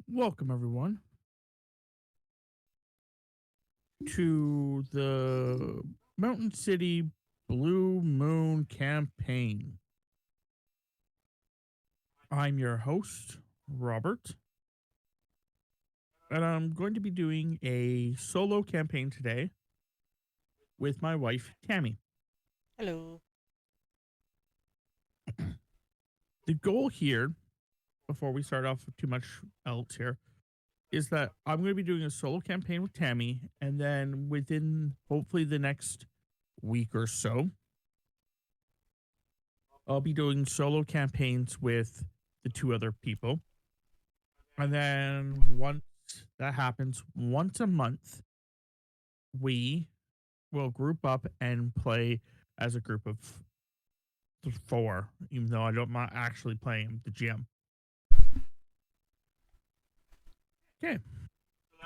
Welcome, everyone, to the Mountain City Blue Moon campaign. I'm your host, Robert, and I'm going to be doing a solo campaign today with my wife, Tammy. Hello. The goal here, before we start off with too much else here, is that I'm going to be doing a solo campaign with Tammy, and then within hopefully the next week or so, I'll be doing solo campaigns with the two other people. And then once that happens, once a month, we will group up and play as a group of four, even though I'm not actually playing the GM. Okay.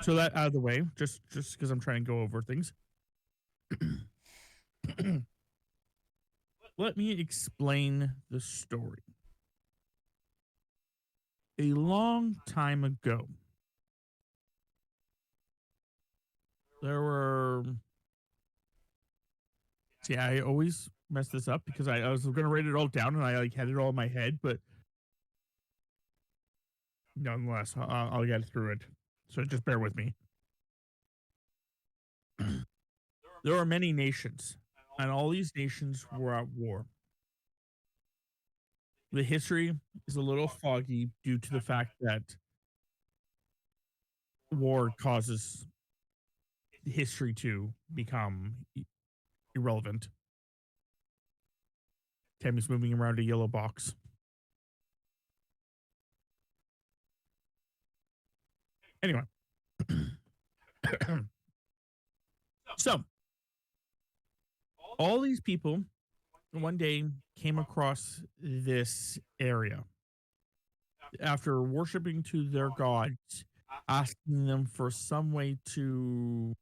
So that out of the way, just because I'm trying to go over things. Let me explain the story. A long time ago, there were. See, I always mess this up because I was going to write it all down and I like had it all in my head, but nonetheless, I'll get through it. So just bear with me. There are many nations, and all these nations were at war. The history is a little foggy due to the fact that war causes history to become irrelevant. Tammy's moving around a yellow box. Anyway, so all these people one day came across this area after worshiping to their gods, asking them for some way to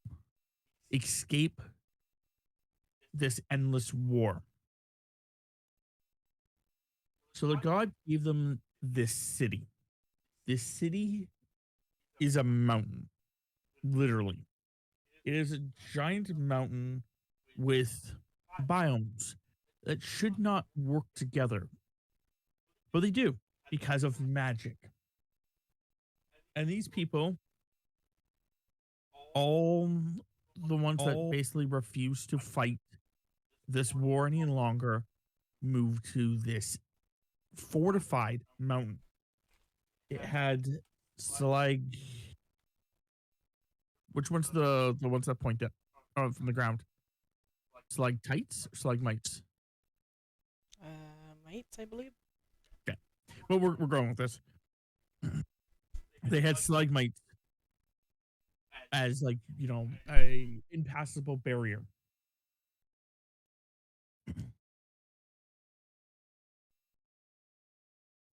escape this endless war. So the god gave them this city. This city is a mountain, literally. It is a giant mountain with biomes that should not work together, but they do because of magic. And these people, all the ones that basically refuse to fight this war any longer, move to this fortified mountain. It had slag. Which one's the ones that point up from the ground? Stalactites or stalagmites? Mates, I believe. Okay. Well, we're going with this. They had stalagmites as like a impassable barrier.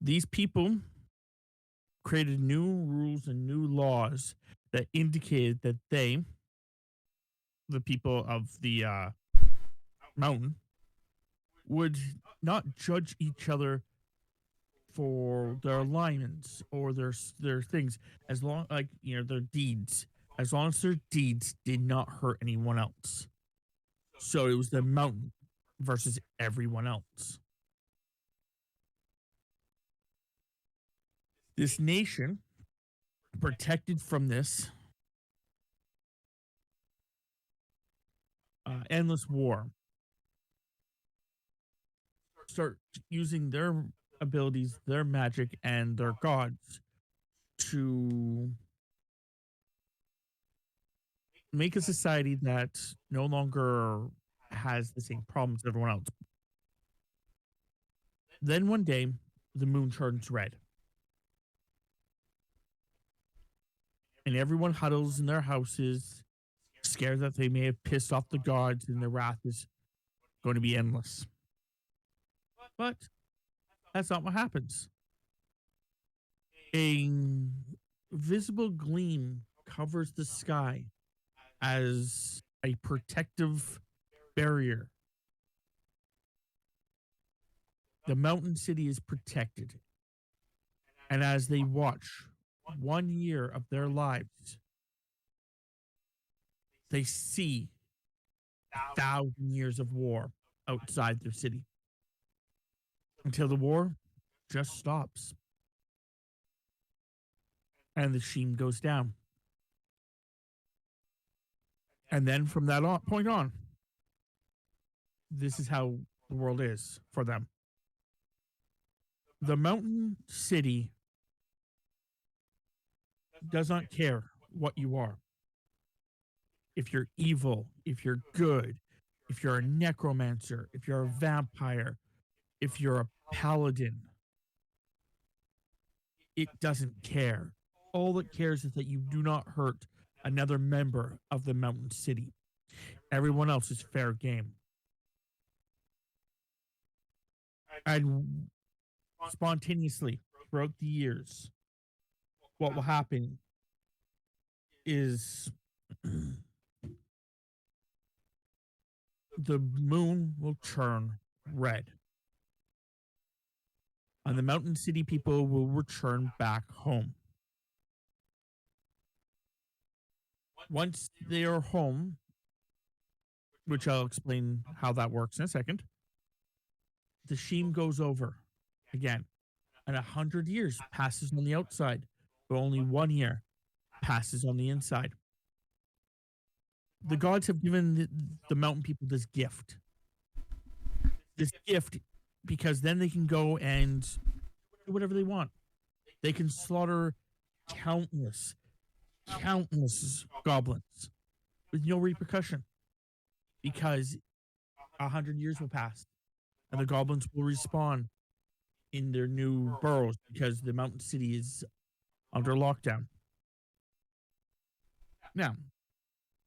These people created new rules and new laws that indicated that they, the people of the mountain, would not judge each other for their alignments or their things, as long like their deeds, as long as their deeds did not hurt anyone else. So it was the mountain versus everyone else. This nation, protected from this endless war, start using their abilities, their magic, and their gods to make a society that no longer has the same problems as everyone else. Then one day, the moon turns red, and everyone huddles in their houses, scared that they may have pissed off the gods and their wrath is going to be endless. But that's not what happens. A visible gleam covers the sky as a protective barrier. The mountain city is protected. And as they watch, 1 year of their lives, they see 1,000 years of war outside their city until the war just stops and the sheen goes down. And then from that point on, this is how the world is for them. The mountain city does not care what you are. If you're evil, if you're good, if you're a necromancer, if you're a vampire, if you're a paladin, it doesn't care. All it cares is that you do not hurt another member of the mountain city. Everyone else is fair game. And spontaneously, throughout the years, what will happen is the moon will turn red. And the mountain city people will return back home. Once they are home, which I'll explain how that works in a second, the sheen goes over again. And 100 years passes on the outside, but only 1 year passes on the inside. The gods have given the mountain people this gift. This gift because then they can go and do whatever they want. They can slaughter countless goblins with no repercussion because 100 years will pass and the goblins will respawn in their new burrows because the mountain city is under lockdown. Now,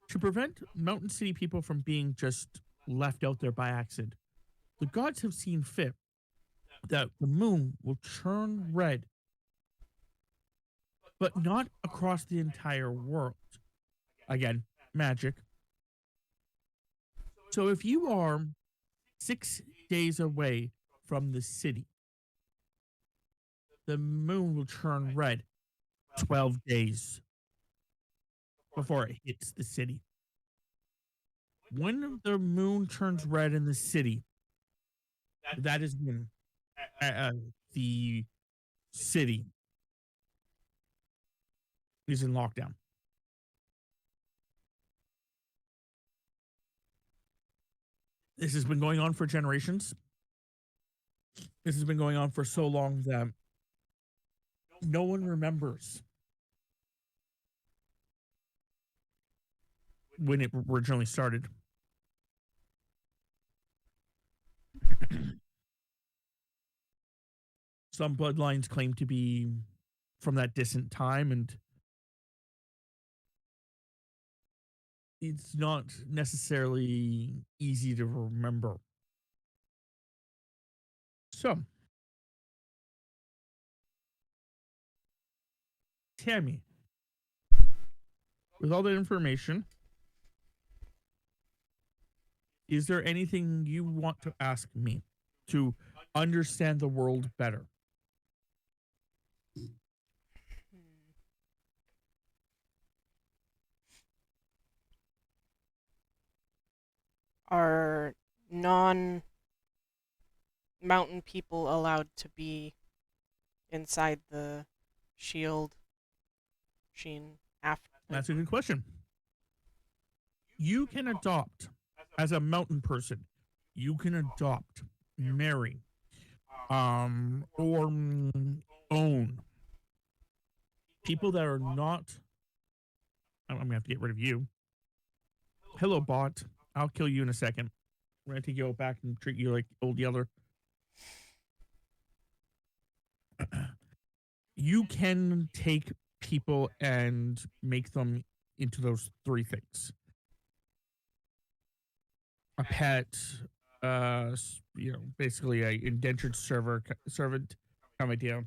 to prevent mountain city people from being just left out there by accident, the gods have seen fit that the moon will turn red, but not across the entire world. Again, magic. So if you are 6 days away from the city, the moon will turn red 12 days before it hits the city. When the moon turns red in the city, that is when the city is in lockdown. This has been going on for generations. This has been going on for so long that no one remembers when it originally started. Some bloodlines claim to be from that distant time, and it's not necessarily easy to remember. So, Tammy, with all that information, is there anything you want to ask me to understand the world better? Are non mountain people allowed to be inside the shield sheen after? That's a good question. You can adopt, as a mountain person, you can adopt, marry, or own people that are not. I'm gonna have to get rid of you. Hello, bot. I'll kill you in a second. We're gonna take you back and treat you like old Yeller. You can take people and make them into those three things: a pet, basically a indentured servant kind of idea,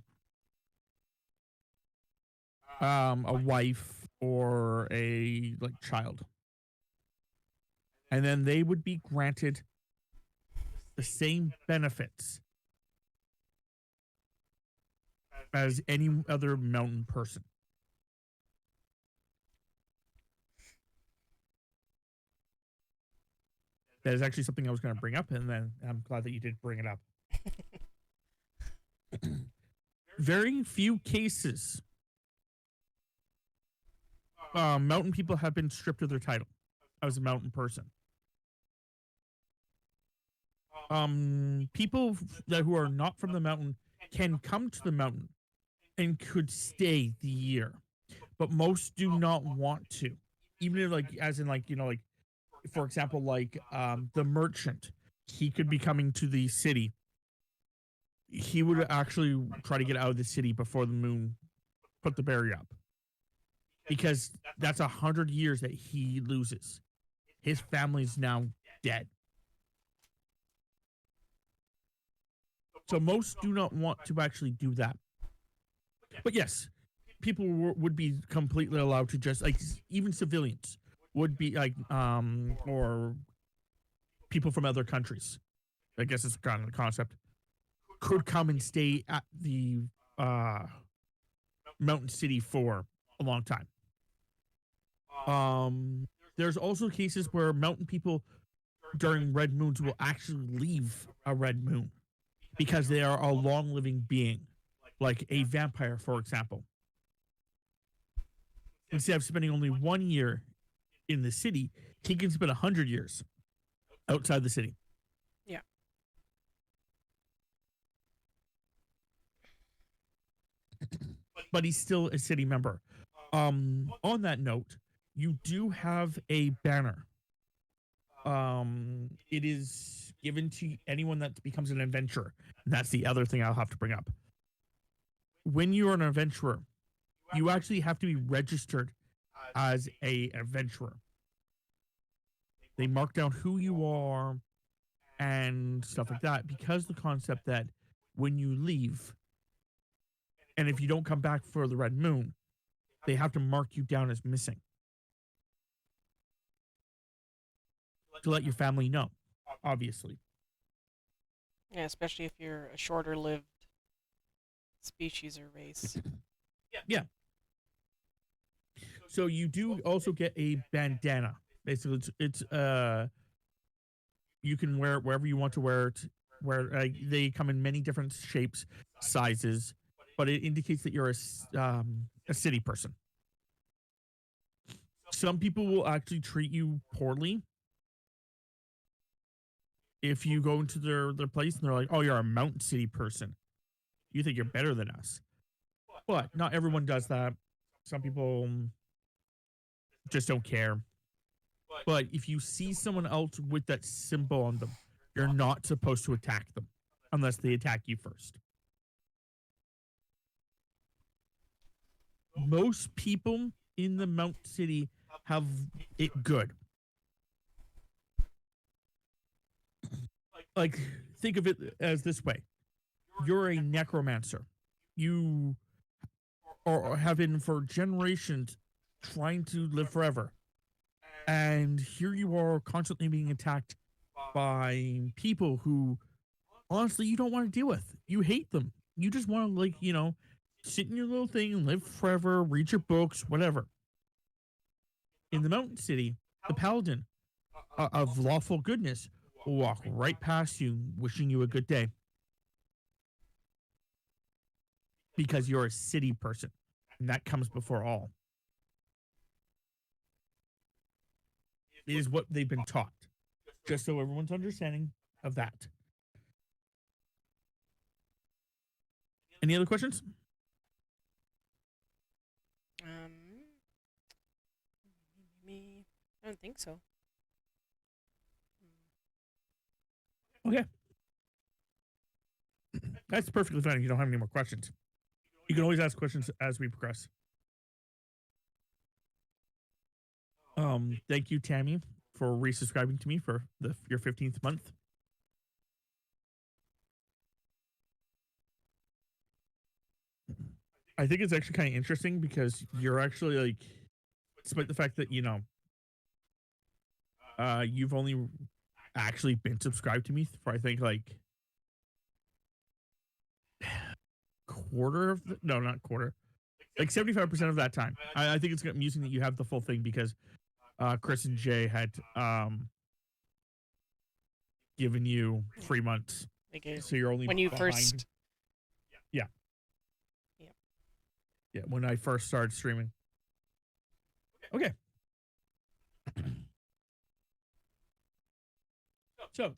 a wife or a like child, and then they would be granted the same benefits as any other mountain person. That is actually something I was going to bring up, and then I'm glad that you did bring it up. Very few cases, mountain people have been stripped of their title as a mountain person. People that who are not from the mountain can come to the mountain and could stay the year, but most do not want to. Even if, like, as in, like, like, for example, like, the merchant, he could be coming to the city. He would actually try to get out of the city before the moon put the barrier up, because that's 100 years that he loses. His family's now dead. So most do not want to actually do that. But yes, people would be completely allowed to just, like, even civilians would be, like, or people from other countries, I guess it's kind of the concept, could come and stay at the mountain city for a long time. There's also cases where mountain people during red moons will actually leave a red moon because they are a long-living being, like a vampire, for example. Instead of spending only 1 year in the city, he can spend 100 years outside the city. Yeah. But he's still a city member. On that note, you do have a banner. It is given to anyone that becomes an adventurer. And that's the other thing I'll have to bring up. When you're an adventurer, you actually have to be registered as an adventurer. They mark down who you are and stuff like that, because the concept that when you leave, and if you don't come back for the red moon, they have to mark you down as missing to let your family know, obviously. Yeah, especially if you're a shorter lived species or race. Yeah. So you do also get a bandana. Basically, it's you can wear it wherever you want to wear it. Where they come in many different shapes, sizes, but it indicates that you're a city person. Some people will actually treat you poorly if you go into their place and they're like, "Oh, you're a mountain city person. You think you're better than us." But not everyone does that. Some people just don't care. But if you see someone else with that symbol on them, you're not supposed to attack them unless they attack you first. Most people in the Mount City have it good. Like, think of it as this way. You're a necromancer. You have been for generations trying to live forever. And here you are constantly being attacked by people who, honestly, you don't want to deal with. You hate them. You just want to, like, sit in your little thing and live forever, read your books, whatever. In the Mountain City, the paladin of lawful goodness will walk right past you, wishing you a good day. Because you're a city person, and that comes before all. It is what they've been taught, just so everyone's understanding of that. Any other questions? Me, I don't think so. Okay. That's perfectly fine if you don't have any more questions. You can always ask questions as we progress. Thank you, Tammy, for resubscribing to me for your 15th month. I think it's actually kind of interesting because you're actually, like, despite the fact that, you've only actually been subscribed to me for, I think, like, quarter of the, no, not quarter, like 75% of that time. I think it's amusing that you have the full thing because Chris and Jay had given you 3 months, They gave so you're only when you behind. first. Yeah, Yep. yeah. When I first started streaming. Okay. So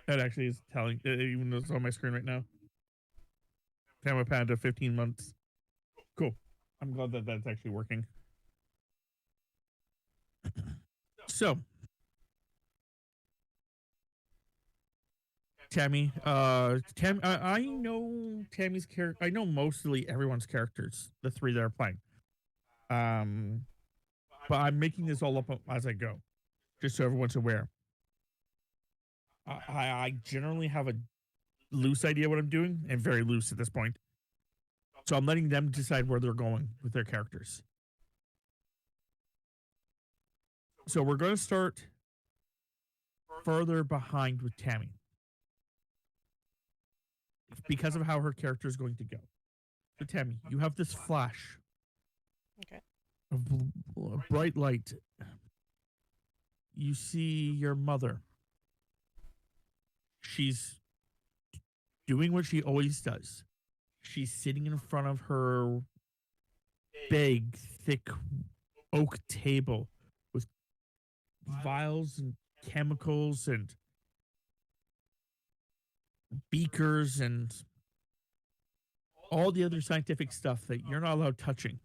that actually is telling, even though it's on my screen right now. Family Panda 15 months. Cool. I'm glad that that's actually working. So, Tammy, I know Tammy's character. I know mostly everyone's characters, the three that are playing. Um, but I'm making this all up as I go, just so everyone's aware. I generally have a loose idea what I'm doing, and very loose at this point. So I'm letting them decide where they're going with their characters. So we're going to start further behind with Tammy because of how her character is going to go. So Tammy, you have this flash Okay. of bright light. You see your mother. She's doing what she always does. She's sitting in front of her big, thick oak table with vials and chemicals and beakers and all the other scientific stuff that you're not allowed touching.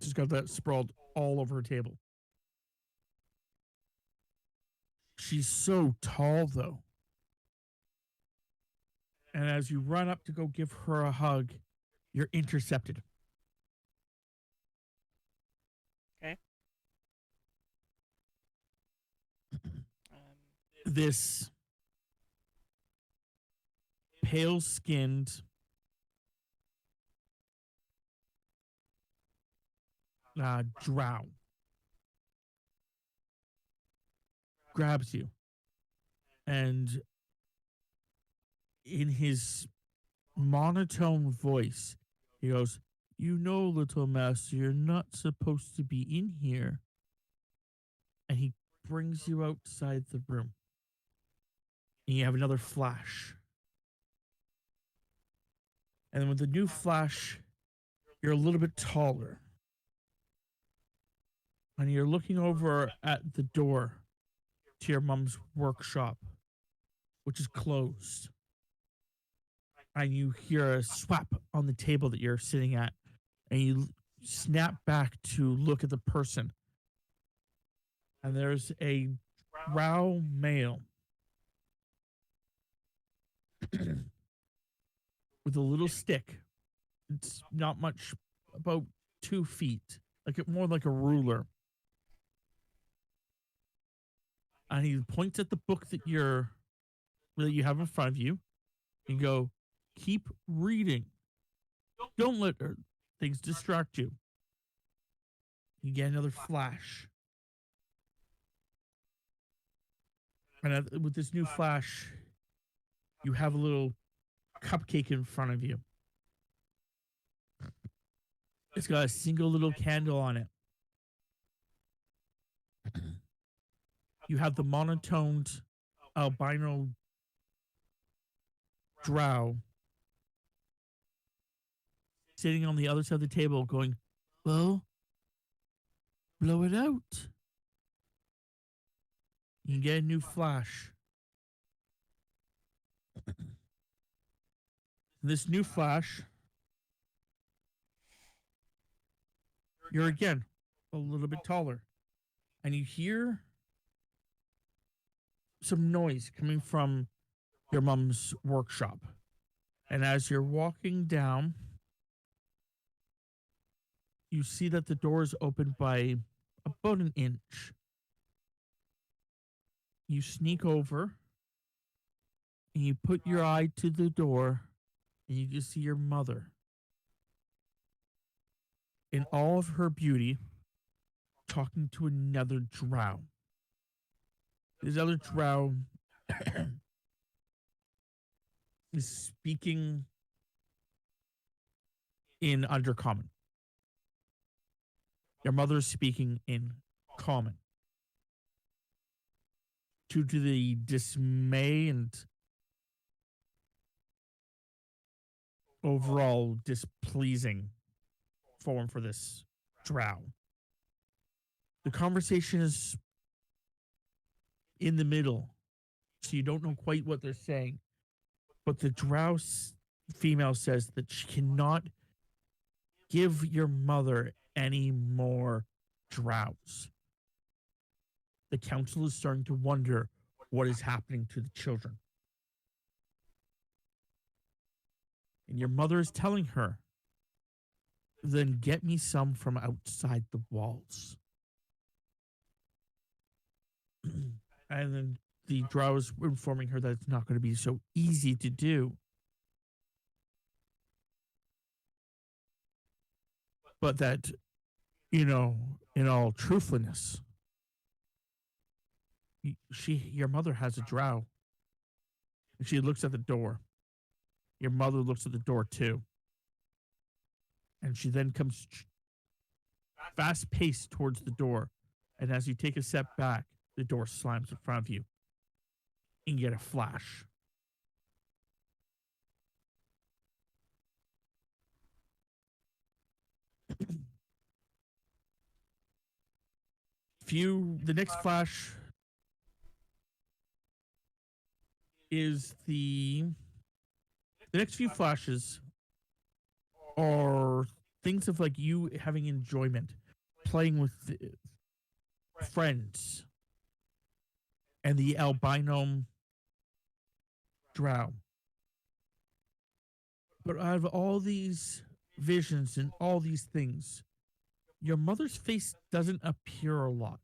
She's got that sprawled all over her table. She's so tall, though. And as you run up to go give her a hug, you're intercepted. Okay. This pale skinned, drow grabs you, and in his monotone voice, he goes, "You know, little master, you're not supposed to be in here." And he brings you outside the room. And you have another flash. And then with the new flash, you're a little bit taller. And you're looking over at the door to your mom's workshop, which is closed. And you hear a swap on the table that you're sitting at. And you snap back to look at the person. And there's a drow male with a little stick. It's not much, about 2 feet, more like a ruler. And he points at the book that you have in front of you. And go, keep reading. Don't let things distract you. You get another flash. And with this new flash, you have a little cupcake in front of you. It's got a single little candle on it. You have the monotoned albino drow sitting on the other side of the table going, "Well, blow it out." You can get a new flash. This new flash, you're again a little bit taller. And you hear some noise coming from your mom's workshop. And as you're walking down, you see that the door is open by about an inch. You sneak over and you put your eye to the door and you can see your mother in all of her beauty talking to another drow. This other drow is speaking in Undercommon. Your mother is speaking in common. Due to the dismay and overall displeasing form for this drow. The conversation is in the middle, so you don't know quite what they're saying. But the drow female says that she cannot give your mother any more drows. The council is starting to wonder what is happening to the children. And your mother is telling her, then get me some from outside the walls. And then the drow is informing her that it's not going to be so easy to do. But that, in all truthfulness, your mother has a drow. And she looks at the door. Your mother looks at the door too. And she then comes fast paced towards the door. And as you take a step back, the door slams in front of you. And you get a flash. The next flash is the next few flashes are things of like you having enjoyment, playing with friends, and the albino drow. But out of all these visions and all these things, your mother's face doesn't appear a lot.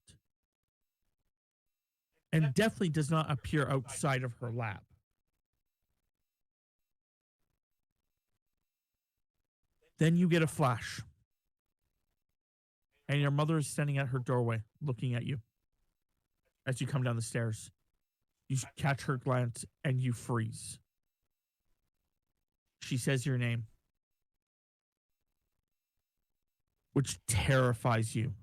And definitely does not appear outside of her lab. Then you get a flash. And your mother is standing at her doorway, looking at you. As you come down the stairs, you catch her glance and you freeze. She says your name, which terrifies you.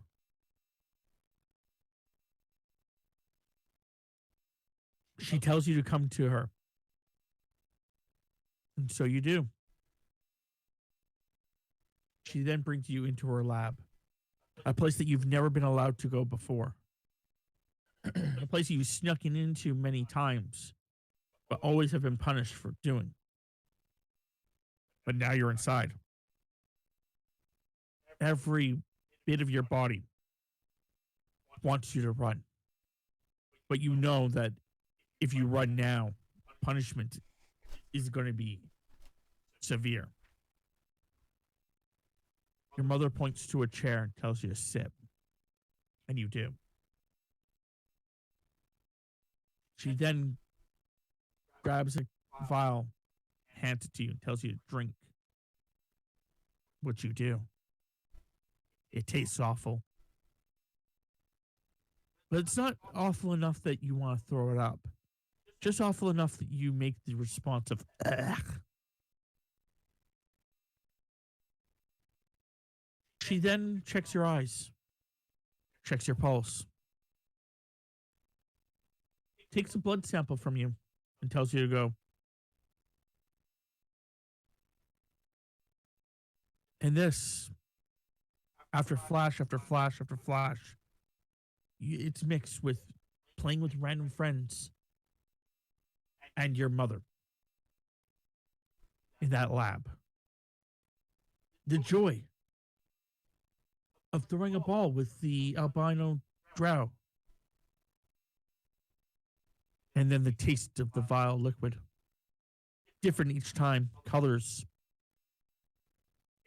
She tells you to come to her. And so you do. She then brings you into her lab, a place that you've never been allowed to go before. A place you've snuck into many times, but always have been punished for doing. But now you're inside. Every bit of your body wants you to run. But you know that if you run now, punishment is going to be severe. Your mother points to a chair and tells you to sit. And you do. She then grabs a vial, hands it to you, and tells you to drink. What you do. It tastes awful. But it's not awful enough that you want to throw it up. Just awful enough that you make the response of, ugh. She then checks your eyes, checks your pulse, takes a blood sample from you, and tells you to go. And this, after flash after flash after flash, it's mixed with playing with random friends and your mother in that lab. The joy of throwing a ball with the albino drow. And then the taste of the vile liquid. Different each time, colors,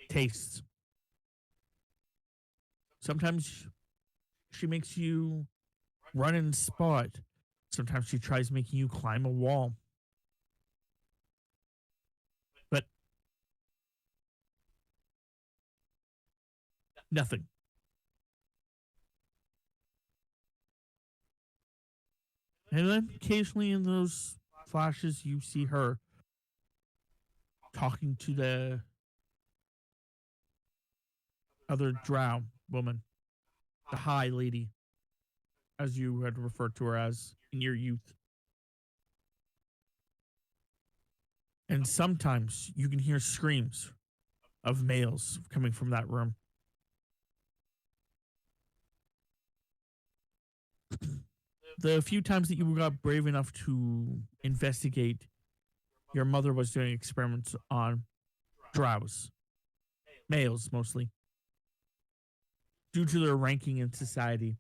tastes. Sometimes she makes you run and spot. Sometimes she tries making you climb a wall. But nothing. And then occasionally in those flashes, you see her talking to the other drow woman. the High Lady, as you had referred to her as in your youth. And sometimes you can hear screams of males coming from that room. The few times that you got brave enough to investigate, your mother was doing experiments on drows, males mostly. Due to their ranking in society,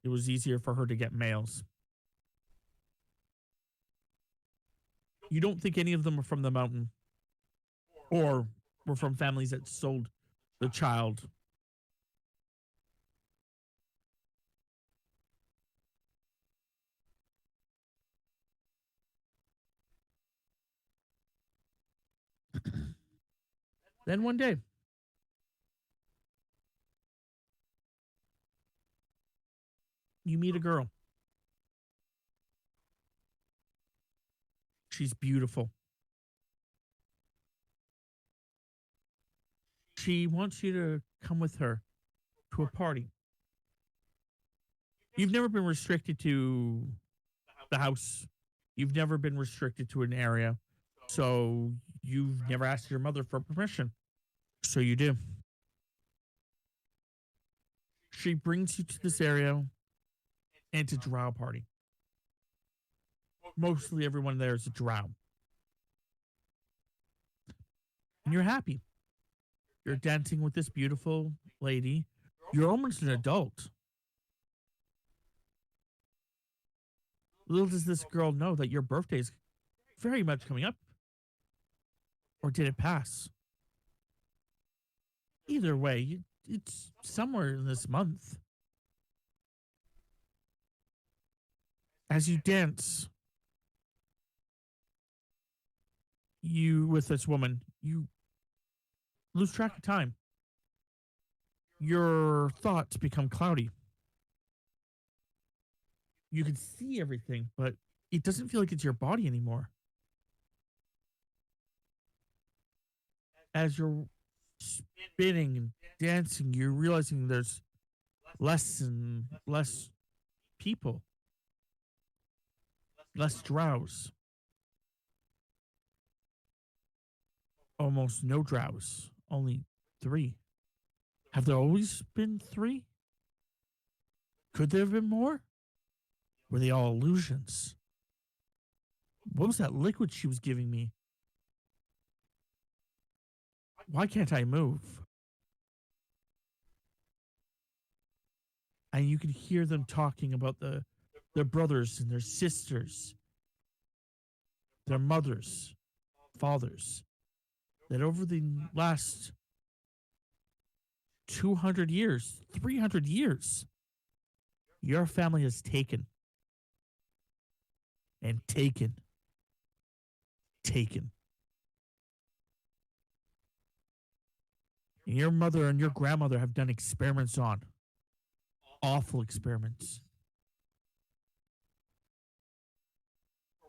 it was easier for her to get males. You don't think any of them are from the mountain or were from families that sold the child. Then one day, you meet a girl. She's beautiful. She wants you to come with her to a party. You've never been restricted to the house. You've never been restricted to an area. So you've never asked your mother for permission. So you do. She brings you to this area and it's a drow party. Mostly everyone there is a drow. And you're happy. You're dancing with this beautiful lady. You're almost an adult. Little does this girl know that your birthday is very much coming up. Or did it pass? Either way, it's somewhere in this month. As you dance, you with this woman, you lose track of time. Your thoughts become cloudy. You can see everything, but it doesn't feel like it's your body anymore. As you're spinning and dancing, you're realizing there's less and less people, less drows, almost no drows, only 3. Have there always been 3? Could there have been more? Were they all illusions? What was that liquid she was giving me? Why can't I move? And you can hear them talking about their brothers and their sisters, their mothers, fathers, that over the last 200 years, 300 years, your family has taken and taken. And your mother and your grandmother have done experiments on. Awful experiments.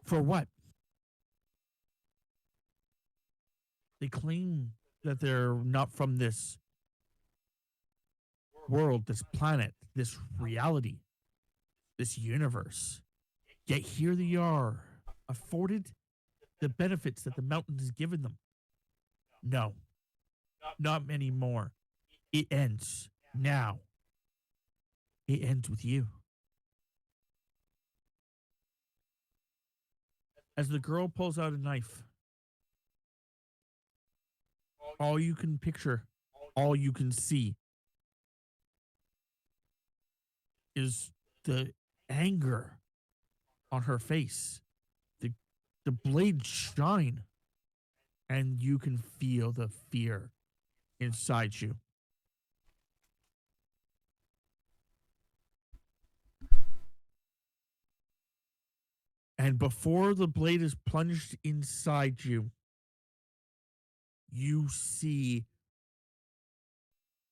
For what? They claim that they're not from this world, this planet, this reality, this universe. Yet here they are, afforded the benefits that the mountain has given them. No, not many more. It ends now. It ends with you. As the girl pulls out a knife, all you can picture, all you can see is the anger on her face. The blades shine, and you can feel the fear inside you. And before the blade is plunged inside you, you see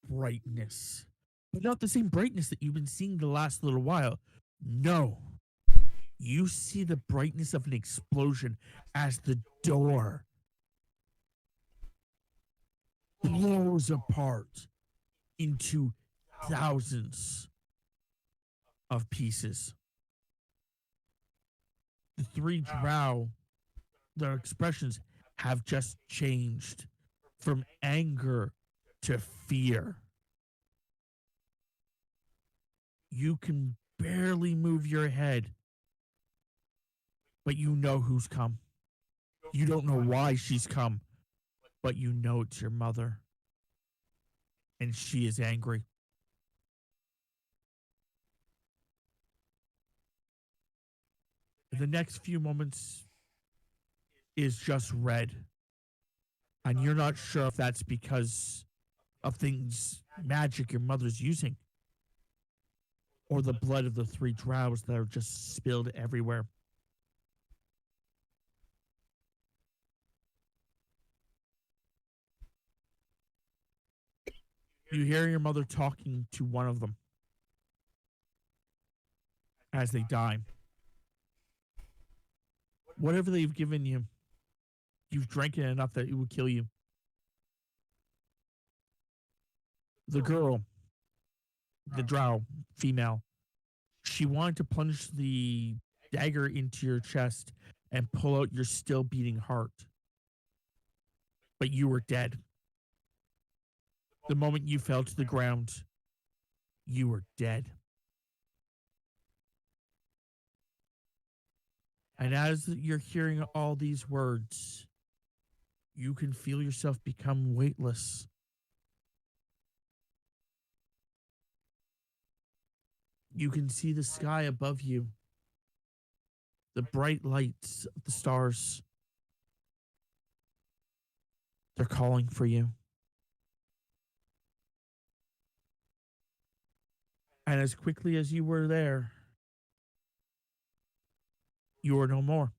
brightness. But not the same brightness that you've been seeing the last little while. No. You see the brightness of an explosion as the door blows apart into thousands of pieces. The three drow, their expressions have just changed from anger to fear. You can barely move your head, but you know who's come. You don't know why she's come, but you know it's your mother. And she is angry. The next few moments is just red. And you're not sure if that's because of things, magic your mother's using, or the blood of the three drows that are just spilled everywhere. You hear your mother talking to one of them as they die. Whatever they've given you, you've drank it enough that it would kill you. The girl, the drow, female, she wanted to plunge the dagger into your chest and pull out your still beating heart. But you were dead. The moment you fell to the ground, you were dead. And as you're hearing all these words, you can feel yourself become weightless. You can see the sky above you, the bright lights of the stars. They're calling for you. And as quickly as you were there, you are no more.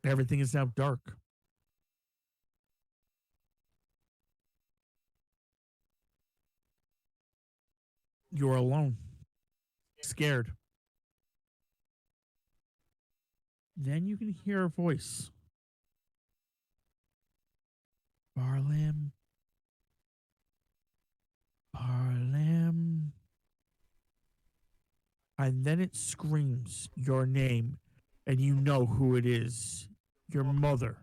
Everything is now dark. You're alone, scared. Then you can hear a voice. Barlim. Barlim. And then it screams your name, and you know who it is. Your mother.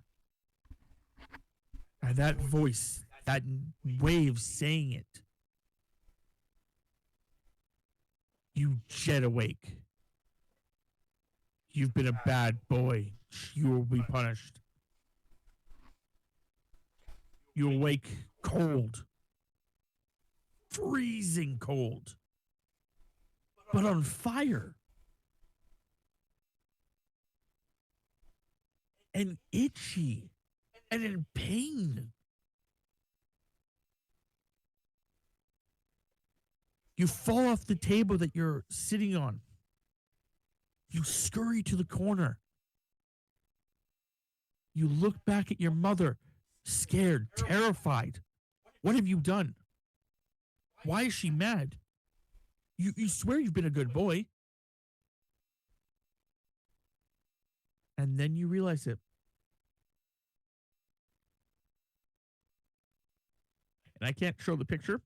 And that voice, that wave saying it, you jet awake. You've been a bad boy. You will be punished. You awake cold, freezing cold, but on fire. And itchy and in pain. You fall off the table that you're sitting on. You scurry to the corner. You look back at your mother, scared, terrified. What have you done? Why is she mad? You swear you've been a good boy. And then you realize it. And I can't show the picture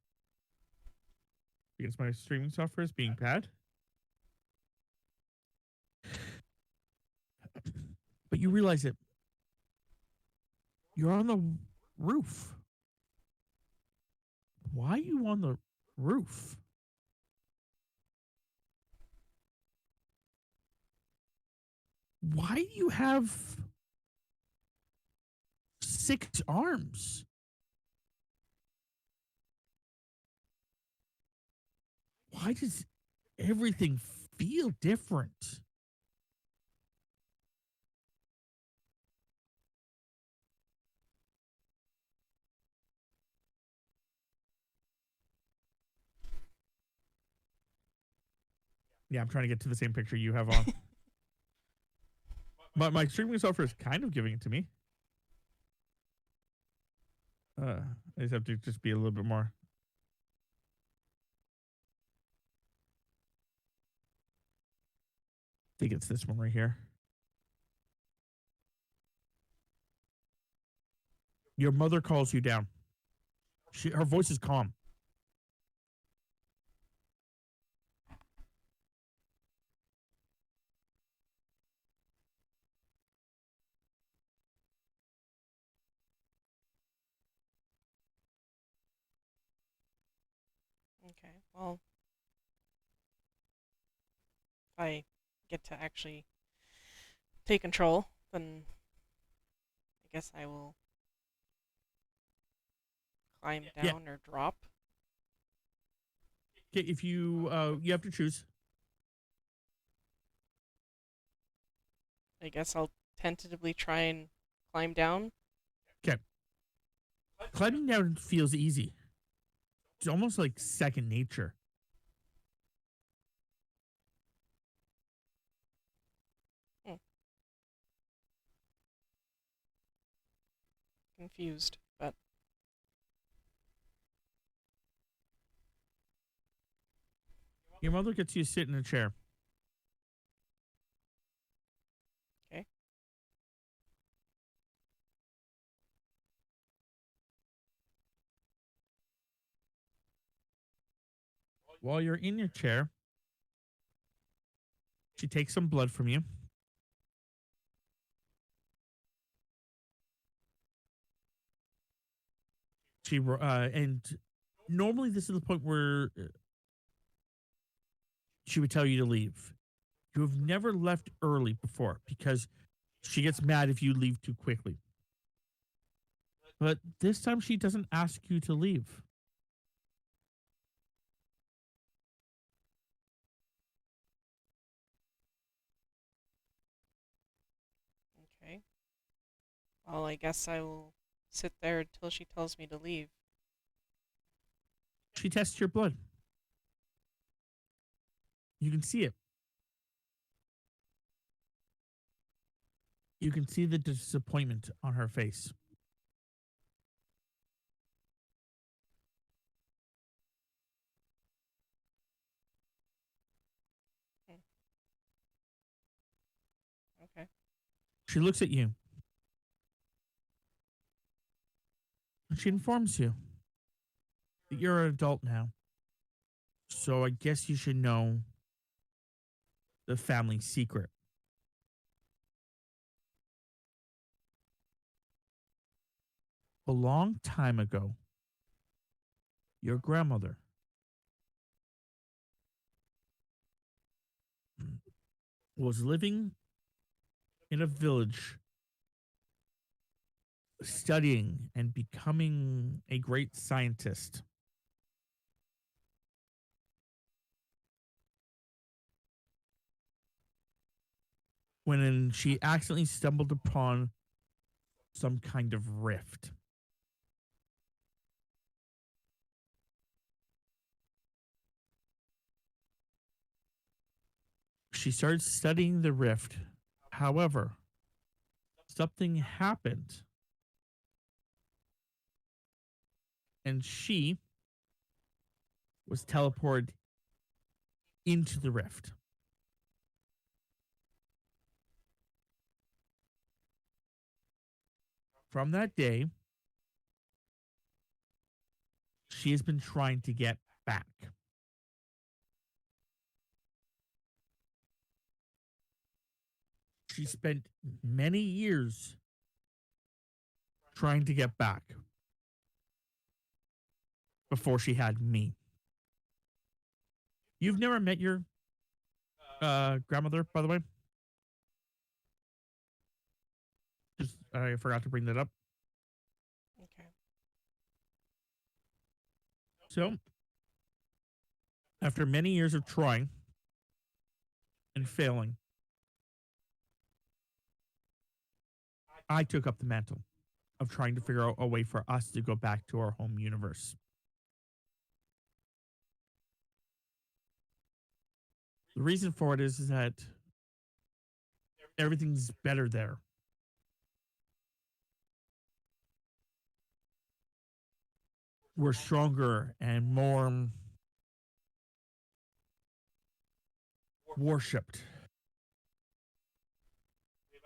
because my streaming software is being bad. But you realize it. You're on the roof. Why are you on the roof? Why do you have 6 arms? Why does everything feel different? Yeah, I'm trying to get to the same picture you have on. But my streaming software is kind of giving it to me. I just have to just be a little bit more. I think it's this one right here. Your mother calls you down. Her voice is calm. Okay. Well, if I get to actually take control, then I guess I will climb Yeah. down or drop. Okay, if you have to choose. I guess I'll tentatively try and climb down. Okay. Climbing down feels easy. It's almost like second nature. Hmm, confused, but Your mother gets you to sit in a chair. okay. While you're in your chair, she takes some blood from you. And normally this is the point where she would tell you to leave. You have never left early before because she gets mad if you leave too quickly. But this time she doesn't ask you to leave. Okay. Well, I guess I will sit there until she tells me to leave. She tests your blood. You can see it. You can see the disappointment on her face. Hmm, okay. She looks at you. She informs you that you're an adult now. So I guess you should know the family secret. A long time ago, your grandmother was living in a village studying and becoming a great scientist. When she accidentally stumbled upon some kind of rift. She started studying the rift. However, something happened and she was teleported into the rift. From that day, she has been trying to get back. She spent many years trying to get back before she had me. You've never met your grandmother, by the way? Just I forgot to bring that up. Okay. So, after many years of trying and failing, I took up the mantle of trying to figure out a way for us to go back to our home universe. The reason for it is that everything's better there. We're stronger and more worshipped.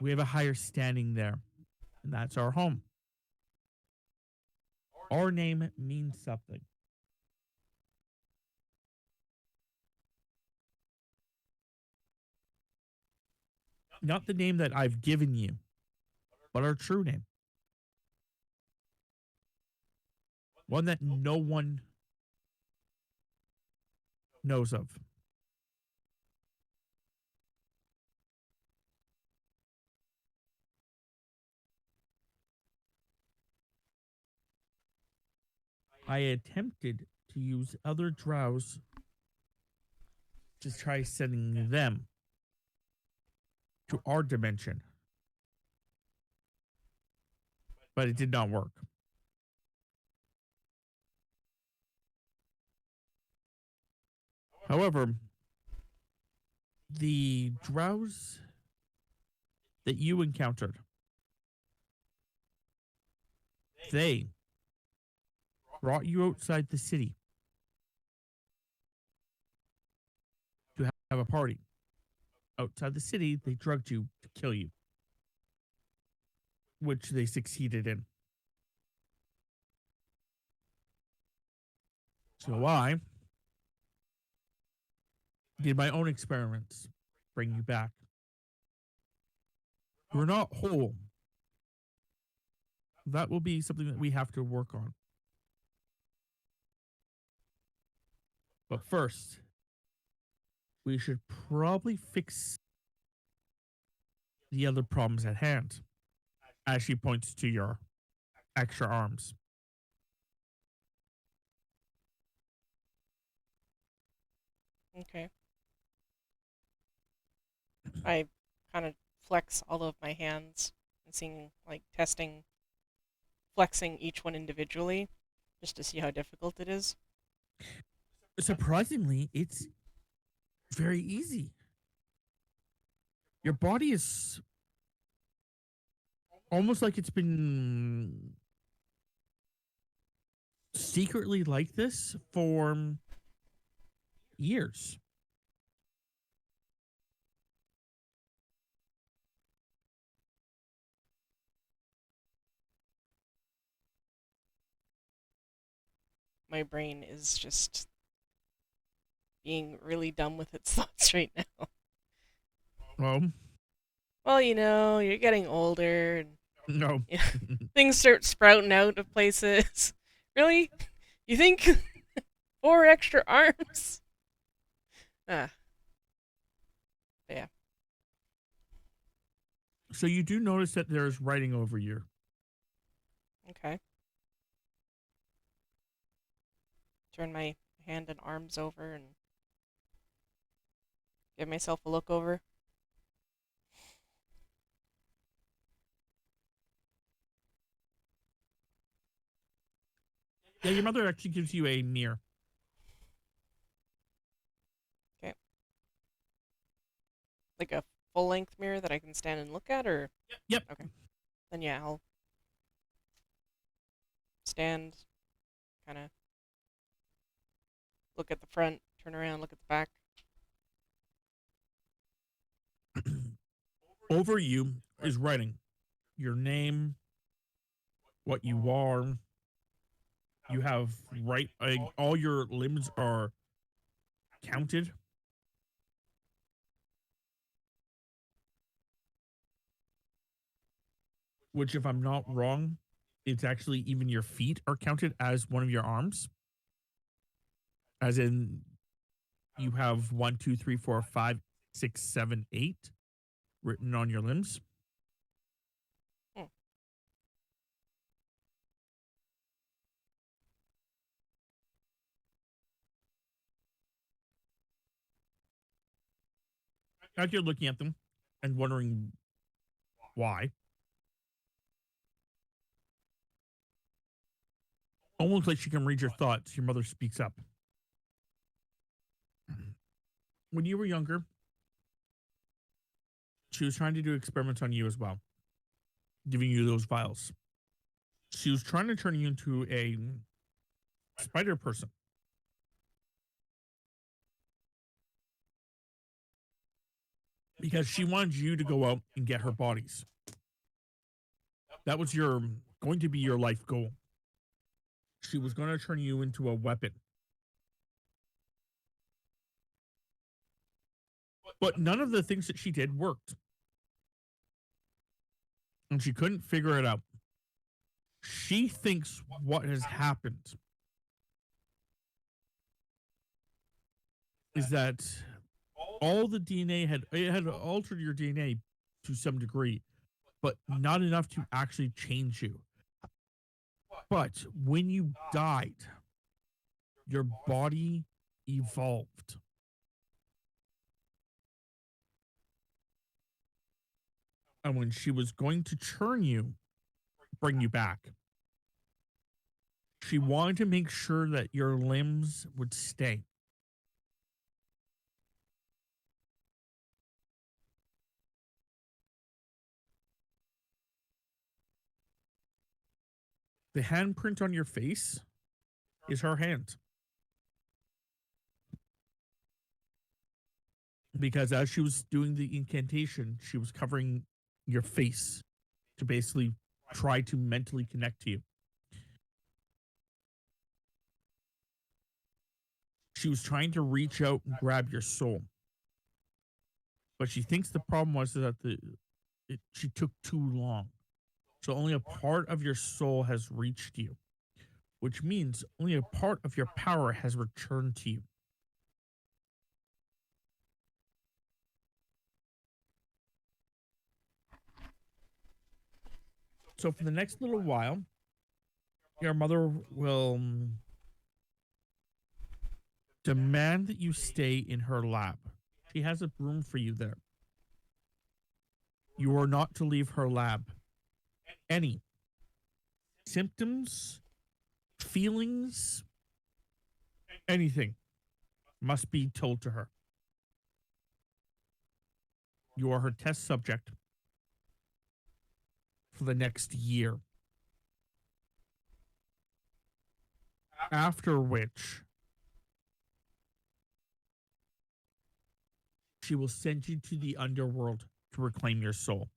We have a higher standing there, and that's our home. Our name means something. Not the name that I've given you, but our true name. One that no one knows of. I attempted to use other drows to try sending them to our dimension, but it did not work. However, the drows that you encountered, they brought you outside the city to have a party. Outside the city, they drugged you to kill you, which they succeeded in. So I did my own experiments, bring you back. You're not whole. That will be something that we have to work on. But first, we should probably fix the other problems at hand. As she points to your extra arms. Okay. I kind of flex all of my hands and seeing, like, testing, flexing each one individually just to see how difficult it is. Surprisingly, it's very easy. Your body is almost like it's been secretly like this for years. My brain is just being really dumb with its thoughts right now. Well, Well, you're getting older and no. things start sprouting out of places. Really? You think 4 extra arms? Ah, yeah. So you do notice that there's writing over you. Okay. Turn my hand and arms over and give myself a look over. Yeah, your mother actually gives you a mirror. Okay. Like a full length mirror that I can stand and look at, or? Yep. Okay. Then yeah, I'll stand, kind of look at the front, turn around, look at the back. Over you is writing your name, what you are. You have all your limbs are counted. Which, if I'm not wrong, it's actually even your feet are counted as one of your arms. As in, you have 1, 2, 3, 4, 5, 6, 7, 8 written on your limbs. Hmm. As you're looking at them and wondering why, almost like she can read your thoughts, your mother speaks up. When you were younger, she was trying to do experiments on you as well, giving you those vials. She was trying to turn you into a spider person. Because she wanted you to go out and get her bodies. That was going to be your life goal. she was going to turn you into a weapon. But none of the things that she did worked. And she couldn't figure it out. She thinks what has happened is that all the DNA had altered your DNA to some degree, but not enough to actually change you. But when you died, your body evolved. And when she was going to churn you, bring you back, she wanted to make sure that your limbs would stay. The handprint on your face is her hand. Because as she was doing the incantation, she was covering your face to basically try to mentally connect to you. She was trying to reach out and grab your soul. But she thinks the problem was that she took too long. So only a part of your soul has reached you, which means only a part of your power has returned to you. So for the next little while, your mother will demand that you stay in her lab. She has a room for you there. You are not to leave her lab. Any symptoms, feelings, anything must be told to her. You are her test subject for the next year. After which, she will send you to the underworld to reclaim your soul.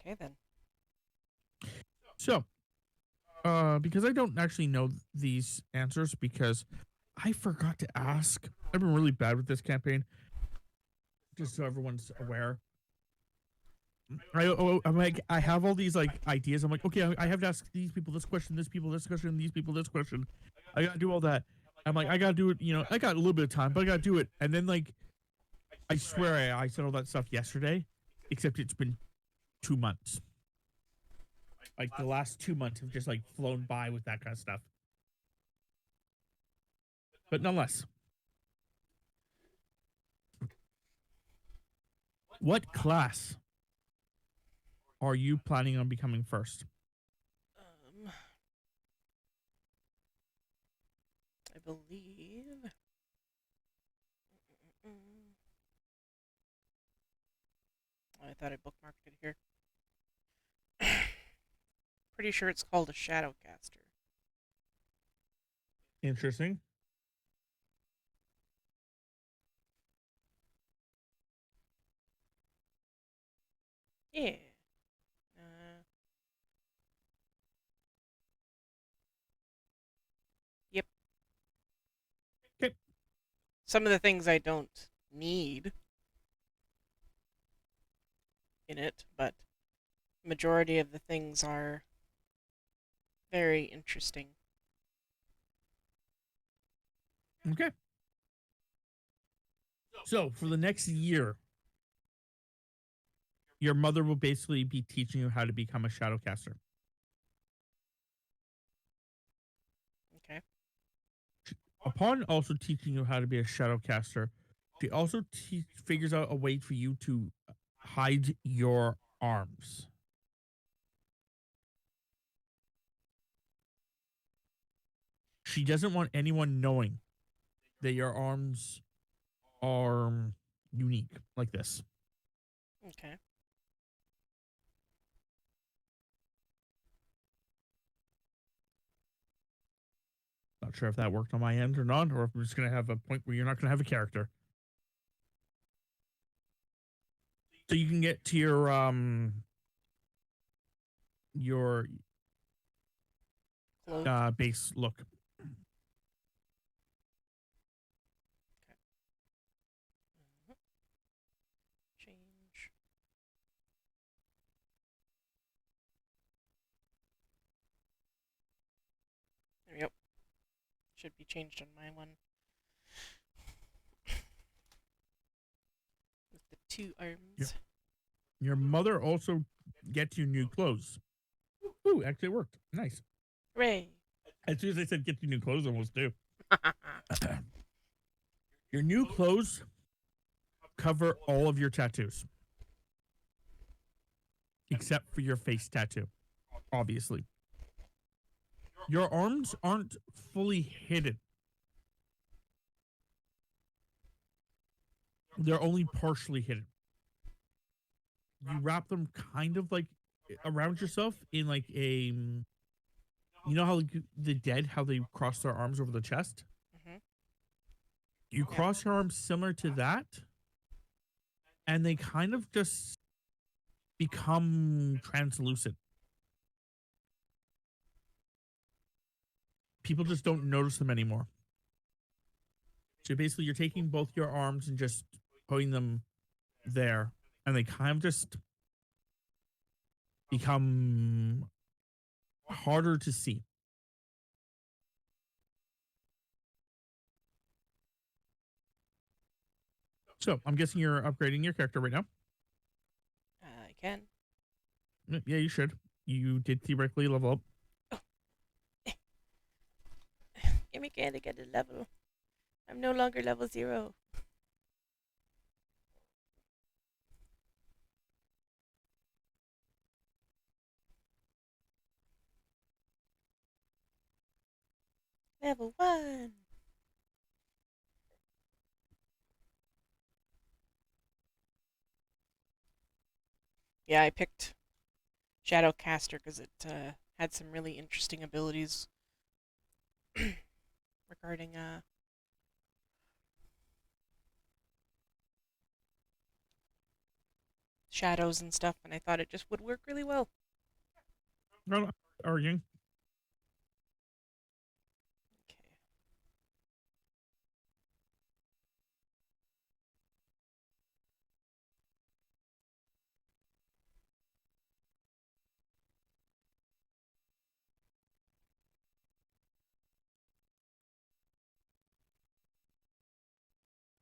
Okay, then. So, because I don't actually know these answers because I forgot to ask. I've been really bad with this campaign. Just so everyone's aware. I'm like, I have all these like ideas. I'm like, okay, I have to ask these people this question, this people this question, these people this question. I gotta do all that. I'm like, I gotta do it. You know, I got a little bit of time, but I gotta do it. And then like, I swear I said all that stuff yesterday, except it's been 2 months. Like the last 2 months have just like flown by with that kind of stuff. But nonetheless, what class are you planning on becoming first? I believe. I thought I bookmarked it here. Pretty sure it's called a Shadowcaster. Interesting. Yeah. Yep. Okay. Some of the things I don't need in it, but majority of the things are very interesting. Okay. So for the next year, your mother will basically be teaching you how to become a shadowcaster. Okay. Upon also teaching you how to be a shadowcaster, she also figures out a way for you to hide your arms. She doesn't want anyone knowing that your arms are unique like this. Okay. Not not sure if that worked on my end or not, or if we're just gonna have a point where you're not gonna have a character. So you can get to your Clothes. base look. Mhm. Change. There we go. Should be changed on my one. With the 2 arms. Yep. Your mother also gets you new clothes. Ooh, actually it worked. Nice. Hooray! As soon as I said get you new clothes, I almost do. Your new clothes cover all of your tattoos. Except for your face tattoo, obviously. Your arms aren't fully hidden. They're only partially hidden. You wrap them kind of like around yourself in like a, you know how like, the dead, how they cross their arms over the chest? Mhm. You cross your arms similar to that, and they kind of just become translucent. People just don't notice them anymore. So basically, you're taking both your arms and just putting them there, and they kind of just become harder to see. So I'm guessing you're upgrading your character right now. I can. Yeah, you should. You did theoretically level up. Give me candy, get a level. I'm no longer level 0. Level 1. Yeah, I picked Shadowcaster because it had some really interesting abilities regarding shadows and stuff, and I thought it just would work really well. No, arguing. Okay.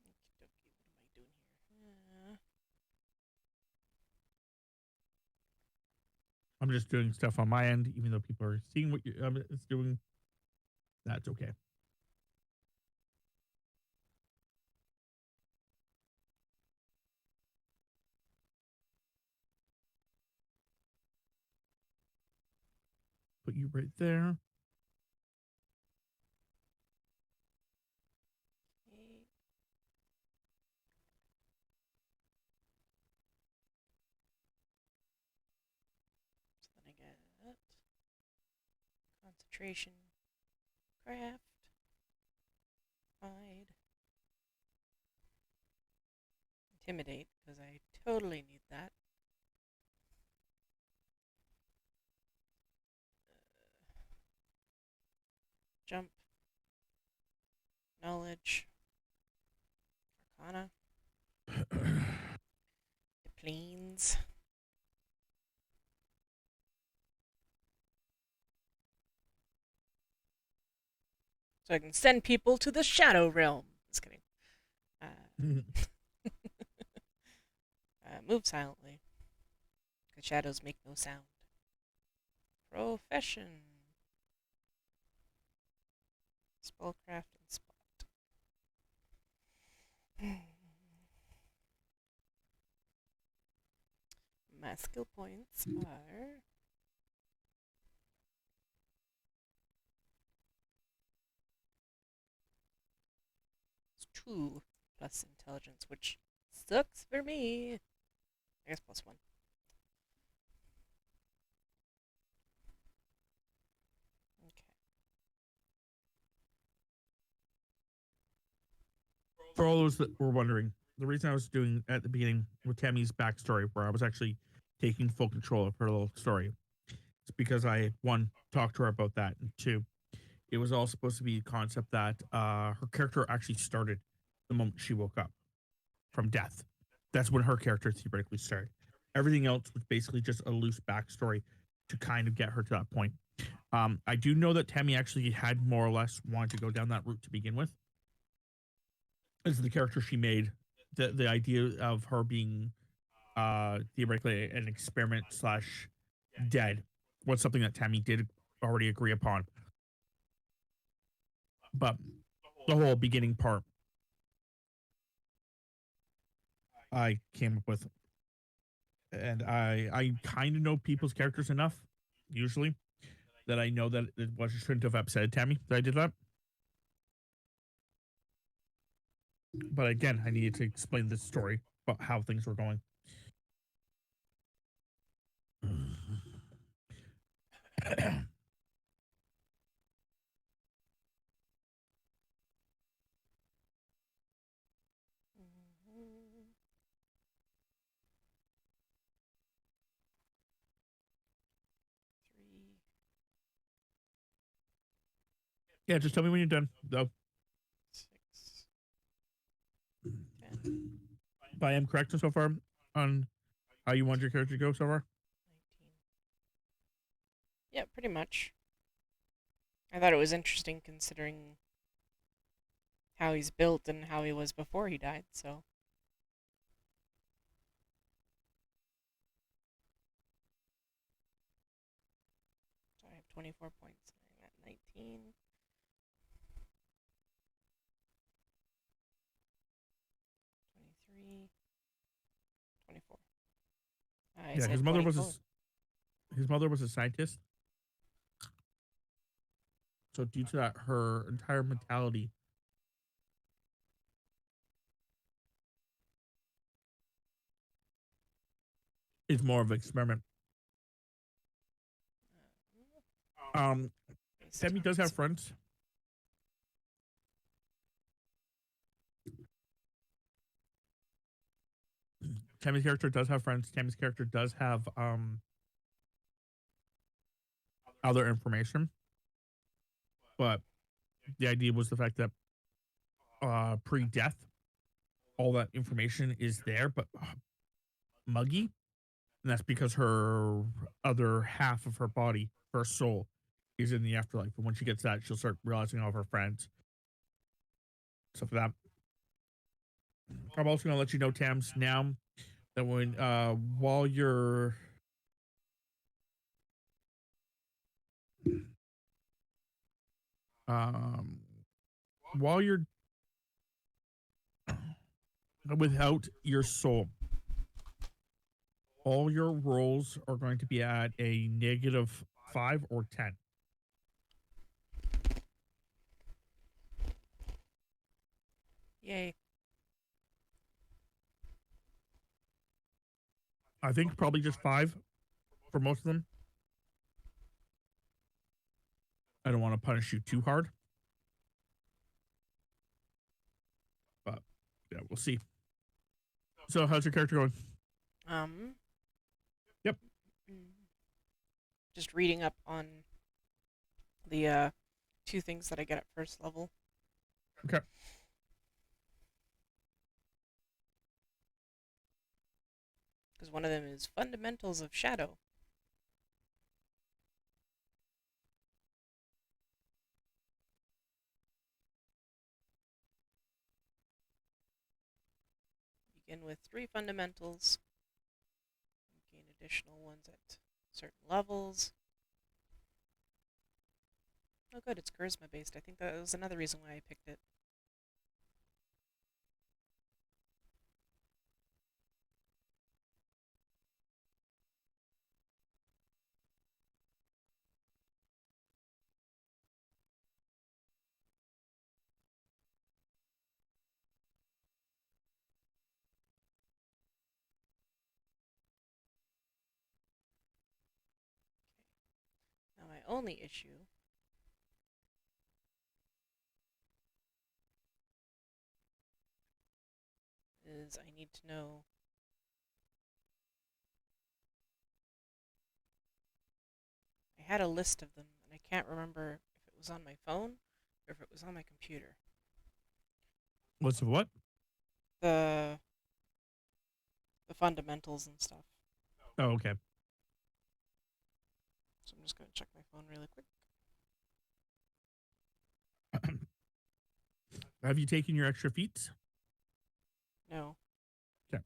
Okey-dokey, what am I doing here? I'm just doing stuff on my end, even though people are seeing what it's doing. That's okay. Put you right there. Okay. So then I get concentration, craft, hide, intimidate, because I totally need that. Jump, knowledge, arcana, the planes. So I can send people to the shadow realm. Just kidding. Move silently. Because shadows make no sound. Profession. Spellcraft and spot. My skill points are it's 2 plus intelligence, which sucks for me. I guess +1. Okay. For all those that were wondering, the reason I was doing at the beginning with Tammy's backstory, where I was actually taking full control of her little story, is because I, one, talked to her about that, and two, it was all supposed to be a concept that her character actually started the moment she woke up from death. That's when her character theoretically started. Everything else was basically just a loose backstory to kind of get her to that point. I do know that Tammy actually had more or less wanted to go down that route to begin with. As the character she made, the idea of her being theoretically an experiment slash dead was something that Tammy did already agree upon. But the whole beginning part I came up with, and I kind of know people's characters enough usually that I know that it was shouldn't have upset Tammy that I did that. But again, I needed to explain this story about how things were going. Mhm. Three, Yeah, just tell me when you're done, though. 6, 10, If I am correct so far on how you want your character to go so far. 19. Yeah, pretty much. I thought it was interesting considering how he's built and how he was before he died, so. So I have 24 points. I'm at 19. 23, 24. I Yeah, said his mother was 24. his mother was a scientist. So due to that, her entire mentality is more of an experiment. Um, Waste Tammy does have points. friends. Tammy's character does have friends. Tammy's character does have other information, but the idea was the fact that pre-death, all that information is there, but muggy, and that's because her other half of her body, her soul, is in the afterlife. And when she gets that, she'll start realizing all of her friends, stuff like that. I'm also gonna let you know, Tams, now that when while you're um while you're without your soul, all your rolls are going to be at a -5 or 10. Yay. I think probably just 5 for most of them. I don't want to punish you too hard, but yeah, we'll see. So, how's your character going? Um, Yep. mm, just reading up on the two things that I get at first level. Okay. Because one of them is Fundamentals of Shadow. Begin with 3 fundamentals, gain additional ones at certain levels. Oh, good, it's charisma based. I think that was another reason why I picked it. Now, my only issue is I need to know. I had a list of them, and I can't remember if it was on my phone or if it was on my computer. What's the what? The the fundamentals and stuff. Oh, okay. So I'm just gonna check my phone really quick. Have you taken your extra feats? No. Okay.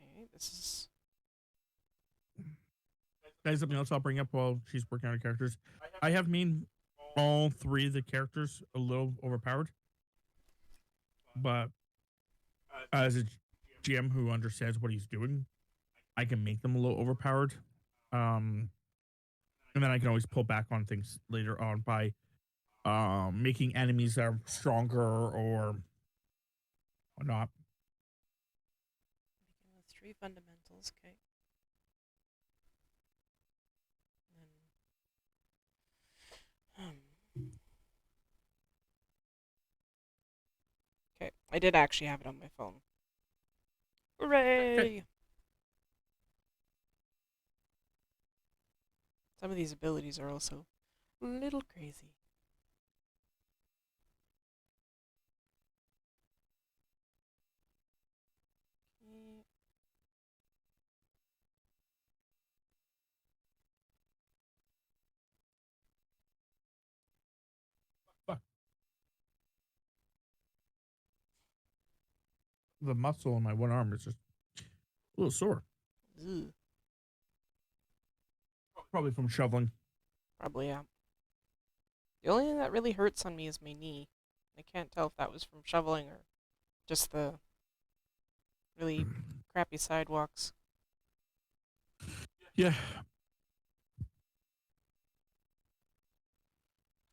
Okay, this is. That is something else I'll bring up while she's working on her characters. I have made all three of the characters a little overpowered, but as a GM who understands what he's doing, I can make them a little overpowered. Um, and then I can always pull back on things later on by making enemies that are stronger or not. Begin with 3 fundamentals, okay. And then, okay, I did actually have it on my phone. Hooray! Okay. Some of these abilities are also a little crazy. Okay. Fuck. The muscle in my one arm is just a little sore. Ugh, Probably from shoveling. probably, yeah. The only thing that really hurts on me is my knee. I can't tell if that was from shoveling or just the really crappy sidewalks. Yeah.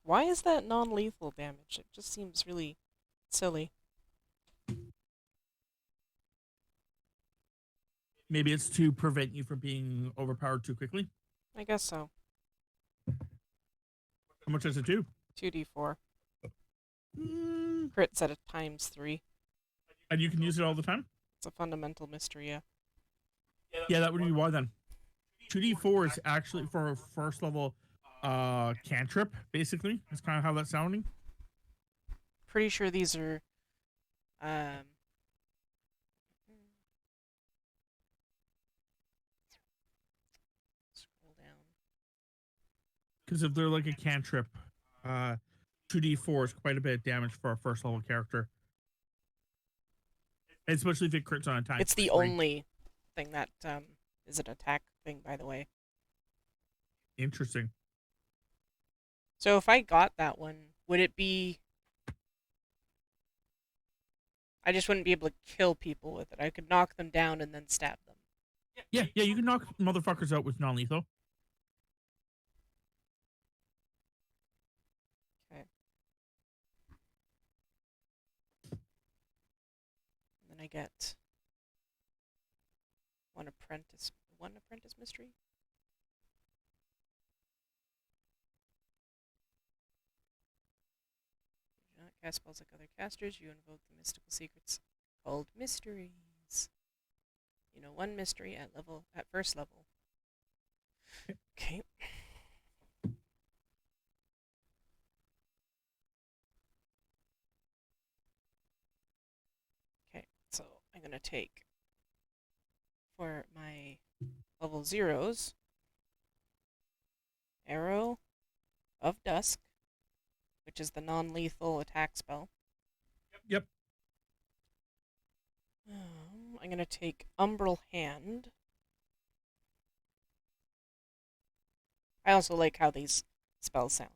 Why is that non-lethal damage? It just seems really silly. Maybe it's to prevent you from being overpowered too quickly. I guess so. How much does it do? 2d4. Mm, Crit set at ×3. and you can use it all the time? It's a fundamental mystery, yeah. Yeah, that would be why then. 2d4 is actually for a first level cantrip, basically. That's kind of how that's sounding. Pretty sure these are um scroll down. Because if they're like a cantrip, 2d4 is quite a bit of damage for a first level character. Especially if it crits on attack. It's the only thing that is an attack thing, by the way. Interesting. So if I got that one, would it be... I just wouldn't be able to kill people with it. I could knock them down and then stab them. Yeah, you can knock motherfuckers out with non-lethal. Okay. And then I get one apprentice mystery. You do not cast spells like other casters. You invoke the mystical secrets called mysteries. You know one mystery at first level. Okay. Okay, so I'm gonna take for my level 0s Arrow of Dusk, which is the non-lethal attack spell. Yep. I'm gonna take Umbral Hand. I also like how these spells sound.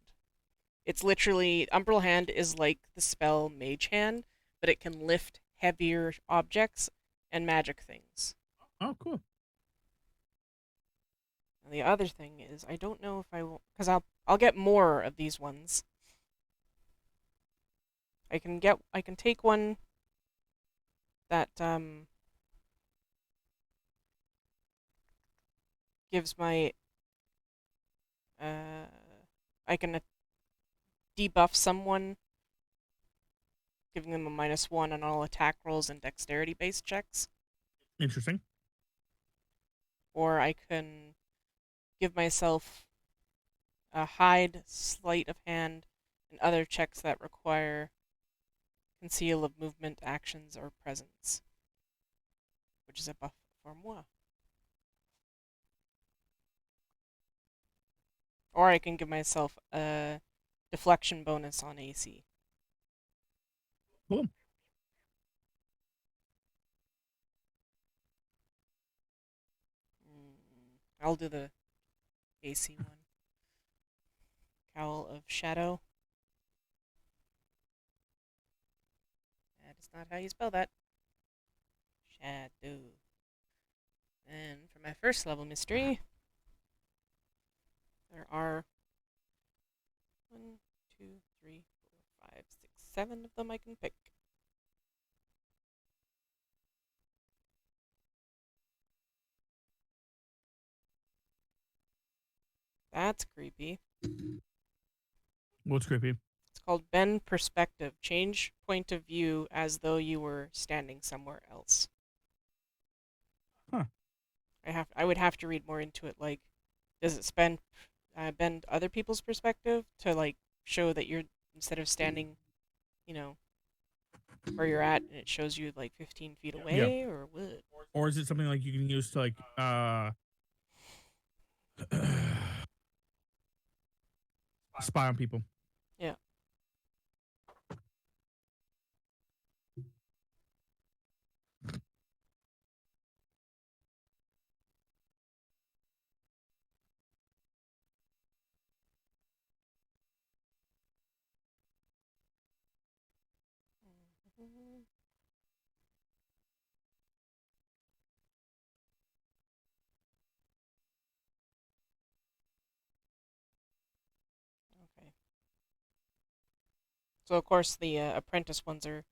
It's literally Umbral Hand is like the spell Mage Hand, but it can lift heavier objects and magic things. Oh, cool. And the other thing is, I don't know if I will, because I'll get more of these ones. I can take one that gives my I can debuff someone giving them a -1 on all attack rolls and dexterity-based checks. Interesting. Or I can give myself a hide, sleight of hand, and other checks that require conceal of movement, actions, or presence, which is a buff for moi. Or I can give myself a deflection bonus on AC. Cool. I'll do the AC one. Cowl of Shadow. That is not how you spell that. Shadow. And for my first level mystery, there are 1, 2, 3, 4, 5, 6, 7 of them I can pick. That's creepy. What's creepy? It's called Bend Perspective. Change point of view as though you were standing somewhere else. Huh. I would have to read more into it. Like, does it bend other people's perspective to like show that you're, instead of standing, you know, where you're at, and it shows you like 15 feet away, or what? Or is it something like you can use to like spy on people? Yeah. Okay. So of course the apprentice ones are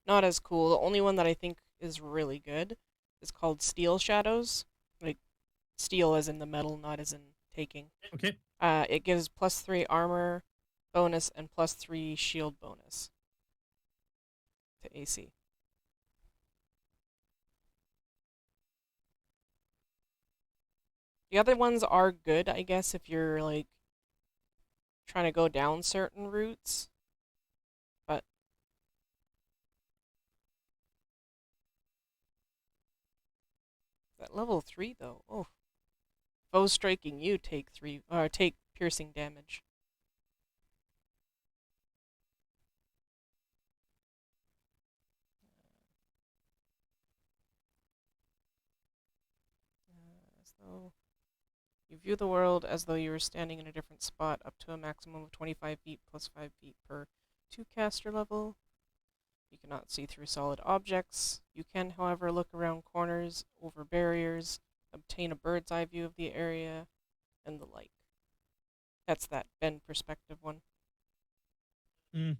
not as cool. The only one that I think is really good is called Steel Shadows. Like steel as in the metal, not as in taking. Okay. It gives +3 armor bonus and +3 shield bonus to AC. The other ones are good, I guess, if you're like trying to go down certain routes. But at level 3 though, oh, foes striking you take piercing damage. As though you view the world as though you were standing in a different spot, up to a maximum of 25 feet plus 5 feet per 2 caster level. You cannot see through solid objects. You can, however, look around corners, over barriers, obtain a bird's eye view of the area, and the like. That's that bend perspective one. Mm.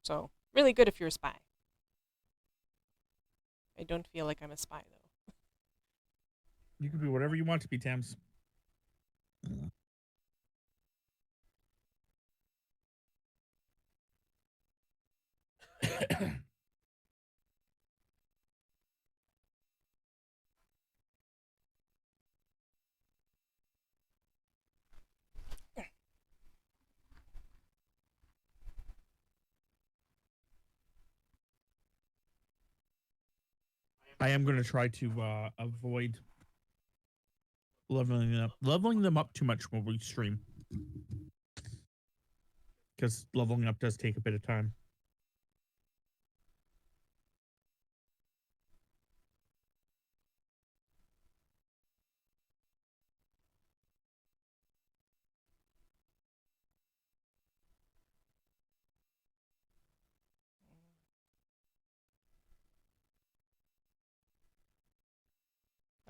So, really good if you're a spy. I don't feel like I'm a spy, though. You can be whatever you want to be, Tams. I am going to try to avoid leveling them up too much when we stream, because leveling up does take a bit of time.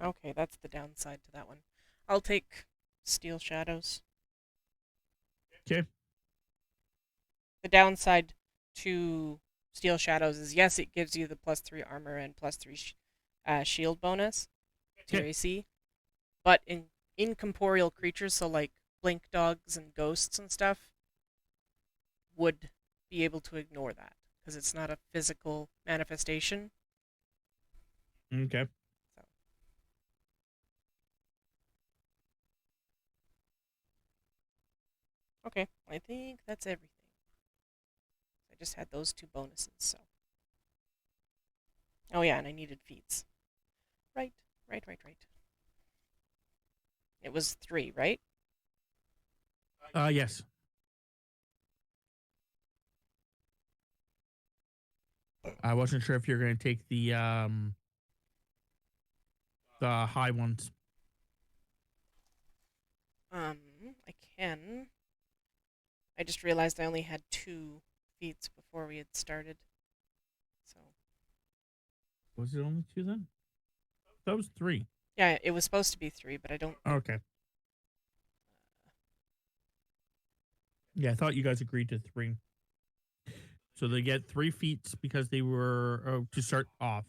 Okay, that's the downside to that one. I'll take Steel Shadows. Okay. The downside to Steel Shadows is, yes, it gives you the +3 armor and +3 shield bonus to your AC, but in incorporeal creatures, so like blink dogs and ghosts and stuff, would be able to ignore that. because it's not a physical manifestation. Okay. So, okay, I think that's everything. I just had those two bonuses, so. Oh yeah, and I needed feats. Right, right. It was 3, right? Yes. I wasn't sure if you're going to take the high ones. Um, I can. I just realized I only had 2 feats before we had started. So, Was it only 2 then? That was 3. yeah, it was supposed to be 3, but I don't think. Okay. Yeah, I thought you guys agreed to 3. So they get 3 feats because they were to start off.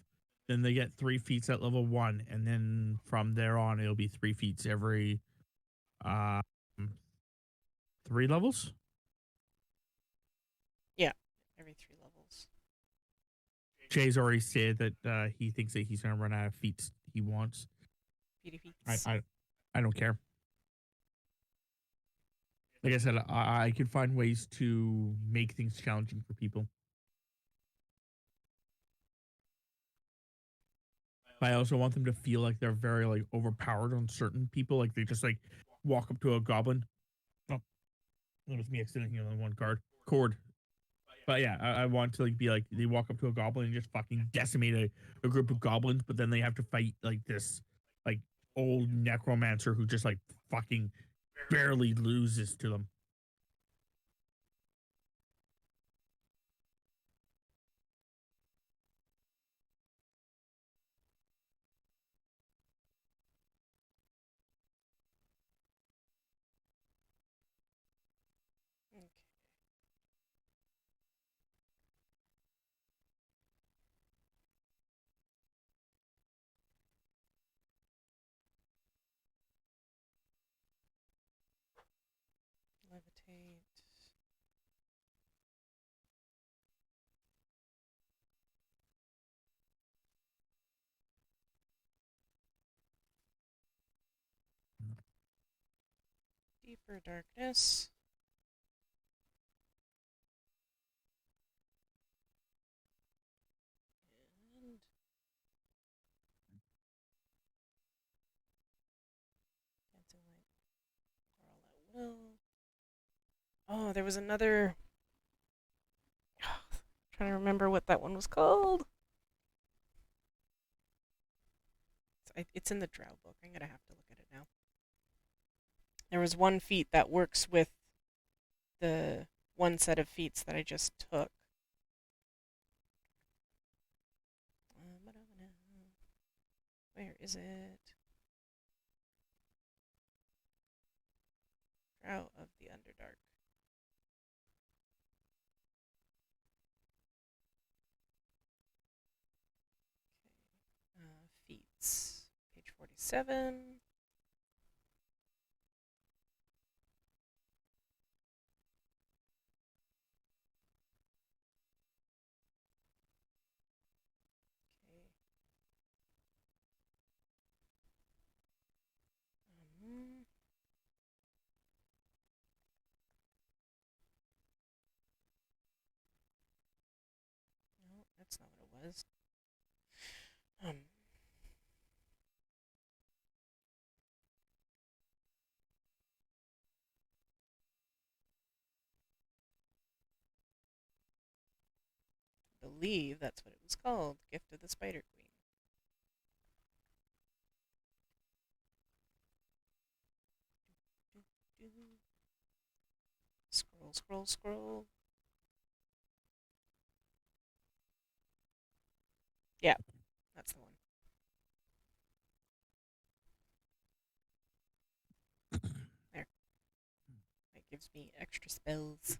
Then they get 3 feats at level 1, and then from there on it'll be 3 feats every um 3 levels. Yeah, every 3 levels. Jay's already said that he thinks that he's gonna run out of feats he wants. Beauty I feats. I, I don't care. Like I said, I can find ways to make things challenging for people. But I also want them to feel like they're very like overpowered on certain people. Like they just like walk up to a goblin. Oh, that was me accidentally on one card. Cord. But yeah, I want to like be like they walk up to a goblin and just fucking decimate a group of goblins, but then they have to fight like this like old necromancer who just like fucking barely loses to them. Okay. Levitate. Deeper darkness. And dancing light. Or all at will. Oh, there was another. Trying to remember what that one was called. It's in the Drow book. I'm gonna have to look at it now. There was one feat that works with the one set of feats that I just took. Where is it? Drow of the Underdark. Feats. Page 47. Okay. Um, no, that's not what it was. Um, I believe that's what it was called. Gift of the Spider Queen. Scroll, scroll, scroll. Yeah, that's the one. There. That gives me extra spells.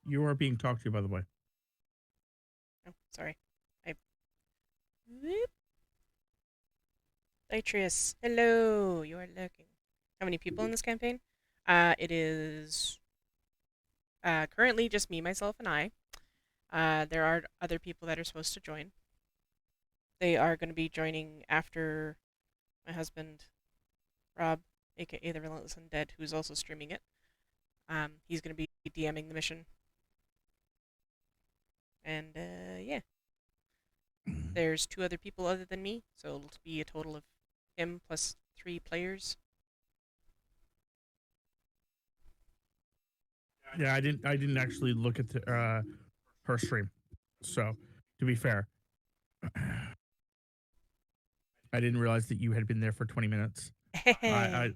You are being talked to, by the way. Oh, sorry. I. Whoop. Detrius, hello. You are lurking. How many people in this campaign? It is currently just me, myself, and I. There are other people that are supposed to join. They are going to be joining after my husband, Rob, aka the Relentless Undead, who's also streaming it. He's going to be DMing the mission. And yeah, there's 2 other people other than me, so it'll be a total of him plus 3 players. Yeah, I didn't actually look at her stream. So, to be fair, I didn't realize that you had been there for 20 minutes. I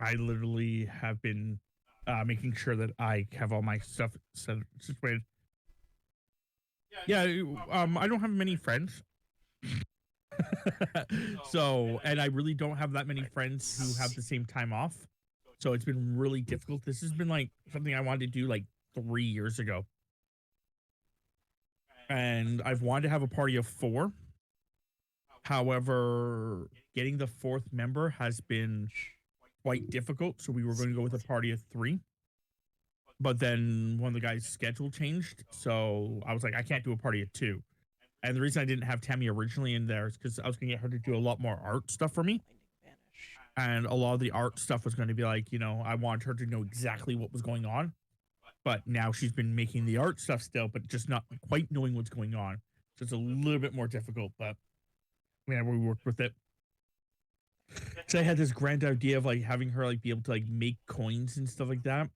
I literally have been making sure that I have all my stuff situated. Yeah, I don't have many friends. So, and I really don't have that many friends who have the same time off. So it's been really difficult. This has been like something I wanted to do like 3 years ago. And I've wanted to have a party of 4. However, getting the 4th member has been quite difficult. So we were going to go with a party of 3. But then one of the guys' schedule changed. So I was like, I can't do a party of 2. And the reason I didn't have Tammy originally in there is because I was going to get her to do a lot more art stuff for me. And a lot of the art stuff was going to be like, I wanted her to know exactly what was going on. But now she's been making the art stuff still, but just not quite knowing what's going on. So it's a little bit more difficult, but yeah, we worked with it. So I had this grand idea of like having her like be able to like make coins and stuff like that.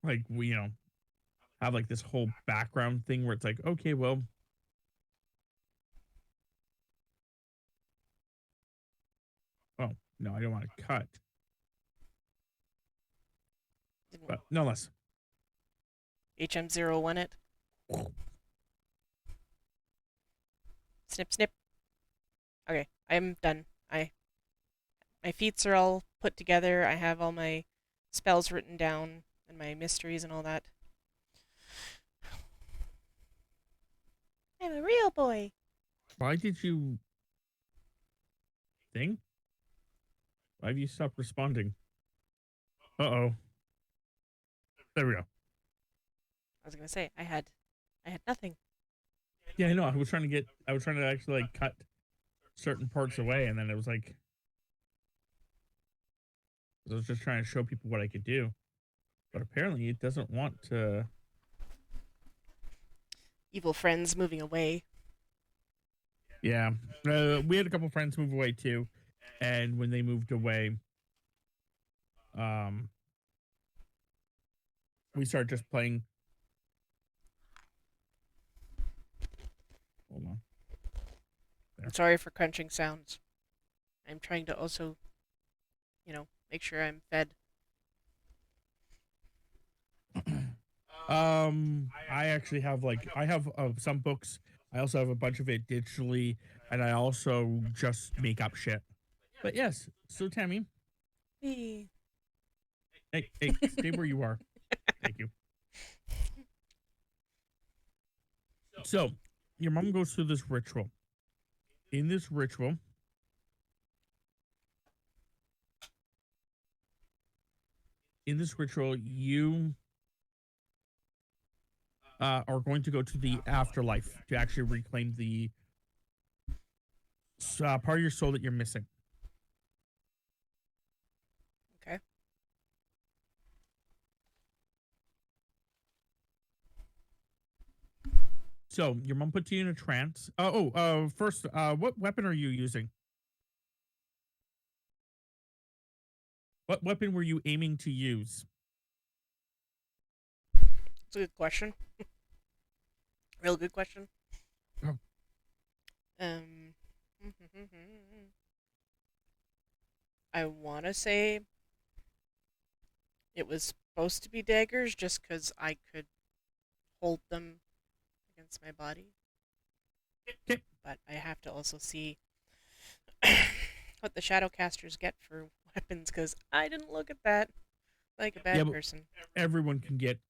Like we, have like this whole background thing where it's like, okay, well, oh no, I don't want to cut, but no less. HM01 it. Snip, snip. Okay, I'm done. My feats are all put together. I have all my spells written down and my mysteries and all that. I'm a real boy. Why did you think? Why have you stopped responding? Uh-oh. There we go. I was gonna say I had nothing. Yeah, I know. I was trying to actually like cut certain parts away, and then it was like I was just trying to show people what I could do. But apparently it doesn't want to. Evil friends moving away. Yeah. We had a couple friends move away too. And when they moved away, um, we started just playing. Hold on. There. I'm sorry for crunching sounds. I'm trying to also, make sure I'm fed. I actually have I have some books. I also have a bunch of it digitally, and I also just make up shit. But yes, so Tammy, Hey. hey, stay where you are. Thank you. So, your mom goes through this ritual. In this ritual, you are going to go to the afterlife to actually reclaim the part of your soul that you're missing. Okay. So your mom puts you in a trance. First, what weapon are you using? What weapon were you aiming to use? It's a good question. Real good question. Oh. I want to say it was supposed to be daggers just because I could hold them against my body. Okay. But I have to also see what the Shadowcasters get for weapons because I didn't look at that like a bad person. Everyone can get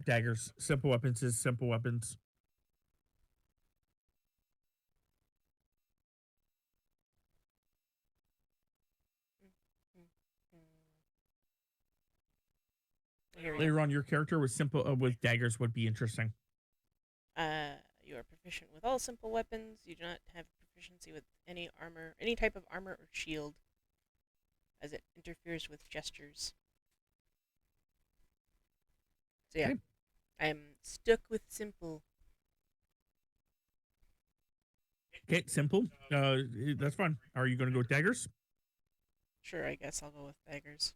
daggers. Simple weapons is simple weapons. I hear you. Later on, your character with with daggers would be interesting. You are proficient with all simple weapons. You do not have proficiency with any armor, any type of armor or shield, as it interferes with gestures. So yeah, Okay. I'm stuck with simple. Okay, simple. That's fine. Are you going to go with daggers? Sure, I guess I'll go with daggers.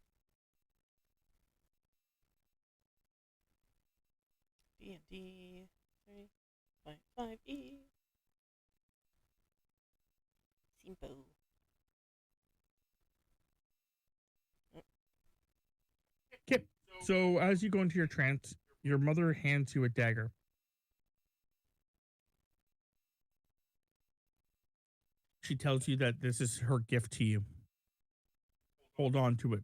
D&D 3.5e. Simple. Okay. So as you go into your trance, your mother hands you a dagger. She tells you that this is her gift to you. Hold on to it.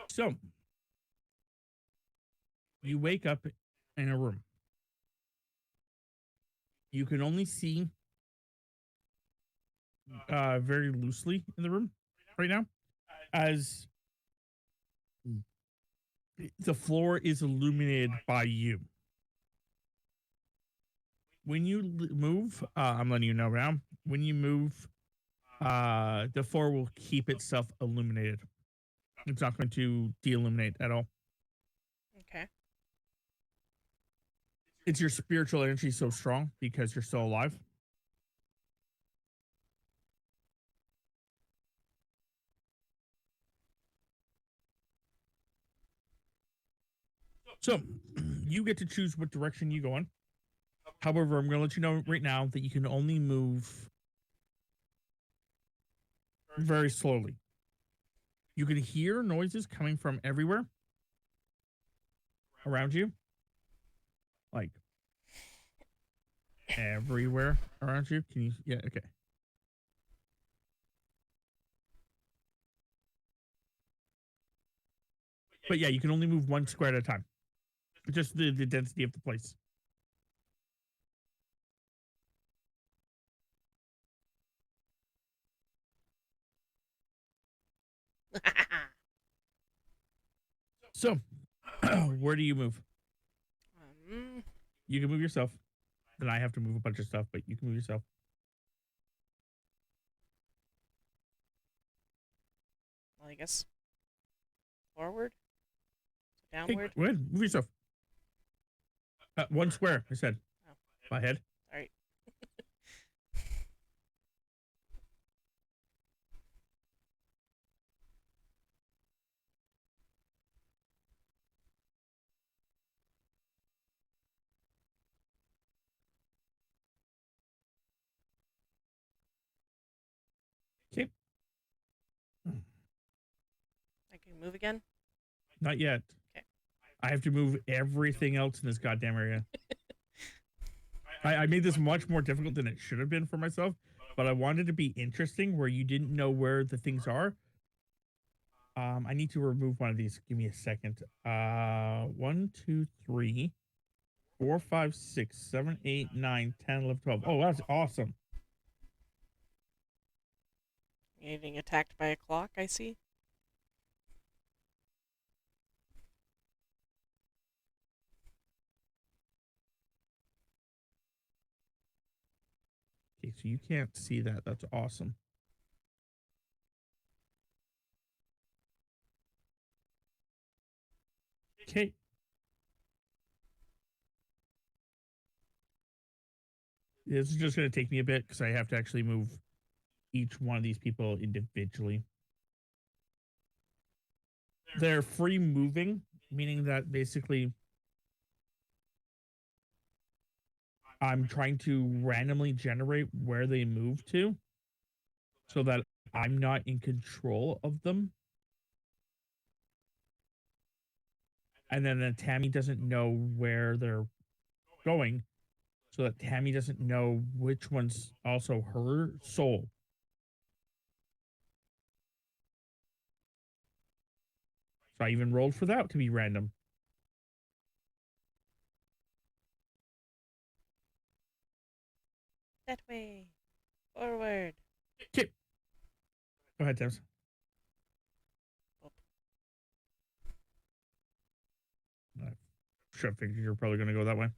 So you wake up in a room. You can only see very loosely in the room right now, as the floor is illuminated by you. When you move, I'm letting you know now. When you move, the floor will keep itself illuminated. It's not going to de-illuminate at all. Okay. It's your spiritual energy so strong because you're still alive. So you get to choose what direction you go in. However, I'm going to let you know right now that you can only move very slowly. You can hear noises coming from everywhere around you, like everywhere around you. Can you? Yeah, okay. But yeah, you can only move one square at a time. Just the density of the place. So, where do you move? um, You can move yourself. Then I have to move a bunch of stuff, but you can move yourself. well, I guess forward, Hey, downward. go ahead, move yourself. One square, I said. Oh, My head. sorry. Okay. I can move again. Not yet. Okay. I have to move everything else in this goddamn area. I made this much more difficult than it should have been for myself, but I wanted to be interesting where you didn't know where the things are. I need to remove one of these. Give me a second. 1, 2, 3, 4, 5, 6, 7, 8, 9, 10, 11, 12. Oh, that's awesome. Getting attacked by a clock, I see. Okay, so you can't see that. That's awesome. Okay. This is just going to take me a bit because I have to actually move each one of these people individually. They're free moving, meaning that basically I'm trying to randomly generate where they move to so that I'm not in control of them. And then Tammy doesn't know where they're going, so that Tammy doesn't know which one's also her soul. So I even rolled for that to be random. That way. Forward. Okay. Go ahead, Thames. I should have figured you're probably going to go that way.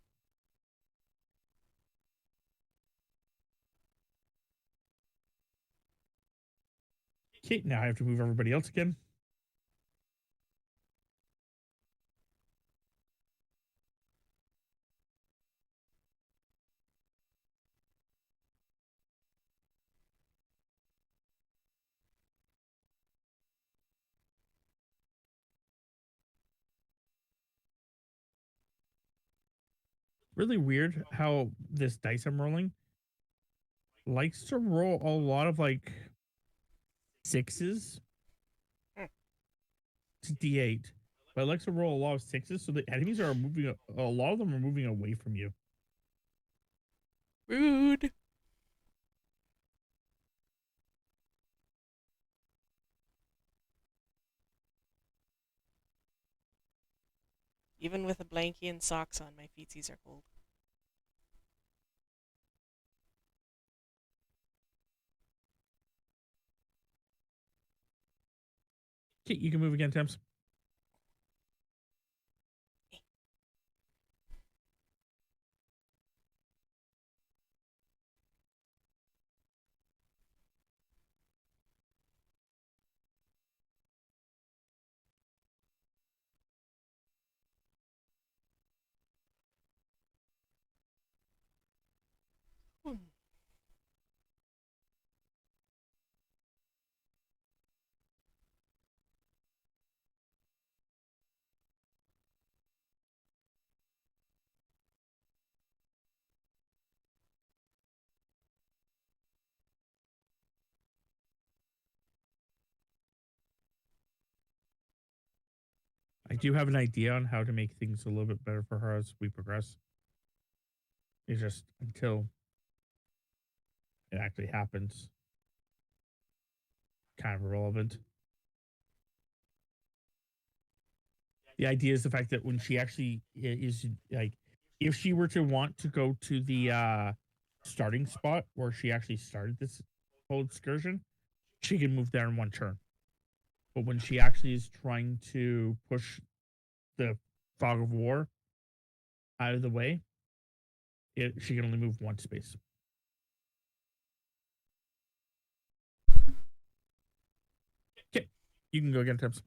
Okay, now I have to move everybody else again. Really weird how this dice I'm rolling likes to roll a lot of like sixes Hmm. to D8, but it likes to roll a lot of sixes, so the enemies are moving. A lot of them are moving away from you. Rude. Even with a blankie and socks on, my feetsies are cold. Okay, you can move again, Temps. Hmm. I do have an idea on how to make things a little bit better for her as we progress. It's just until it actually happens, kind of irrelevant. The idea is the fact that when she actually is like, if she were to want to go to the starting spot where she actually started this whole excursion, she can move there in one turn. But when she actually is trying to push the fog of war out of the way, she can only move one space. Okay, you can go again, Tips.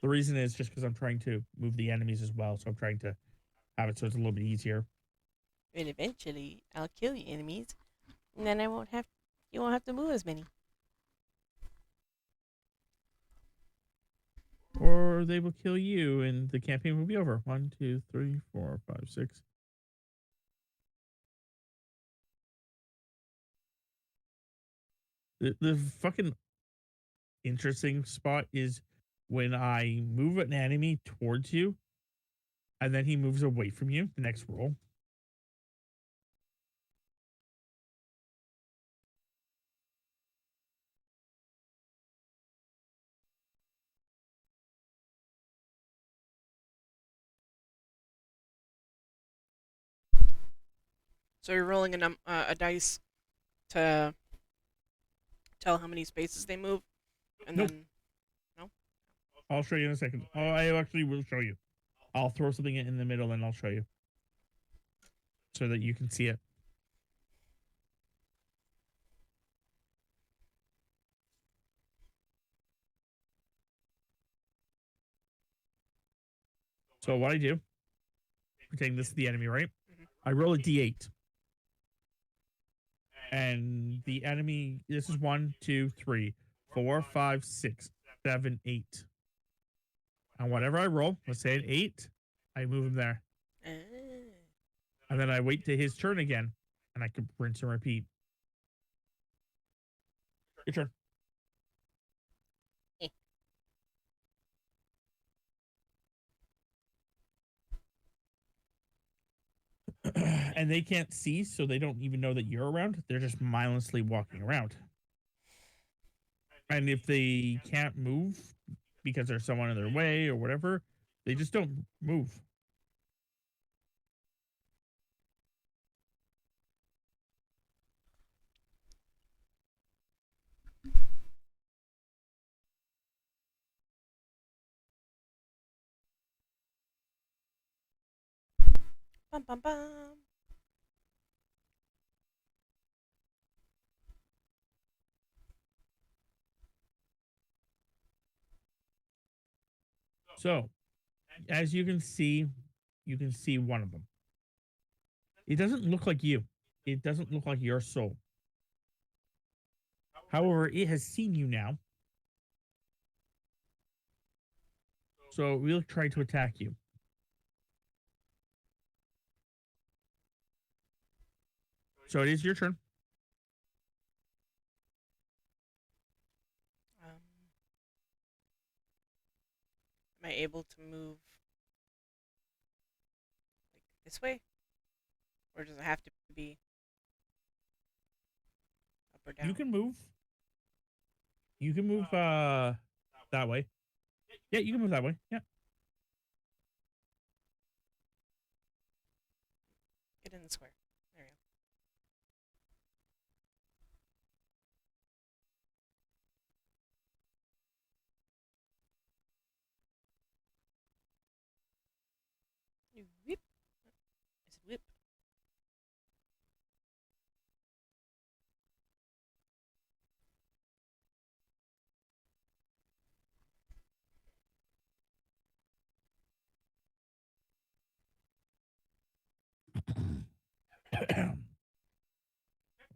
The reason is just because I'm trying to move the enemies as well, so I'm trying to have it so it's a little bit easier. And eventually, I'll kill the enemies, and then you won't have to move as many. Or they will kill you, and the campaign will be over. 1, 2, 3, 4, 5, 6. The fucking interesting spot is when I move an enemy towards you, and then he moves away from you. The next roll. So you're rolling a dice to tell how many spaces they move, and Nope. then no. I'll show you in a second. Oh, I actually will show you. I'll throw something in the middle and I'll show you so that you can see it. So what I do, pretending this is the enemy, right? I roll a d8. And the enemy, this is 1, 2, 3, 4, 5, 6, 7, 8. And whatever I roll, let's say an 8, I move him there. And then I wait to his turn again, and I can rinse and repeat. Your turn. And they can't see, so they don't even know that you're around. They're just mindlessly walking around. And if they can't move because there's someone in their way or whatever, they just don't move. Bum bum bum. So, as you can see one of them. It doesn't look like you. It doesn't look like your soul. However, it has seen you now, so we'll try to attack you. So it is your turn. Am I able to move like this way, or does it have to be up or down? You can move. You can move that way. Yeah, you can move that way. Yeah. Get in the square. There you go. You whip. I said whip.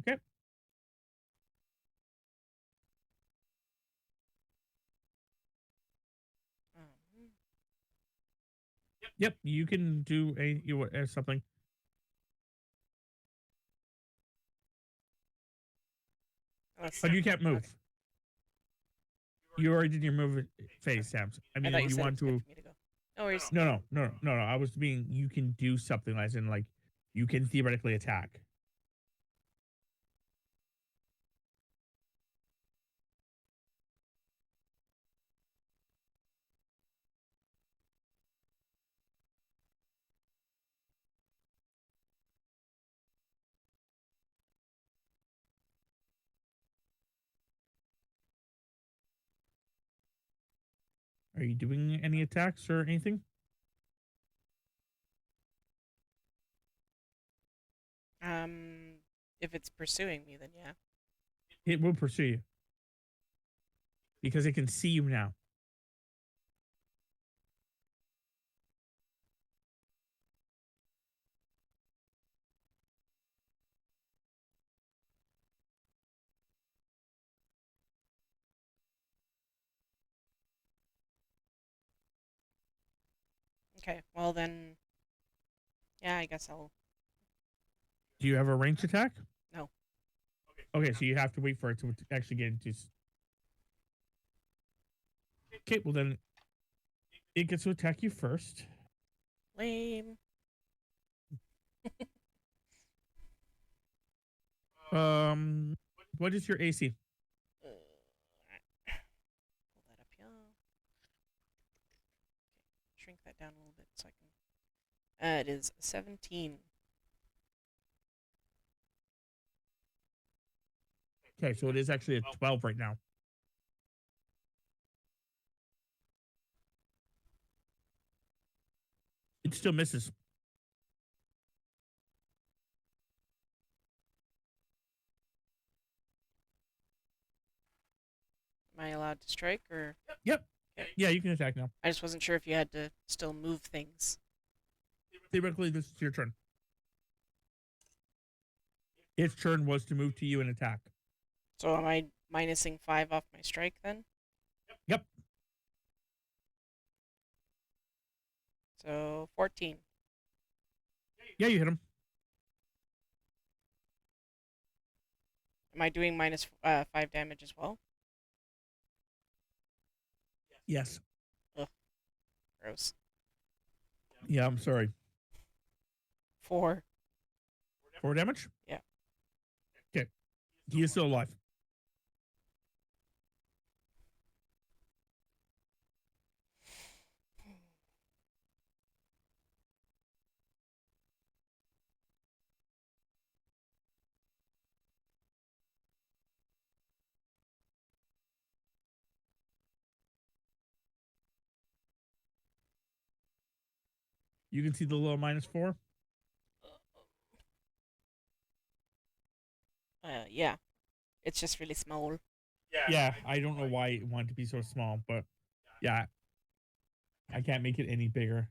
Okay. Um, Yep. You can do something. But you can't move. Okay. You already did your move phase, Sam. I I mean, thought if you you said it want was good to. for me to go. No worries. No. I was being, you can do something as in, like, you can theoretically attack. Are you doing any attacks or anything? If it's pursuing me, then yeah. It will pursue you because it can see you now. Okay. Well then, yeah. I guess I'll. Do you have a ranged attack? No. Okay, so you have to wait for it to actually get into. Okay, well then it gets to attack you first. Lame. What is your AC? Pull that up here. Okay. Shrink that down a little bit so I can. It is 17. Okay, so it is actually a 12 right now. It still misses. Am I allowed to strike or? Yep. Okay. Yeah, you can attack now. I just wasn't sure if you had to still move things. Theoretically, this is your turn. Its turn was to move to you and attack. So am I minusing 5 off my strike then? Yep. So 14. Yeah, you hit him. Am I doing minus 5 damage as well? Yes. Ugh. Gross. Yeah, I'm sorry. 4. 4 damage? Yeah. Okay. He is still alive. You can see the little -4. Yeah. It's just really small. Yeah, I don't know why it wanted to be so small, but yeah, I can't make it any bigger.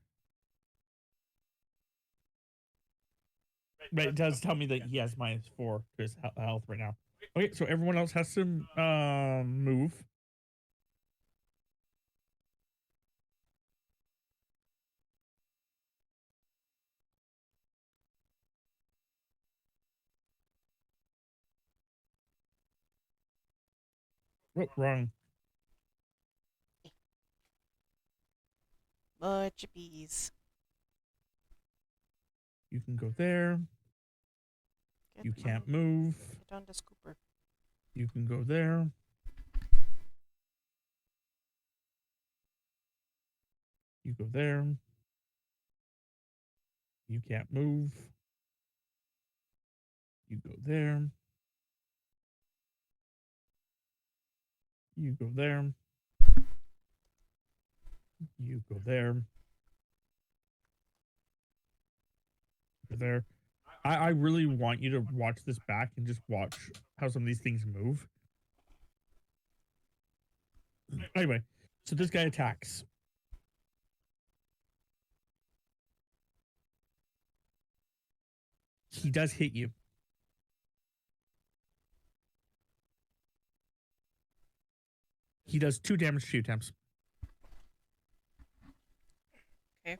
But it does tell me that he has -4 to his health right now. Okay, so everyone else has to move. Oh, wrong. Bunch of bees. You can go there. Get You on, can't move. get on to Scooper. You can go there. You go there. You can't move. You go there. You go there. You go there. Go there. I really want you to watch this back and just watch how some of these things move. Anyway, so this guy attacks. He does hit you. He does 2 damage to 2 attempts. Okay.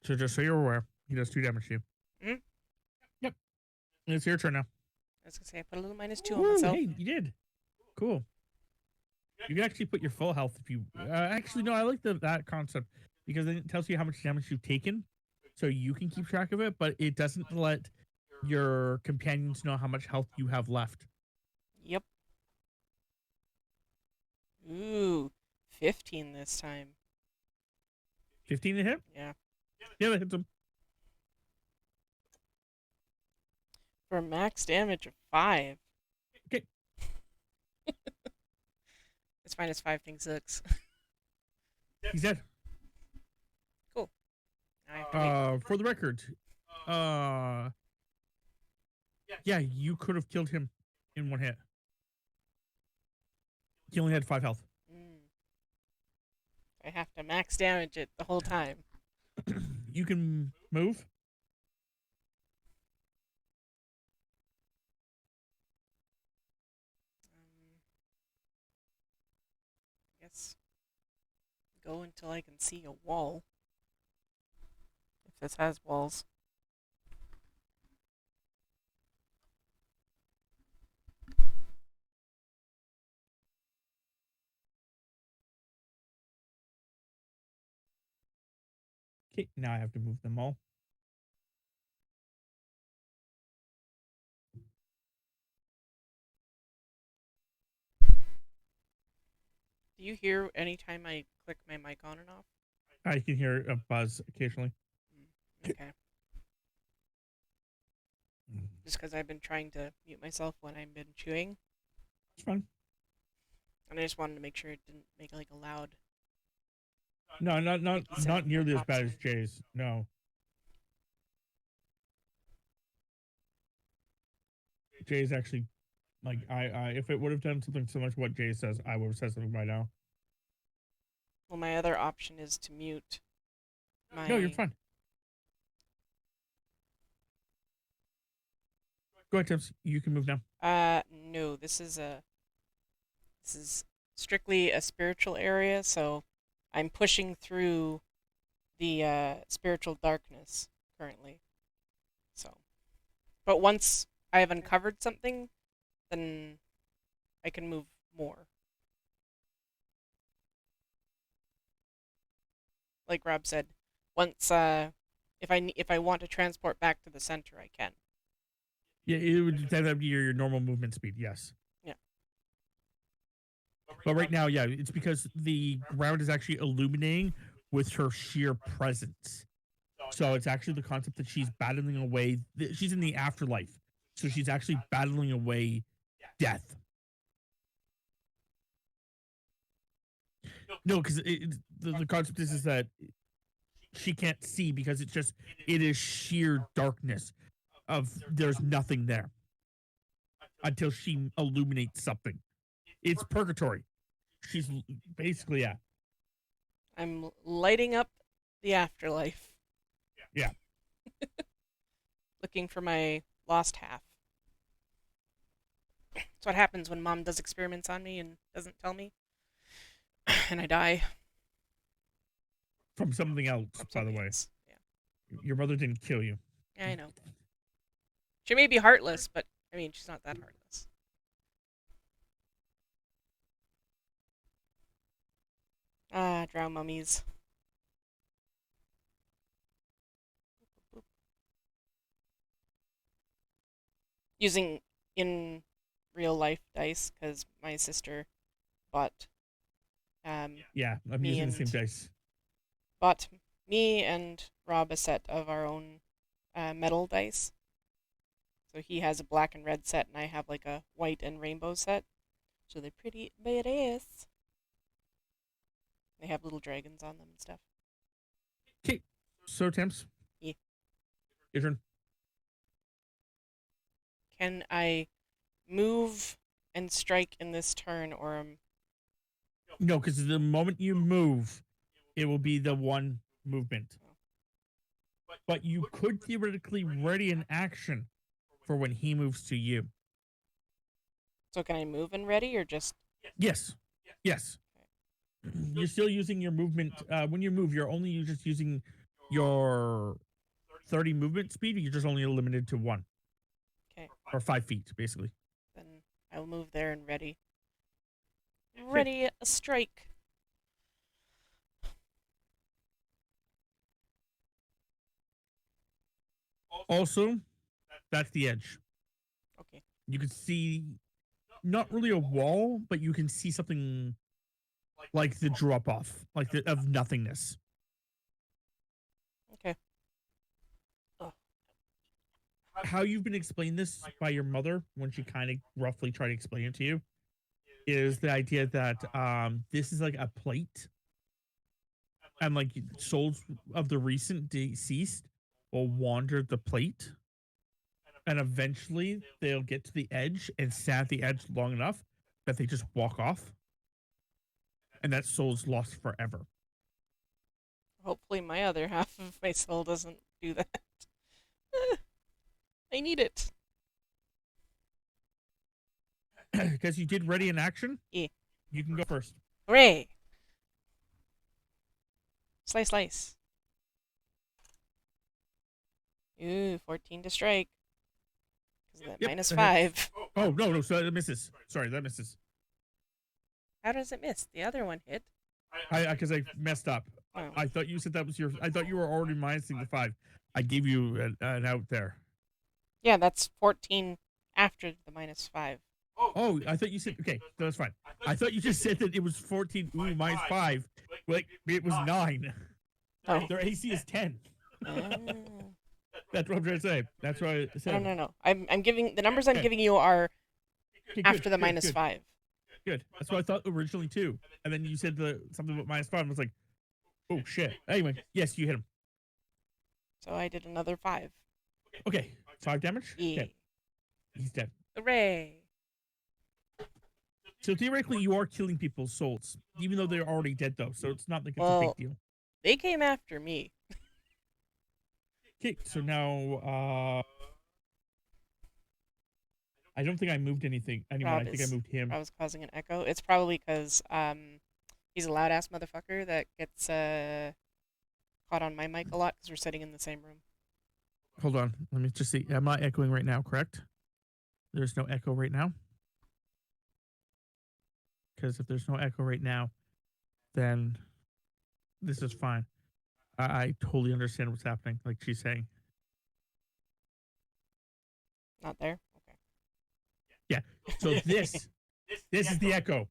So just so you're aware, he does 2 damage to you. Mm? Yep. And it's your turn now. I was gonna say I put a little -2 on Ooh, myself. hey, you did. Cool. You can actually put your full health if you. Actually, no, I like that concept because then it tells you how much damage you've taken, so you can keep track of it, but it doesn't let your companions know how much health you have left. Yep. Ooh, 15 this time. 15 to hit? Yeah. Yeah, that hits him. For a max damage of 5. Okay. It's fine. It's 5 things 6. He's dead. Cool. Now I have to wait. For the record, yeah, you could have killed him in 1 hit. He only had 5 health. I have to max damage it the whole time. You can move. I guess go until I can see a wall. If this has walls. Okay, now I have to move them all. Do you hear anytime I click my mic on and off? I can hear a buzz occasionally. Okay. Just because I've been trying to mute myself when I've been chewing. It's fine. And I just wanted to make sure it didn't make like a loud. No, not nearly as Pop bad as sound. Jay's. No. Jay's actually like I if it would have done something similar to what Jay says, I would have said something by now. Well, my other option is to mute my. No, you're fine. Go ahead, Tims. You can move now. No. This is strictly a spiritual area, so I'm pushing through the spiritual darkness currently. So, but once I have uncovered something, then I can move more. Like Rob said, once if I want to transport back to the center, I can. Yeah, it would that would be your normal movement speed. Yes. Yeah. But right now, yeah, it's because the ground is actually illuminating with her sheer presence. So it's actually the concept that she's battling away. She's in the afterlife, so she's actually battling away death. No, because the concept is that she can't see because it is sheer darkness of there's nothing there until she illuminates something. It's purgatory. She's basically I'm lighting up the afterlife, yeah. looking for my lost half. That's what happens when mom does experiments on me and doesn't tell me, and I die From something else, from by the something way. else. Your mother didn't kill you. Yeah, I know. She may be heartless, but I mean, she's not that heartless. Ah, drow mummies. Using in real life dice because my sister bought Yeah, I'm Me using the same and- dice. bought me and Rob a set of our own metal dice. So he has a black and red set, and I have like a white and rainbow set. So they're pretty badass. They have little dragons on them and stuff. Okay, so Temps. Yeah. Your turn. Can I move and strike in this turn, or No, because the moment you move, it will be the one movement. But you could theoretically ready an action for when he moves to you. so can I move and ready, or just Yes. Yes. You're still using your movement. When you move, you're only just using your 30 movement speed. You're just only limited to 1. Okay. Or 5 feet, basically. Then I'll move there and ready. Ready a strike. Also, that's the edge. Okay. You can see not really a wall, but you can see something like the drop off, like of nothingness. Okay. How you've been explained this by your mother when she kind of roughly tried to explain it to you is the idea that this is like a plate, and like souls of the recent deceased will wander the plate, and eventually they'll get to the edge and stand at the edge long enough that they just walk off, and that soul's lost forever. Hopefully my other half of my soul doesn't do that. I need it. Because you did ready in action, Yeah. you can go first. Hooray! Slice, slice. Ooh, 14 to strike. Because of that Yep, minus that hits. 5. Oh, no, so that misses. Sorry, that misses. How does it miss? The other one hit. Because I messed up. Oh. I thought you said that was your. I thought you were already minusing the 5. I gave you an out there. Yeah, that's 14 after the minus 5. Oh, I thought you said okay. That's fine. I thought you just said that it was 14. Ooh, minus 5. Like it was 9. Oh. Their AC is 10. Oh. That's what I'm trying to say. That's what I said. No. I'm giving the numbers I'm Okay. giving you are Okay, after the good, minus good, 5. Good. That's what I thought originally too. And then you said something about minus 5. I was like, oh shit. Anyway, yes, you hit him. So I did another 5. Okay, 5 damage. Yeah. Okay, he's dead. Hooray! So theoretically, you are killing people's souls, even though they're already dead, though. So it's not like it's a Well- big deal. They came after me. Okay, so now I don't think I moved anything. Anyone, Rob I think I is- moved him. I was causing an echo. It's probably because he's a loud ass motherfucker that gets caught on my mic a lot because we're sitting in the same room. Hold on, let me just see. Am I echoing right now? Correct. There's no echo right now. Because if there's no echo right now, then this is fine. I totally understand what's happening. Like she's saying. Not there. Okay. Yeah. So this is the echo.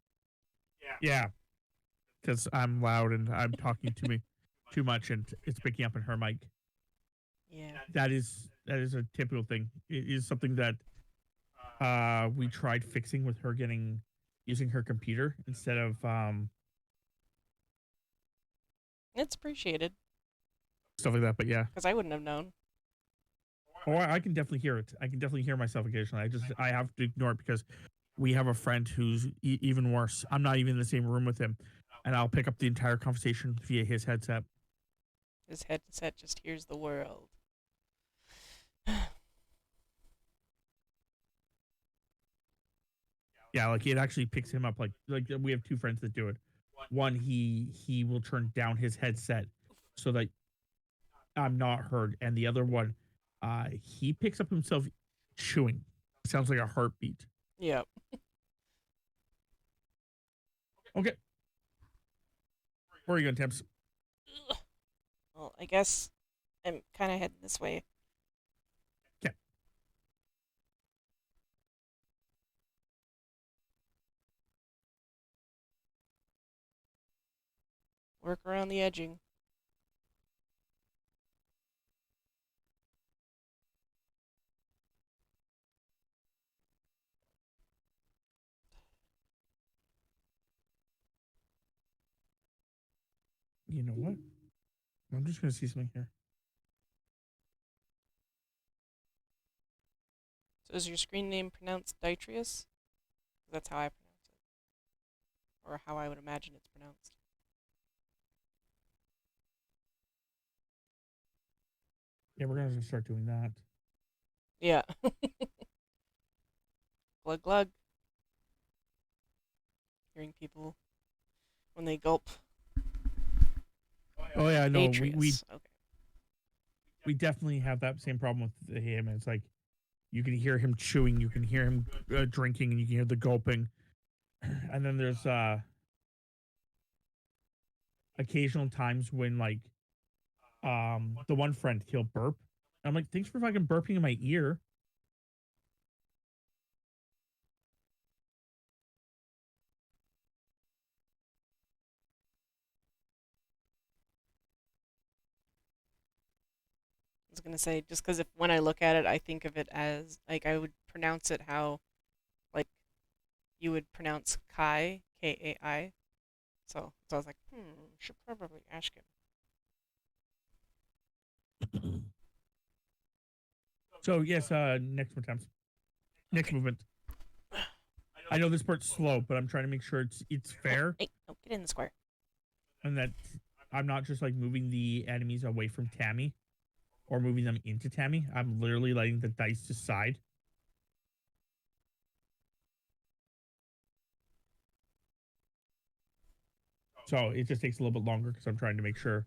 Yeah. Because I'm loud and I'm talking to me too much, and it's picking up in her mic. Yeah. That is a typical thing. It is something that we tried fixing with her using her computer instead of It's appreciated stuff like that. But yeah, because I wouldn't have known. oh, I can definitely hear it. I can definitely hear myself occasionally. I have to ignore it because we have a friend who's even worse. I'm not even in the same room with him, and I'll pick up the entire conversation via his headset. His headset just hears the world. Yeah, like it actually picks him up. Like we have two friends that do it. One, he will turn down his headset so that I'm not heard, and the other one, he picks up himself chewing. It sounds like a heartbeat. Yep. Okay, where are you going, Temps? Well, I guess I'm kind of heading this way. Okay, Work around the edging. you know what? I'm just gonna see something here. So is your screen name pronounced Dytrius? That's how I pronounce it, or how I would imagine it's pronounced. Yeah, we're gonna start doing that. Yeah. Glug glug. Hearing people when they gulp. Oh yeah, no, Atrius. Okay. we definitely have that same problem with him. It's like you can hear him chewing, you can hear him drinking, and you can hear the gulping. And then there's occasional times when like the one friend he'll burp. I'm like, thanks for fucking burping in my ear. I was gonna say just because if when I look at it, I think of it as like I would pronounce it how like you would pronounce Kai, Kai. So I was like, should probably ask him. So yes, next attempts. Next Okay. movement. I know this part's slow, but I'm trying to make sure it's Oh, fair hey, no, get in the square. and that I'm not just like moving the enemies away from Tammy or moving them into Tammy. I'm literally letting the dice decide. So it just takes a little bit longer because I'm trying to make sure.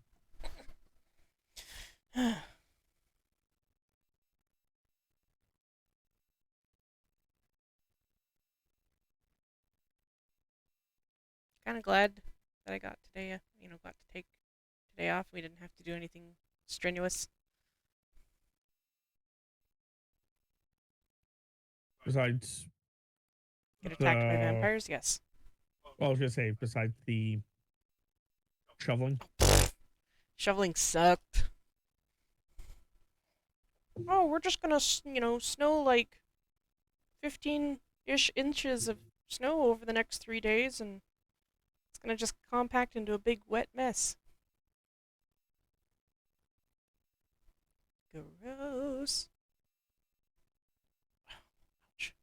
Kind of glad that I got today. Got to take today off. We didn't have to do anything strenuous. Besides Get attacked by the, vampires. Yes. well, I was gonna say besides the shoveling. Shoveling sucked. Oh, we're just gonna snow like 15-ish inches of snow over the next 3 days, and it's gonna just compact into a big wet mess. Gross. Ouch.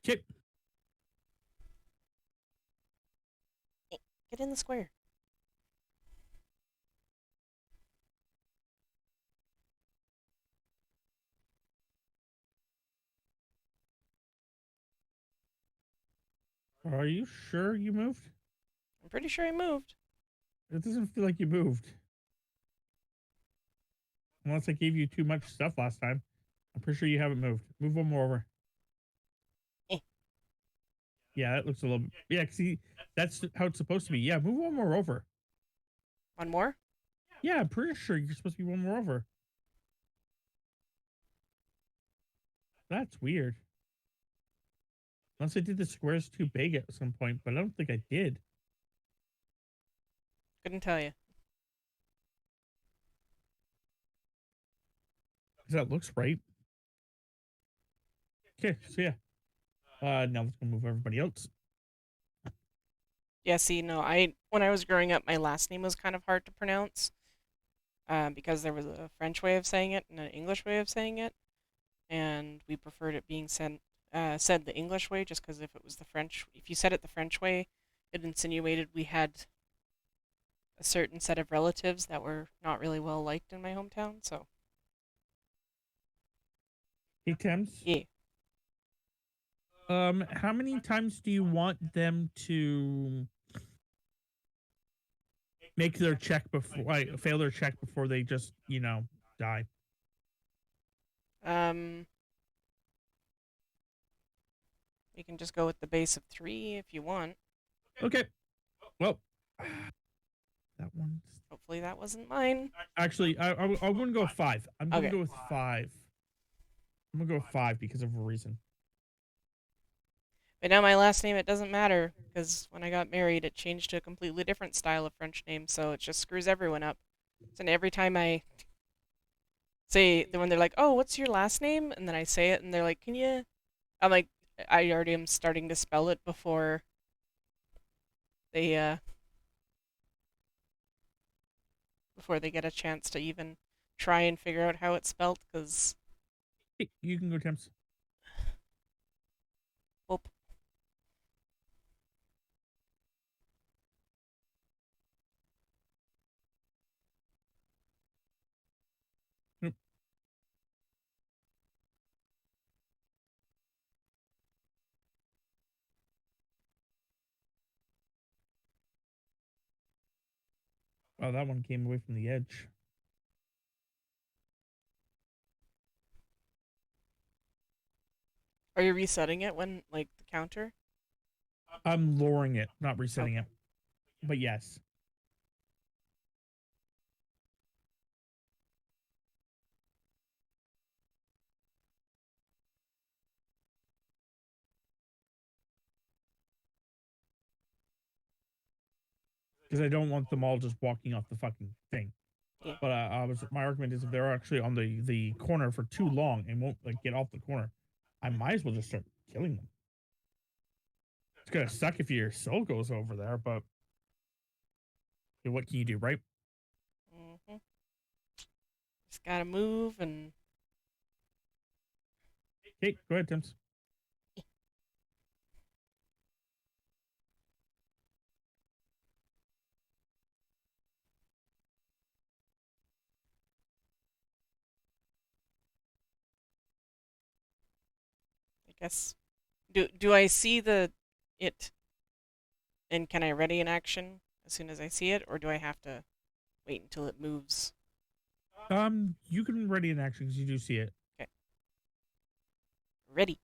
Okay. Hey, get in the square. Are you sure you moved? I'm pretty sure I moved. It doesn't feel like you moved. Unless I gave you too much stuff last time. I'm pretty sure you haven't moved. Move one more over. Eh. Yeah, that looks a little. Yeah, see, that's how it's supposed to be. Yeah, move one more over. One more? Yeah, I'm pretty sure you're supposed to be one more over. That's weird. Unless I did the squares too big at some point, but I don't think I did. Couldn't tell you. Because that looks right. Okay, so yeah. Now let's go move everybody else. Yeah, see, no, when I was growing up, my last name was kind of hard to pronounce, because there was a French way of saying it and an English way of saying it, and we preferred it being said the English way, just because if you said it the French way, it insinuated we had a certain set of relatives that were not really well liked in my hometown. So Hey, Thames. yeah, How many times do you want them to make their check before, like, fail their check before they just, die? um, we can just go with the base of 3 if you want. Okay. Well, that one's Hopefully that wasn't mine. actually, I'm going to go 5. I'm going to Okay. go with 5. I'm going to go with 5 because of a reason. But now my last name, it doesn't matter because when I got married, it changed to a completely different style of French name, so it just screws everyone up. So every time I say, when they're like, "Oh, what's your last name?" and then I say it, and they're like, "Can you?" I'm like, I already am starting to spell it they uh before they get a chance to even try and figure out how it's spelled. Because Hey, you can go, Thames. oh, Nope. Oh, that one came away from the edge. are you resetting it when like the counter? I'm lowering it, not resetting Okay. it. But yes. Because I don't want them all just walking off the fucking thing. Yeah. But my argument is if they're actually on the corner for too long and won't like get off the corner, I might as well just start killing them. It's gonna suck if your soul goes over there, but what can you do, right? hmm Just gotta move and Okay, go ahead, Tim's. I guess do I see the it and can I ready an action as soon as I see it, or do I have to wait until it moves? You can ready in action because you do see it. Okay, ready.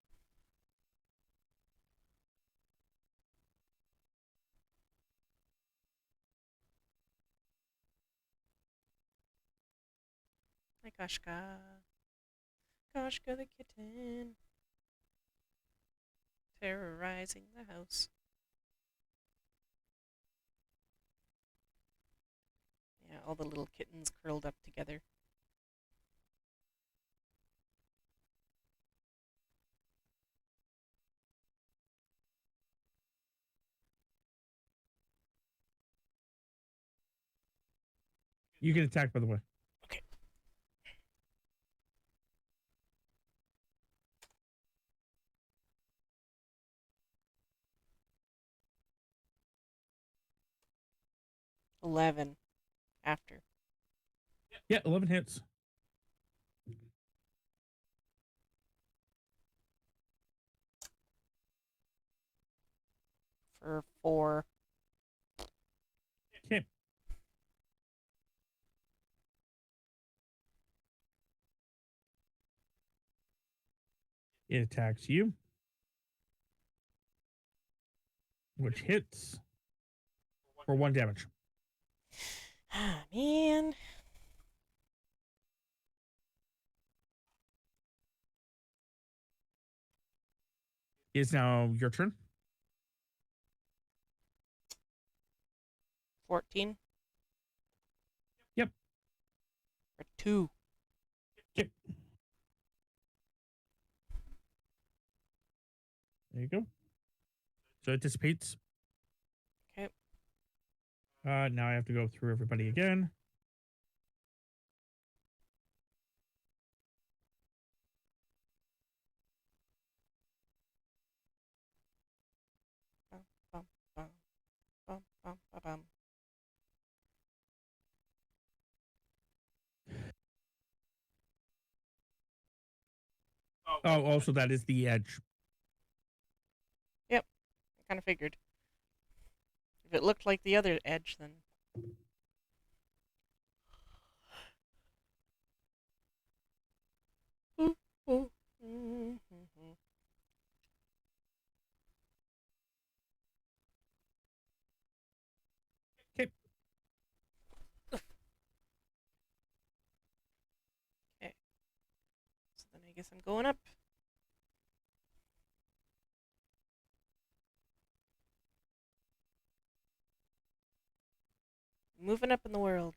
Hi, Koshka. Koshka the kitten, terrorizing the house. Yeah, all the little kittens curled up together. You can attack, by the way. Okay. $11 after. Yeah, 11 hits. For 4. Okay. It attacks you, which hits for 1 damage. Ah, man. It's now your turn. 14 Yep. for 2. Yep. There you go. So it dissipates. Okay. Now I have to go through everybody again. Bum, bum, bum, bum, bum, bum, bum. Oh, also that is the edge. Yep, I kind of figured. If it looked like the other edge, then ooh, ooh, mm-hmm. Okay. Okay, so then I guess I'm going up. Moving up in the world,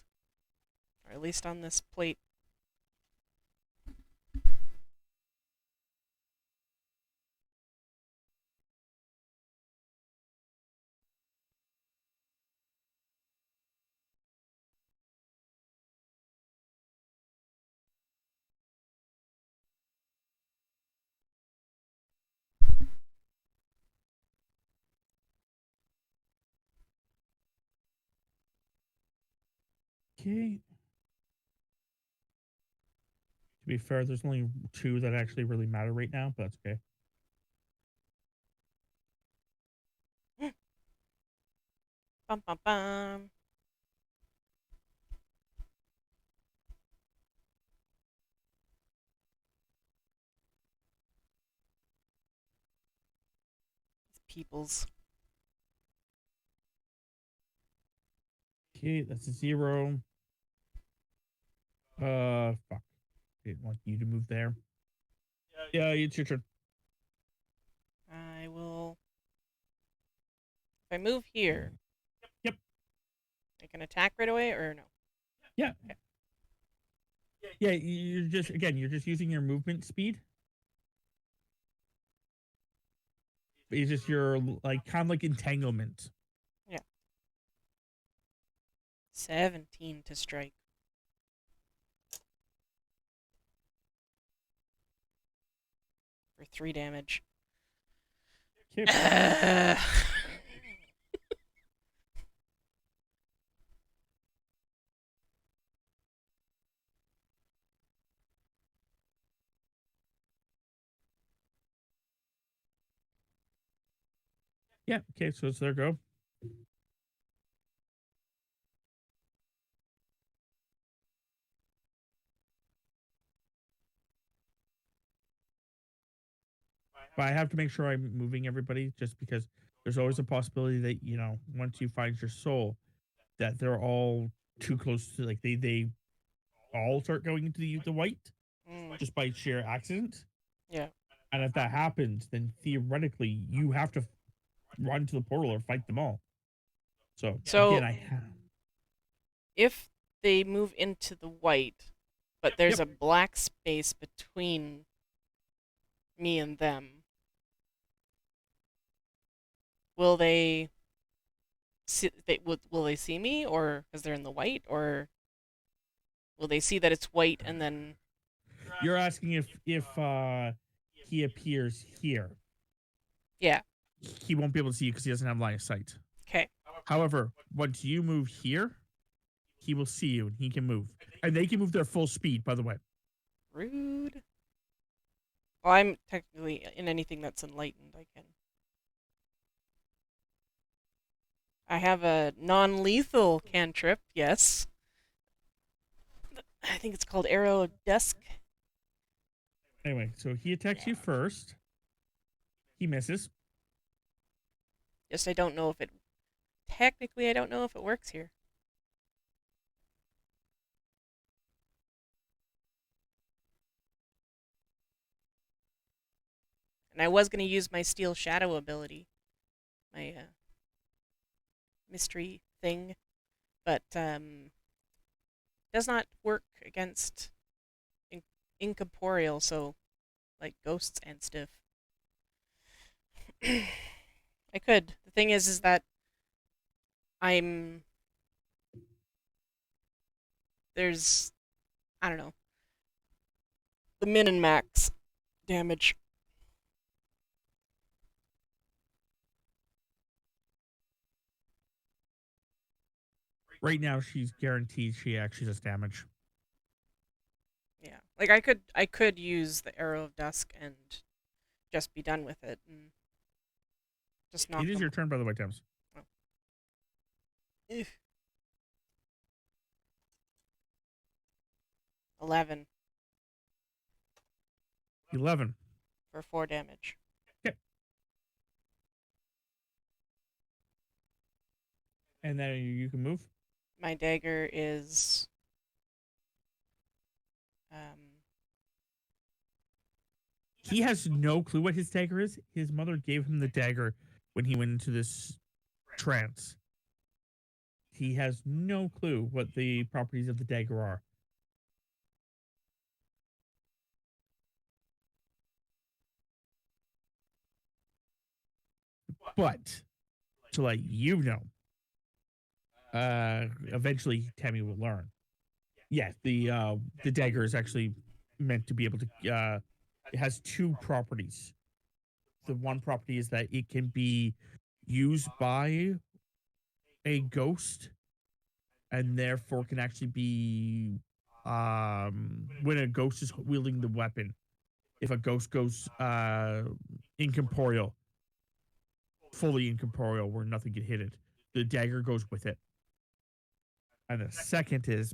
or at least on this plate. Okay. To be fair, there's only two that actually really matter right now, but that's okay. Bum bum bum. Peoples. Okay, that's a 0. Fuck. Didn't want you to move there. Yeah, it's your turn. I will. If I move here, Yep. I can attack right away, or no? Yeah. Okay. Yeah, you're just using your movement speed. It's just your like kind of like entanglement. Yeah. 17 to strike. For 3 damage. Okay. Yeah, okay, so it's their go. But I have to make sure I'm moving everybody just because there's always a possibility that, once you find your soul, that they're all too close to like they all start going into the white Mm, just by sheer accident. yeah. And if that happens, then theoretically you have to run to the portal or fight them all. So again, So I have if they move into the white, but there's yep. a black space between me and them, will they see? Will they see me, or because they're in the white, or will they see that it's white and then? You're asking if he appears here, Yeah. he won't be able to see you because he doesn't have line of sight. Okay. However, once you move here, he will see you and he can move. And they can move their full speed, by the way. Rude. Well, I'm technically in anything that's enlightened. I can. I have a non-lethal cantrip. Yes. I think it's called Arrow of Dusk. Anyway, so he attacks you first. He misses. Just I don't know if it. Technically, I don't know if it works here. And I was going to use my Steel Shadow ability, my mystery thing, but does not work against incorporeal, so like ghosts and stuff. I could. The thing is that I'm there's, I don't know, the min and max damage. Right now, she's guaranteed she actually does damage. Yeah, like I could use the Arrow of Dusk and just be done with it and just knock It is them. your turn, by the way, Thames. Oh. Eugh. 11 11. for 4 damage. Okay. And then you can move. My dagger is He has no clue what his dagger is. His mother gave him the dagger when he went into this trance. He has no clue what the properties of the dagger are. But to let you know, eventually Tammy will learn. Yeah, the dagger is actually meant to be able to. It has 2 properties. The one property is that it can be used by a ghost, and therefore can actually be when a ghost is wielding the weapon. If a ghost goes incorporeal, fully incorporeal, where nothing can hit it, the dagger goes with it. And the second is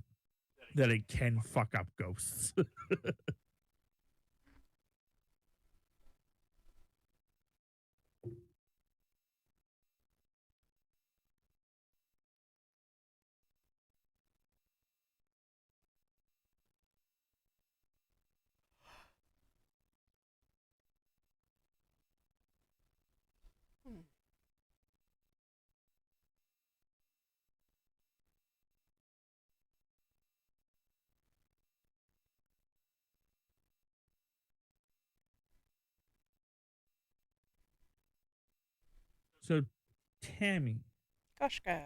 that it can fuck up ghosts. hmm. So, Tammy, Koshka.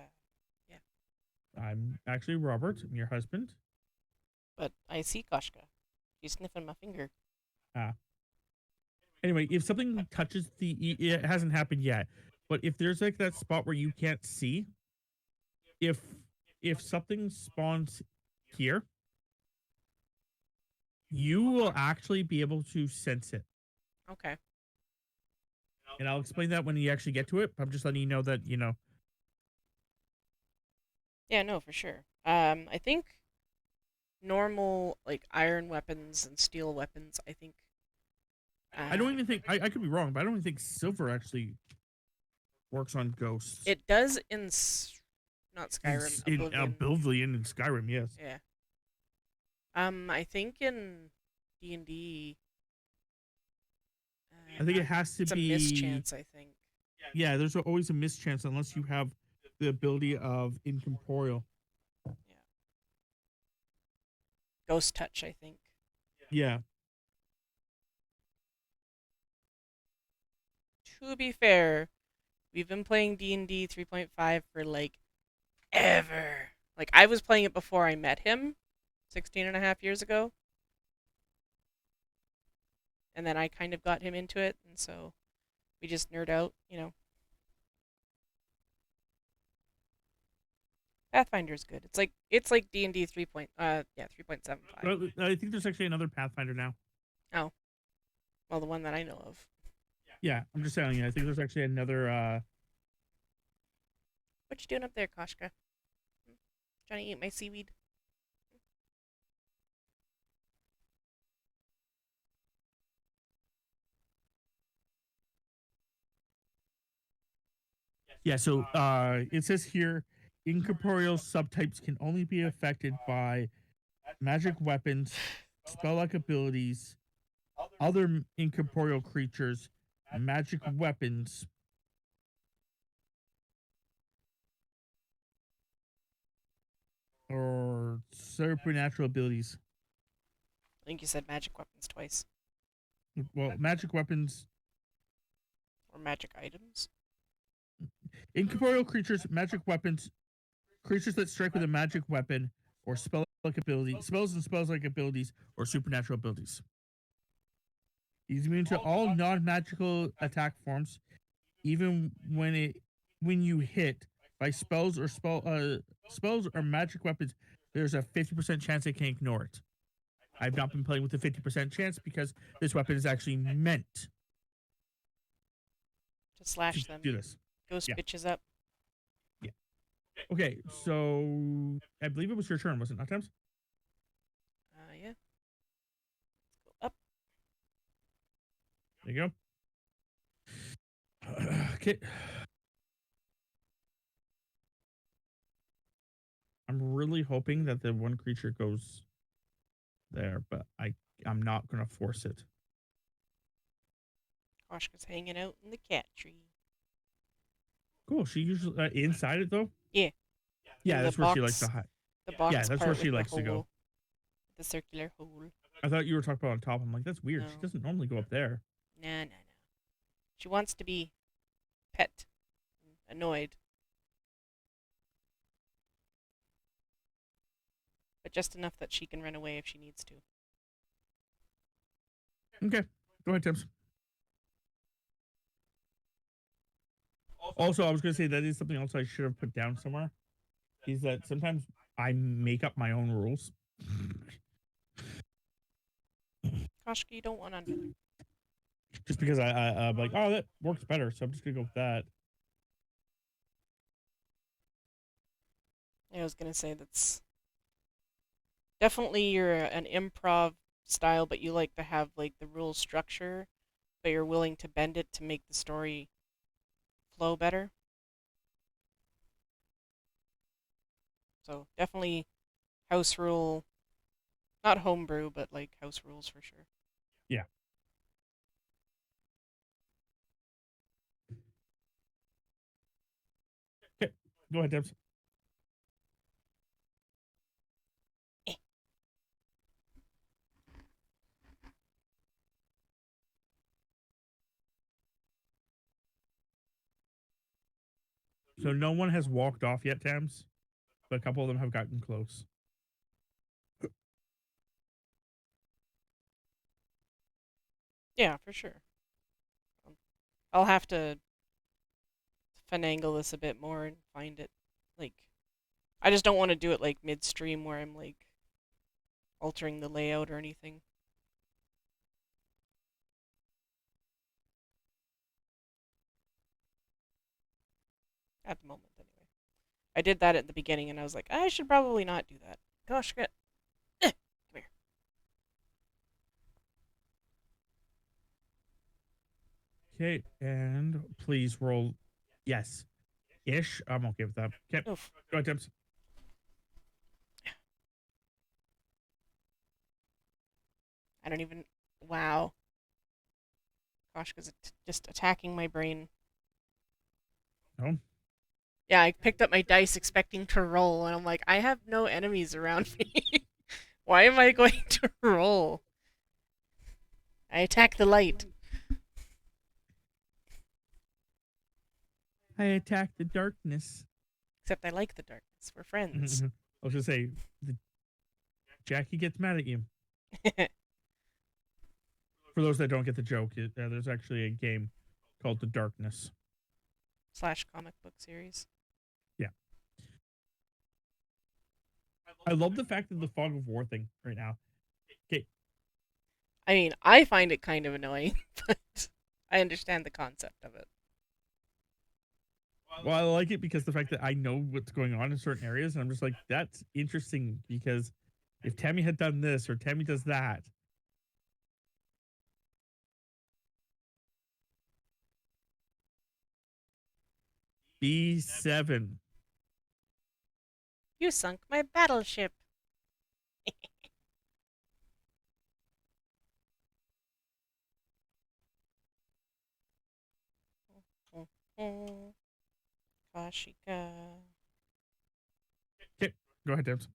Yeah, I'm actually Robert, I'm your husband. but I see Koshka. She's sniffing my finger. Uh, anyway, if something touches it hasn't happened yet, but if there's like that spot where you can't see, if if something spawns here, you will actually be able to sense it. Okay. And I'll explain that when you actually get to it. I'm just letting you know that, Yeah, no, for sure. I think normal like iron weapons and steel weapons. I think. I don't even think, I could be wrong, but I don't even think silver actually works on ghosts. It does in not Skyrim, In Oblivion. Oblivion and Skyrim, yes. Yeah. I think in D&D. I think it has to it's be a mischance. I think. Yeah, there's always a mischance unless you have the ability of incorporeal. Yeah. Ghost touch. I think. Yeah. To be fair, we've been playing D&D 3.5 for like ever. Like I was playing it before I met him 16 and a half years ago. And then I kind of got him into it, and so we just nerd out. Pathfinder's good. It's like D&D 3.75. I think there's actually another Pathfinder now. Oh. Well, the one that I know of. Yeah, I'm just telling you. I think there's actually another. What you doing up there, Koshka? Trying to eat my seaweed? Yeah, so it says here incorporeal subtypes can only be affected by magic weapons, spell like abilities, other incorporeal creatures, magic weapons, or supernatural abilities. I think you said magic weapons twice. Well, magic weapons, Or magic items. incorporeal creatures, magic weapons, creatures that strike with a magic weapon or spell like abilities, spells and spells like abilities, or supernatural abilities. He's immune to all non-magical attack forms, even when you hit by spells or magic weapons. There's a 50% chance they can ignore it. I've not been playing with the 50% chance because this weapon is actually meant To slash to them. do this. Ghost Yeah. bitches up. Yeah. Okay, so I believe it was your turn, was it not, Thames? Yeah. Let's go up. There you go. Okay. I'm really hoping that the one creature goes there, but I'm not gonna force it. Koshka's hanging out in the cat tree. Cool. She usually inside it though. Yeah. Yeah, In that's the where box, she likes to hide. the box Yeah, that's part where she with the likes to go. hole, the circular hole. I thought you were talking about on top. I'm like, that's weird. No. She doesn't normally go up there. Nah. She wants to be pet. Annoyed. But just enough that she can run away if she needs to. Okay, go ahead, Tims. Also, I was gonna say that is something else I should have put down somewhere. Is that sometimes I make up my own rules. Koshka, you don't want under there. Just because I'm like, oh, that works better, so I'm just gonna go with that. I was gonna say that's definitely you're an improv style, but you like to have like the rule structure, but you're willing to bend it to make the story flow better. So definitely house rule, not homebrew, but like house rules for sure. Yeah. Okay, go ahead, Tims. Eh. So no one has walked off yet, Tams, but a couple of them have gotten close. Yeah, for sure. I'll have to finagle this a bit more and find it. Like, I just don't want to do it like midstream where I'm like altering the layout or anything. At the moment, anyway. I did that at the beginning and I was like, I should probably not do that. Gosh, come here. Okay, and please roll. Yes, ish. I'm okay with that. Okay, Oof. go ahead, Tims. I don't even. Wow. Gosh, because it's just attacking my brain. No. Yeah, I picked up my dice expecting to roll, and I'm like, I have no enemies around me. Why am I going to roll? I attack the light. I attack the darkness. Except I like the darkness. We're friends. I was gonna say, Jackie gets mad at you. For those that don't get the joke, there's actually a game called The Darkness. / comic book series. Yeah. I love the fact that the fog of war thing right now. Okay. I mean, I find it kind of annoying, but I understand the concept of it. Well, I like it because the fact that I know what's going on in certain areas, and I'm just like, that's interesting because if Tammy had done this or Tammy does that. B7. You sunk my battleship. Kashika. Okay, go ahead, Debs.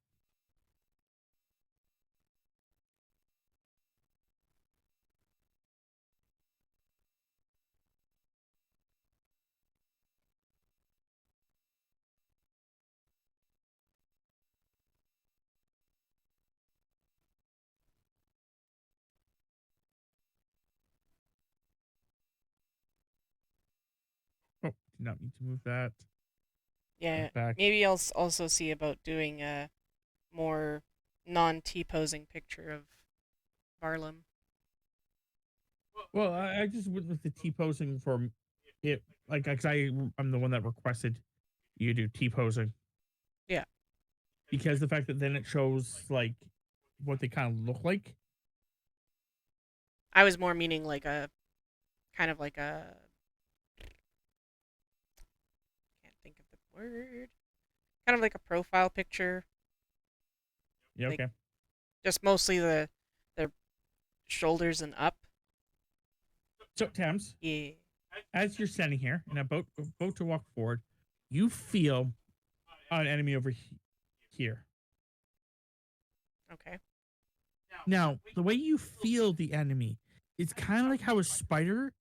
do not need to move that. Yeah, Back. maybe I'll also see about doing a more non-T posing picture of Barlim. Well, I just went with the T posing for it, like, cause I'm the one that requested you do T posing Yeah, because the fact that then it shows like what they kind of look like. I was more meaning like a kind of like a can't think of the word. Kind of like a profile picture, Yeah, like okay. just mostly the shoulders and up. So Thames, Yeah. as you're standing here and about to walk forward, you feel an enemy over here. Okay. Now, the way you feel the enemy, it's kind of like how a spider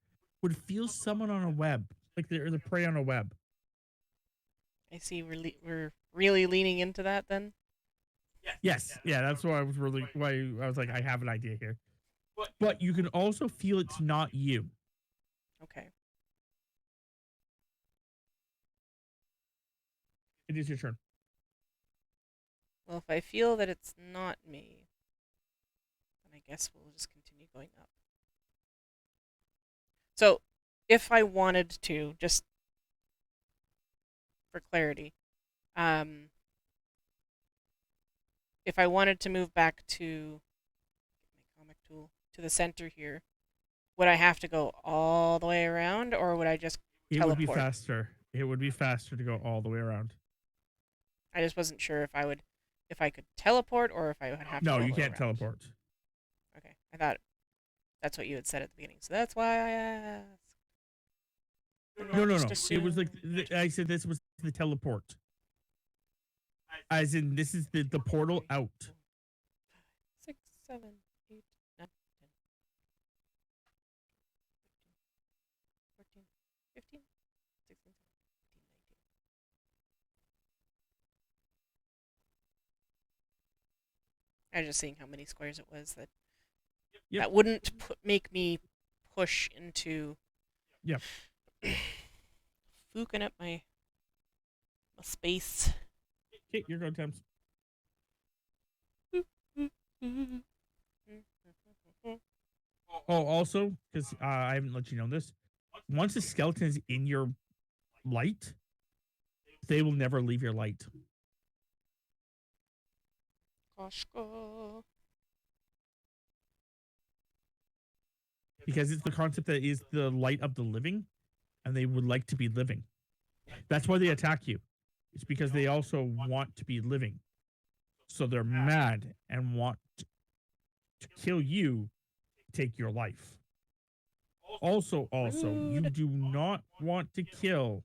would feel someone on a web, like they're the prey on a web. I see. We're really leaning into that then. Yes, yeah, that's why I was like, I have an idea here. But you can also feel it's not you. Okay. It is your turn. Well, if I feel that it's not me, then I guess we'll just continue going up. So, if I wanted to, just for clarity, um, if I wanted to move back to my comic tool to the center here, would I have to go all the way around, or would I just It would be teleport? faster. It would be faster to go all the way around. I just wasn't sure if I could teleport, or if I would have to No, go all you the way can't around. teleport. Okay, I thought that's what you had said at the beginning, so that's why I asked. And No, not no, just no. It was like assume. I said. This was the teleport, as in this is the portal out. 6, 7, 8, 9, 10, 14, 15, 16, 17, 18, 19. I was just seeing how many squares it was Yep. that wouldn't make me push into Yep. fooking up my space. Okay, you're going, Thames. Oh, also, because I haven't let you know this, once a skeleton is in your light, they will never leave your light. Koshko. Because it's the concept that is the light of the living, and they would like to be living. That's why they attack you. It's because they also want to be living. So they're mad and want to kill you, take your life. Also, you Rude. do not want to kill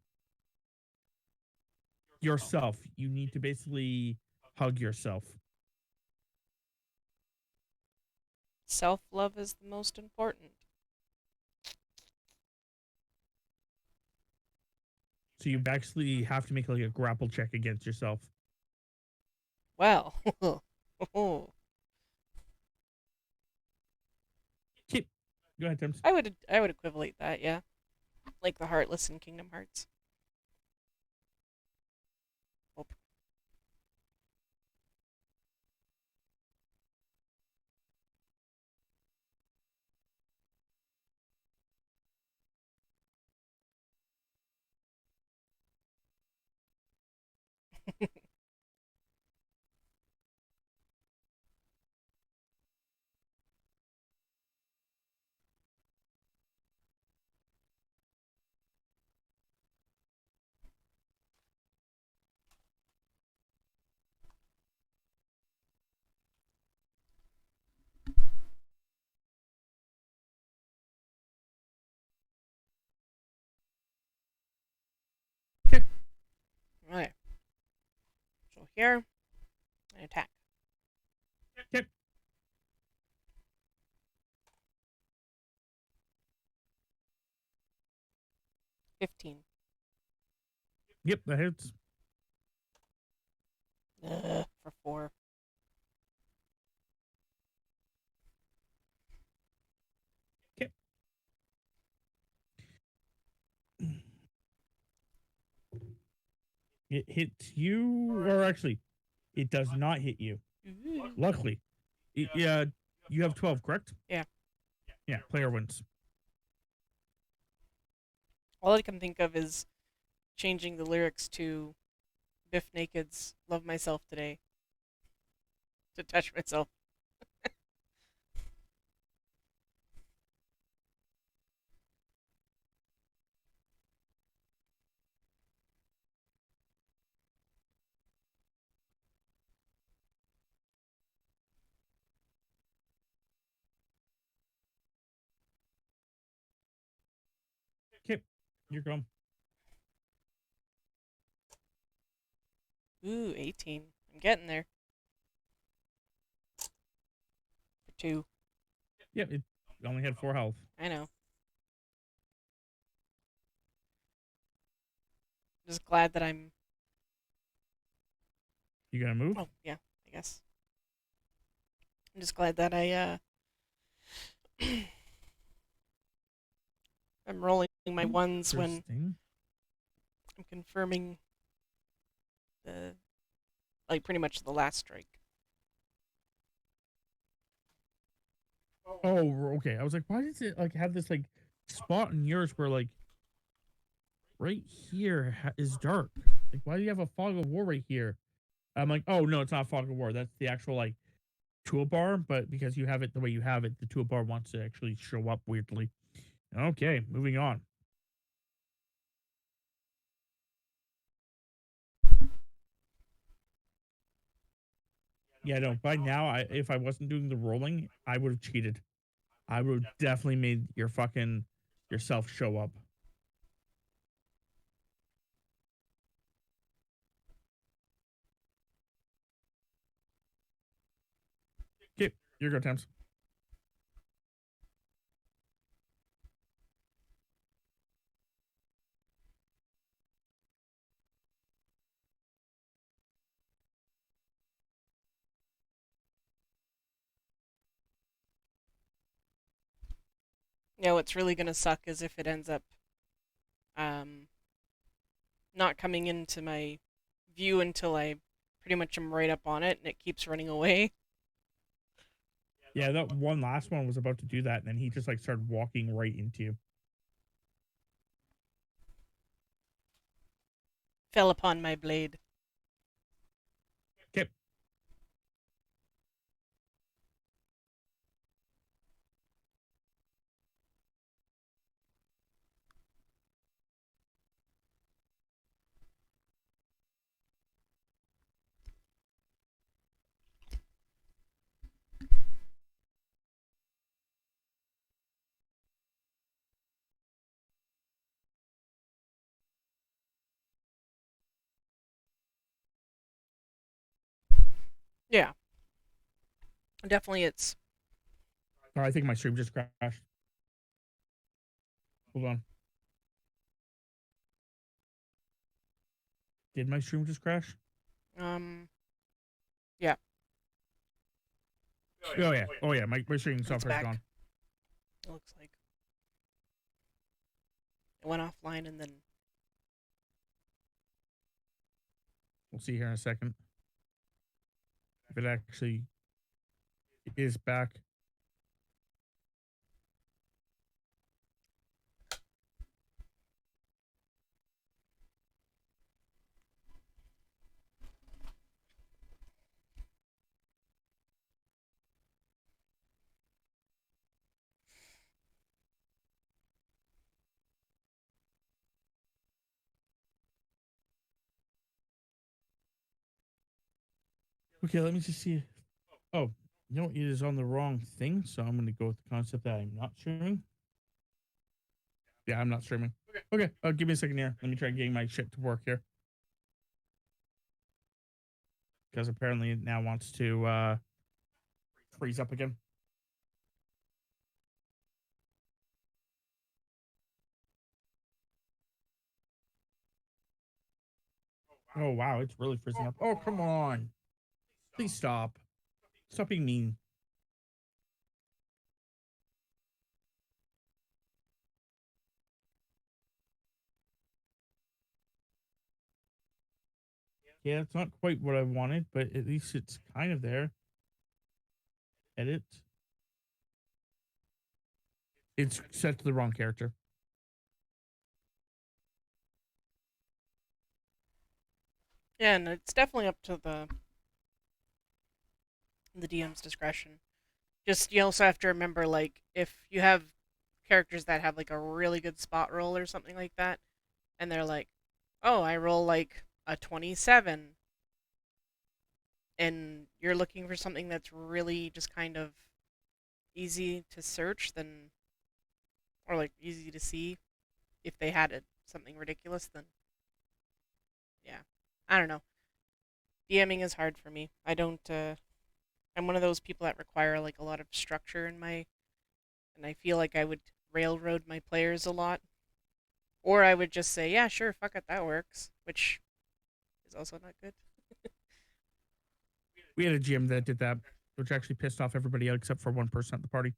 yourself. You need to basically hug yourself. Self love is the most important. So you actually have to make like a grapple check against yourself. Well, Okay. Go ahead, Tim. I would equivalent that, yeah, like the Heartless in Kingdom Hearts. Oh. Okay. Okay, so here, I attack. Okay. 15. Yep, that hits. For 4. Okay. It hits you, or actually, it does not hit you. Ooh. Luckily, yeah, you have 12, correct? Yeah. Yeah, player wins. All I can think of is changing the lyrics to Biff Naked's "Love Myself Today" to touch myself. Okay, you're gone. Ooh, 18. I'm getting there. For two. Yeah, it only had 4 health. I know. Just glad that I'm. You gonna move? Oh, yeah, I guess. I'm just glad that I'm rolling my ones when Interesting. I'm confirming the like pretty much the last strike. Oh, okay. I was like, why does it like have this like spot in yours where like right here is dark? Like, why do you have a fog of war right here? I'm like, oh no, it's not fog of war. That's the actual like toolbar, but because you have it the way you have it, the toolbar wants to actually show up weirdly. Okay, moving on. Yeah, no. By now, if I wasn't doing the rolling, I would have cheated. I would have definitely made your fucking yourself show up. Okay, your go, Thames. Yeah, what's really gonna suck is if it ends up um not coming into my view until I pretty much am right up on it and it keeps running away. Yeah, that one last one was about to do that, and then he just like started walking right into you. Fell upon my blade. Okay. Yeah, definitely it's. Oh, I think my stream just crashed. Hold on. Did my stream just crash? Um, yeah, Oh yeah. Oh yeah. My stream it's software's back. gone. It looks like it went offline and then. We'll see here in a second if it actually is back. Okay, let me just see. Oh, you know, it is on the wrong thing, so I'm going to go with the concept that I'm not streaming. Yeah, I'm not streaming. Okay, give me a second here. Let me try getting my shit to work here. Because apparently it now wants to freeze up again. Oh, wow, it's really freezing up. Oh, come on. Please stop. Stop being mean. yeah, it's not quite what I wanted, but at least it's kind of there. Edit. It's set to the wrong character. Yeah, and it's definitely up to the DM's discretion. Just you also have to remember, like, if you have characters that have like a really good spot roll or something like that, and they're like, "Oh, I roll like a 27," and you're looking for something that's really just kind of easy to search, then or like easy to see if they had something ridiculous, then yeah, I don't know. DMing is hard for me. I don't. I'm one of those people that require like a lot of structure in my, and I feel like I would railroad my players a lot, or I would just say, yeah, sure, fuck it, that works, which is also not good. We had a GM that did that, which actually pissed off everybody else except for one person at the party.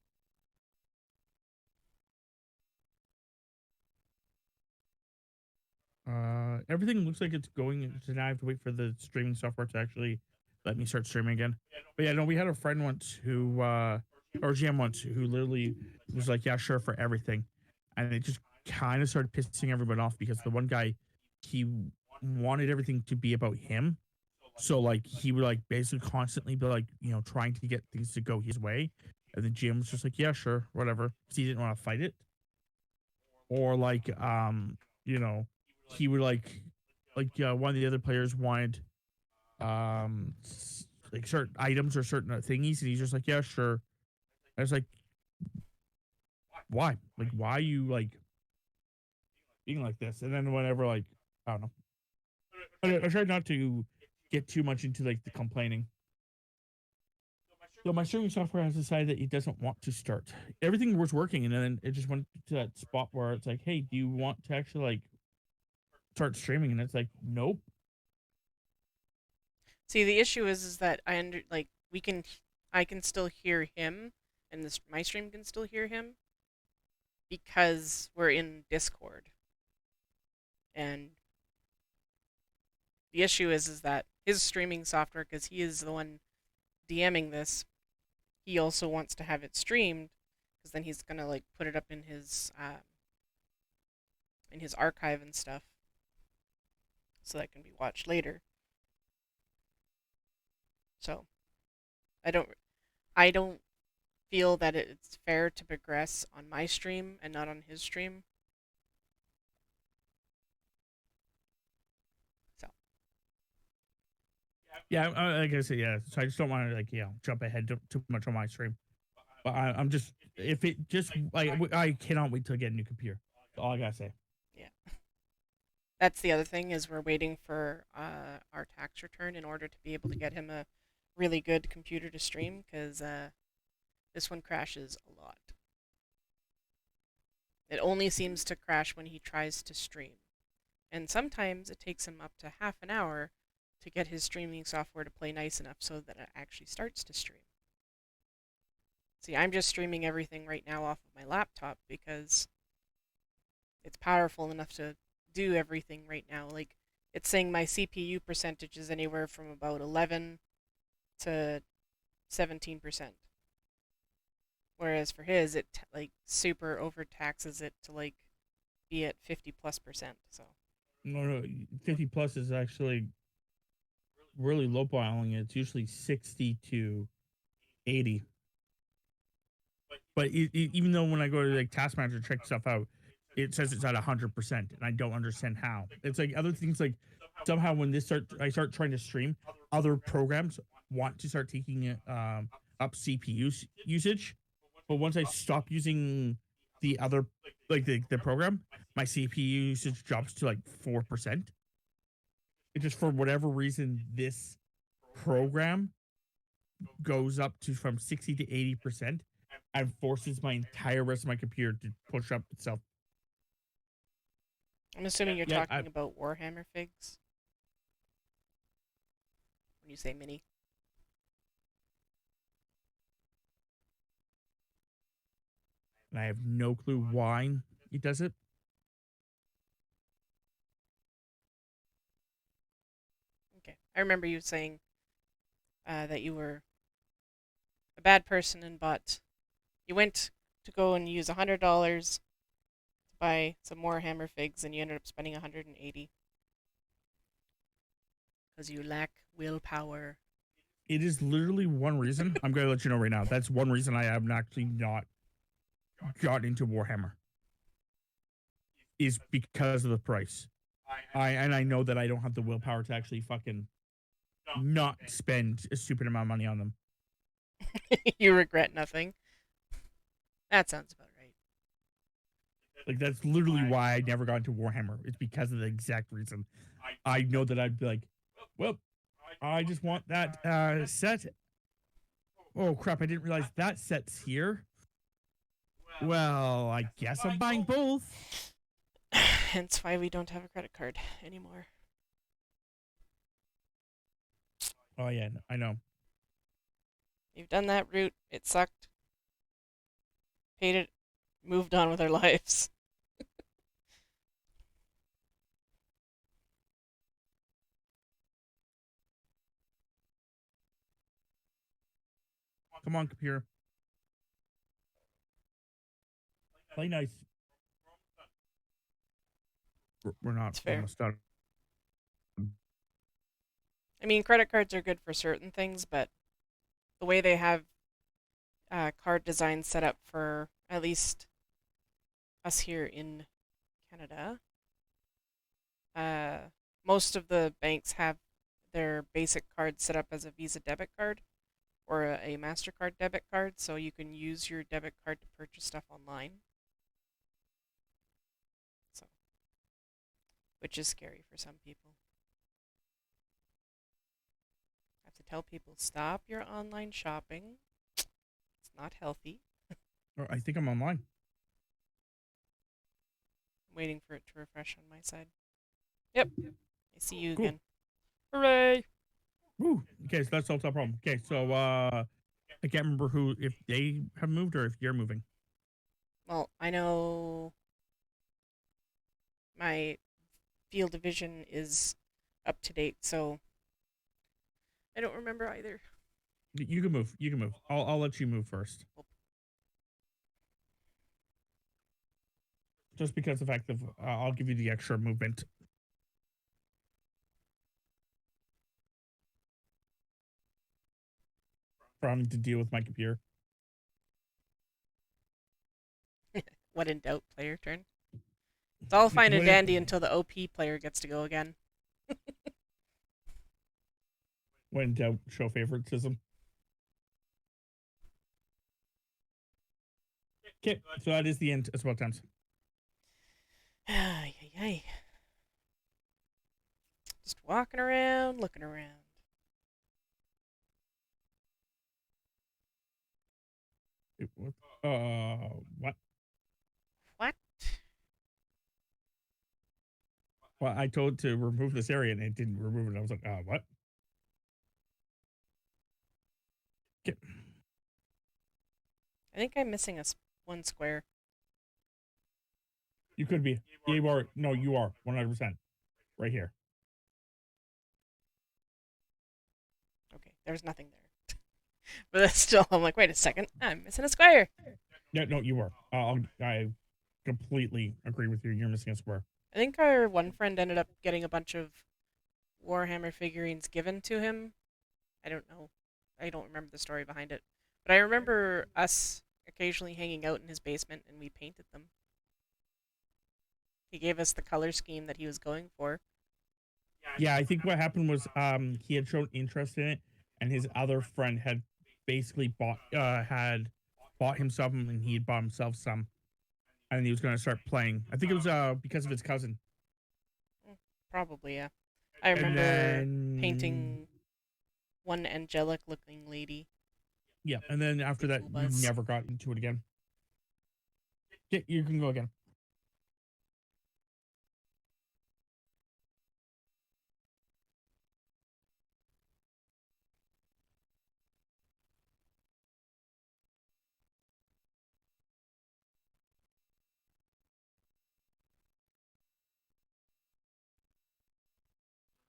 Everything looks like it's going. So now I have to wait for the streaming software to actually let me start streaming again. But yeah, no, we had a friend once who, or GM once, who literally was like, "Yeah, sure," for everything, and it just kind of started pissing everyone off because the one guy, he wanted everything to be about him. So like he would like basically constantly be like, trying to get things to go his way, and the GM was just like, "Yeah, sure, whatever," because he didn't want to fight it, or like, you know, he would one of the other players wanted like certain items or certain thingies, and he's just like, "Yeah, sure." I was like, "Why? Like, why are you like being like this?" And then whenever like, I don't know, I tried not to get too much into like the complaining. So my streaming software has decided that it doesn't want to start. Everything was working, and then it just went to that spot where it's like, "Hey, do you want to actually like start streaming?" And it's like, "Nope." See, the issue is that I can still hear him, and this my stream can still hear him because we're in Discord, and the issue is that his streaming software, because he is the one DMing this, he also wants to have it streamed because then he's gonna like put it up in his archive and stuff, so that can be watched later. So I don't I don't feel that it's fair to progress on my stream and not on his stream. So Yeah, like I said, yeah. So I just don't want to like jump ahead too much on my stream. But I'm just if it just I cannot wait till I get a new computer. That's all I gotta say. yeah, that's the other thing is we're waiting for our tax return in order to be able to get him a really good computer to stream because this one crashes a lot. It only seems to crash when he tries to stream, and sometimes it takes him up to half an hour to get his streaming software to play nice enough so that it actually starts to stream. See, I'm just streaming everything right now off of my laptop because it's powerful enough to do everything right now. Like, it's saying my CPU percentage is anywhere from about 11 to 17%. Whereas for his, it like super overtaxes it to like be at 50+%. So, No, 50 plus is actually really lowballing it. It's usually 60 to 80. But even though when I go to like Task Manager to check stuff out, it says it's at 100%, and I don't understand how. It's like other things like somehow when I start trying to stream, other programs want to start taking it up CPU usage, but once I stop using the other like the program, my CPU usage drops to like 4%. It just for whatever reason this program goes up to from 60 to 80% and forces my entire rest of my computer to push up itself. I'm assuming you're Yeah, talking about Warhammer figs when you say mini. and I have no clue why it does it. Okay. I remember you saying that you were a bad person and bought. You went to go and use $100 to buy some Warhammer figs, and you ended up spending 180 because you lack willpower. It is literally one reason. I'm going to let you know right now. That's one reason I have actually not got into Warhammer. Is because of the price. I know that I don't have the willpower to actually fucking not spend a stupid amount of money on them. You regret nothing. That sounds about right. Like that's literally why I never got into Warhammer. It's because of the exact reason. I know that I'd be like, well, I just want that set. Oh crap! I didn't realize that set's here. Well, I guess I'm buying both. Hence why we don't have a credit card anymore. Oh yeah, I know. You've done that route. It sucked. Paid it. Moved on with our lives. Come on, computer. Play nice. We're not. It's fair. Almost done. I mean, credit cards are good for certain things, but the way they have card design set up for at least us here in Canada, most of the banks have their basic card set up as a Visa debit card or a MasterCard debit card, so you can use your debit card to purchase stuff online. So, which is scary for some people. I have to tell people stop your online shopping. It's not healthy. Oh, I think I'm online. I'm waiting for it to refresh on my side. Yep. I see you Cool. again. Hooray! Woo. Okay, so that's all the problem. Okay, so I can't remember who if they have moved or if you're moving. Well, I know my field of vision is up to date, so I don't remember either. You can move. You can move. I'll let you move first. Just because the fact that I'll give you the extra movement. For having to deal with my computer. When in doubt, player turn. It's all fine and dandy until the OP player gets to go again. When in doubt, show favoritism. Okay, so that is the end as well times. Ay, ay, ay. Just walking around, looking around. What? What? Well, I told to remove this area and it didn't remove it. I was like, what? Okay. I think I'm missing one square. You could be. You are. No, you are. 100%. Right here. Okay, there's nothing there. But that's still, I'm like, wait a second, I'm missing a square. No, you are. I completely agree with you. You're missing a square. I think our one friend ended up getting a bunch of Warhammer figurines given to him. I don't know. I don't remember the story behind it. But I remember us occasionally hanging out in his basement and we painted them. He gave us the color scheme that he was going for. Yeah, I think what happened was he had shown interest in it, and his other friend had basically had bought him some, and he had bought himself some, and he was going to start playing. I think it was because of his cousin. Probably, yeah. I remember painting one angelic looking lady. Yeah, and then after that, we never got into it again. Yeah, you can go again.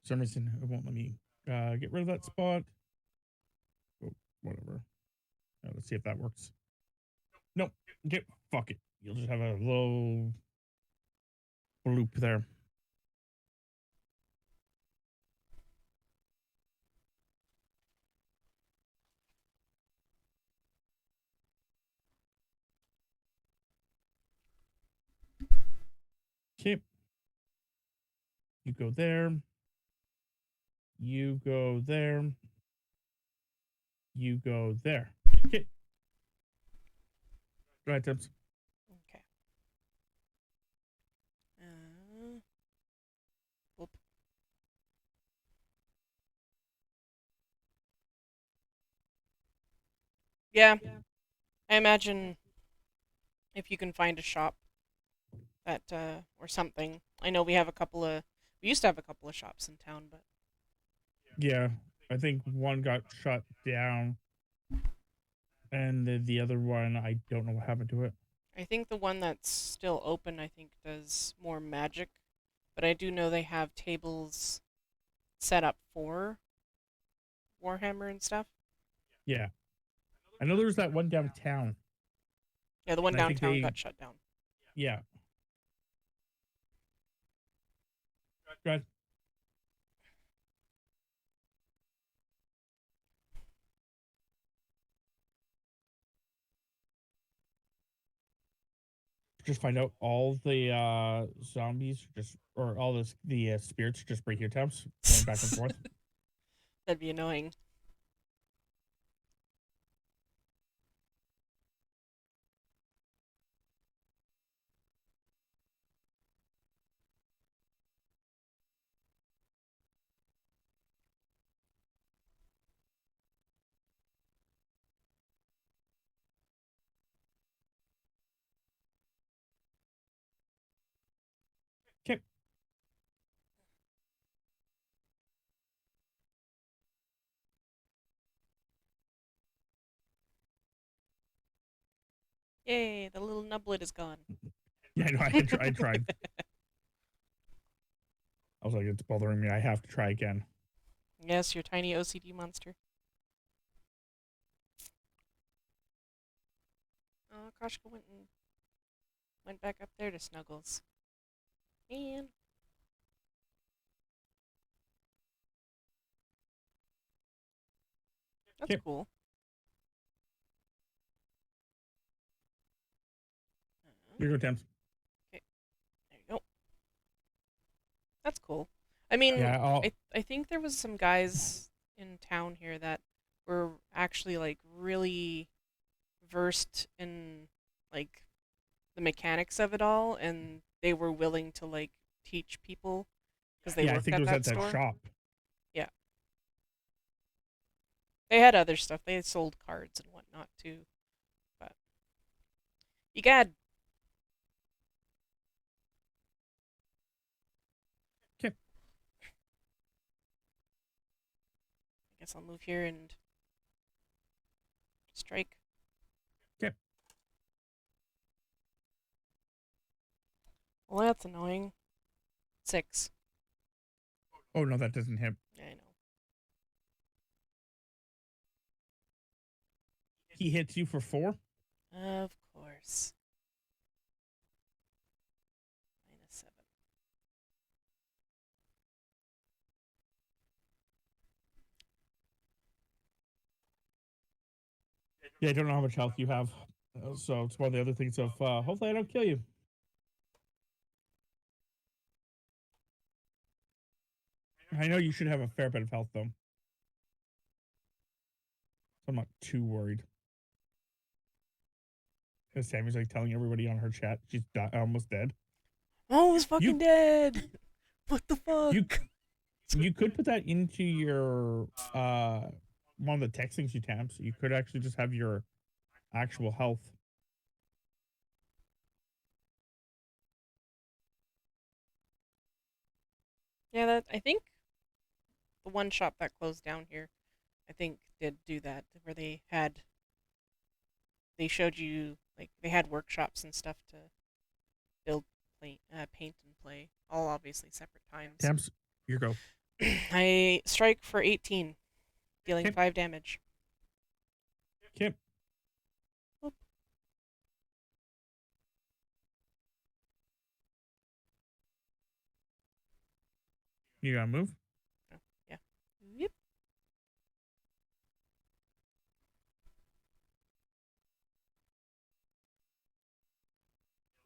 For some reason, it won't let me Get rid of that spot. Oh, whatever. Let's see if that works. Nope. Okay, fuck it. You'll just have a little loop there. Okay. You go there. You go there. You go there. Okay. Go ahead, Tips. Okay. Whoop. Yeah, I imagine if you can find a shop that or something. I know we have a couple of we used to have a couple of shops in town, but Yeah. I think one got shut down, and the other one, I don't know what happened to it. I think the one that's still open, I think, does more magic. But I do know they have tables set up for Warhammer and stuff. Yeah. I know there was that one downtown, Yeah, the one and I think downtown they, got shut down. yeah. Go ahead. Just find out all the zombies or all the spirits just break your temps going back and forth. That'd be annoying. Okay. Yay, the little nublet is gone. Yeah, I know. I tried. I was like, it's bothering me. I have to try again. Yes, your tiny OCD monster. Oh, Koshka went back up there to Snuggles. Man. That's Okay. cool. Here you go, Temps. Okay, there you go. That's cool. I mean, Yeah, I think there was some guys in town here that were actually like really versed in like the mechanics of it all, and they were willing to like teach people because they yeah, I worked think it at was that at that store. shop. Yeah, they had other stuff. They had sold cards and whatnot too. But you got, Okay. I guess I'll move here and strike. Okay. Well, that's annoying. 6. Oh no, that doesn't hit. Yeah, I know. He hits you for 4. Of course. -7. Yeah, I don't know how much health you have. So it's one of the other things of hopefully I don't kill you. I know you should have a fair bit of health though. So I'm not too worried. Because Sammy's like telling everybody on her chat she's almost dead. Oh, he's fucking You dead. What the you fuck? you could put that into your one of the text things you tap, so you could actually just have your actual health. Yeah, that I think the one shop that closed down here, I think did do that where they showed you like they had workshops and stuff to build, paint and play, all obviously separate times. Temps, your go. I strike for 18, dealing Okay. 5 damage. Okay. Oop. You gotta move. Oh, yeah. Yep.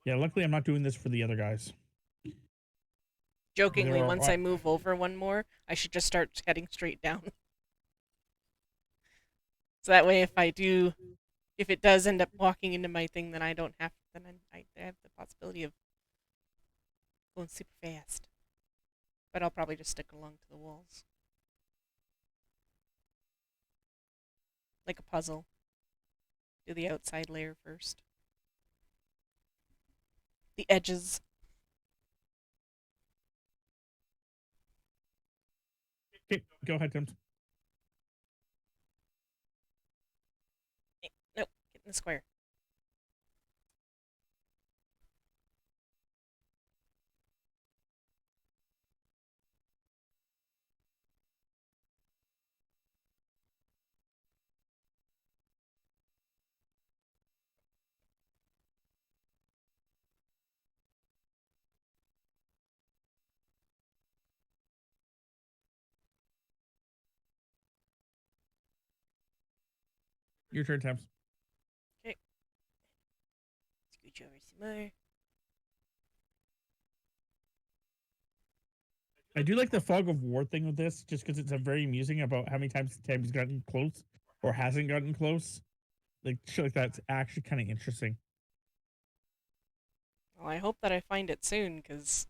Yeah, luckily I'm not doing this for the other guys. There Jokingly, once are I move over one more, I should just start heading straight down. So that way, if it does end up walking into my thing, then I don't have, then I have the possibility of going super fast. But I'll probably just stick along to the walls. Like a puzzle. Do the outside layer first. The edges. okay. Go ahead, Tim. Nope, get in the square. Your turn, Tim. Okay. Scooch over some more. I do like the fog of war thing with this, just because it's a very amusing about how many times Tim's gotten close or hasn't gotten close. Like shit like that's actually kind of interesting. Well, I hope that I find it soon, because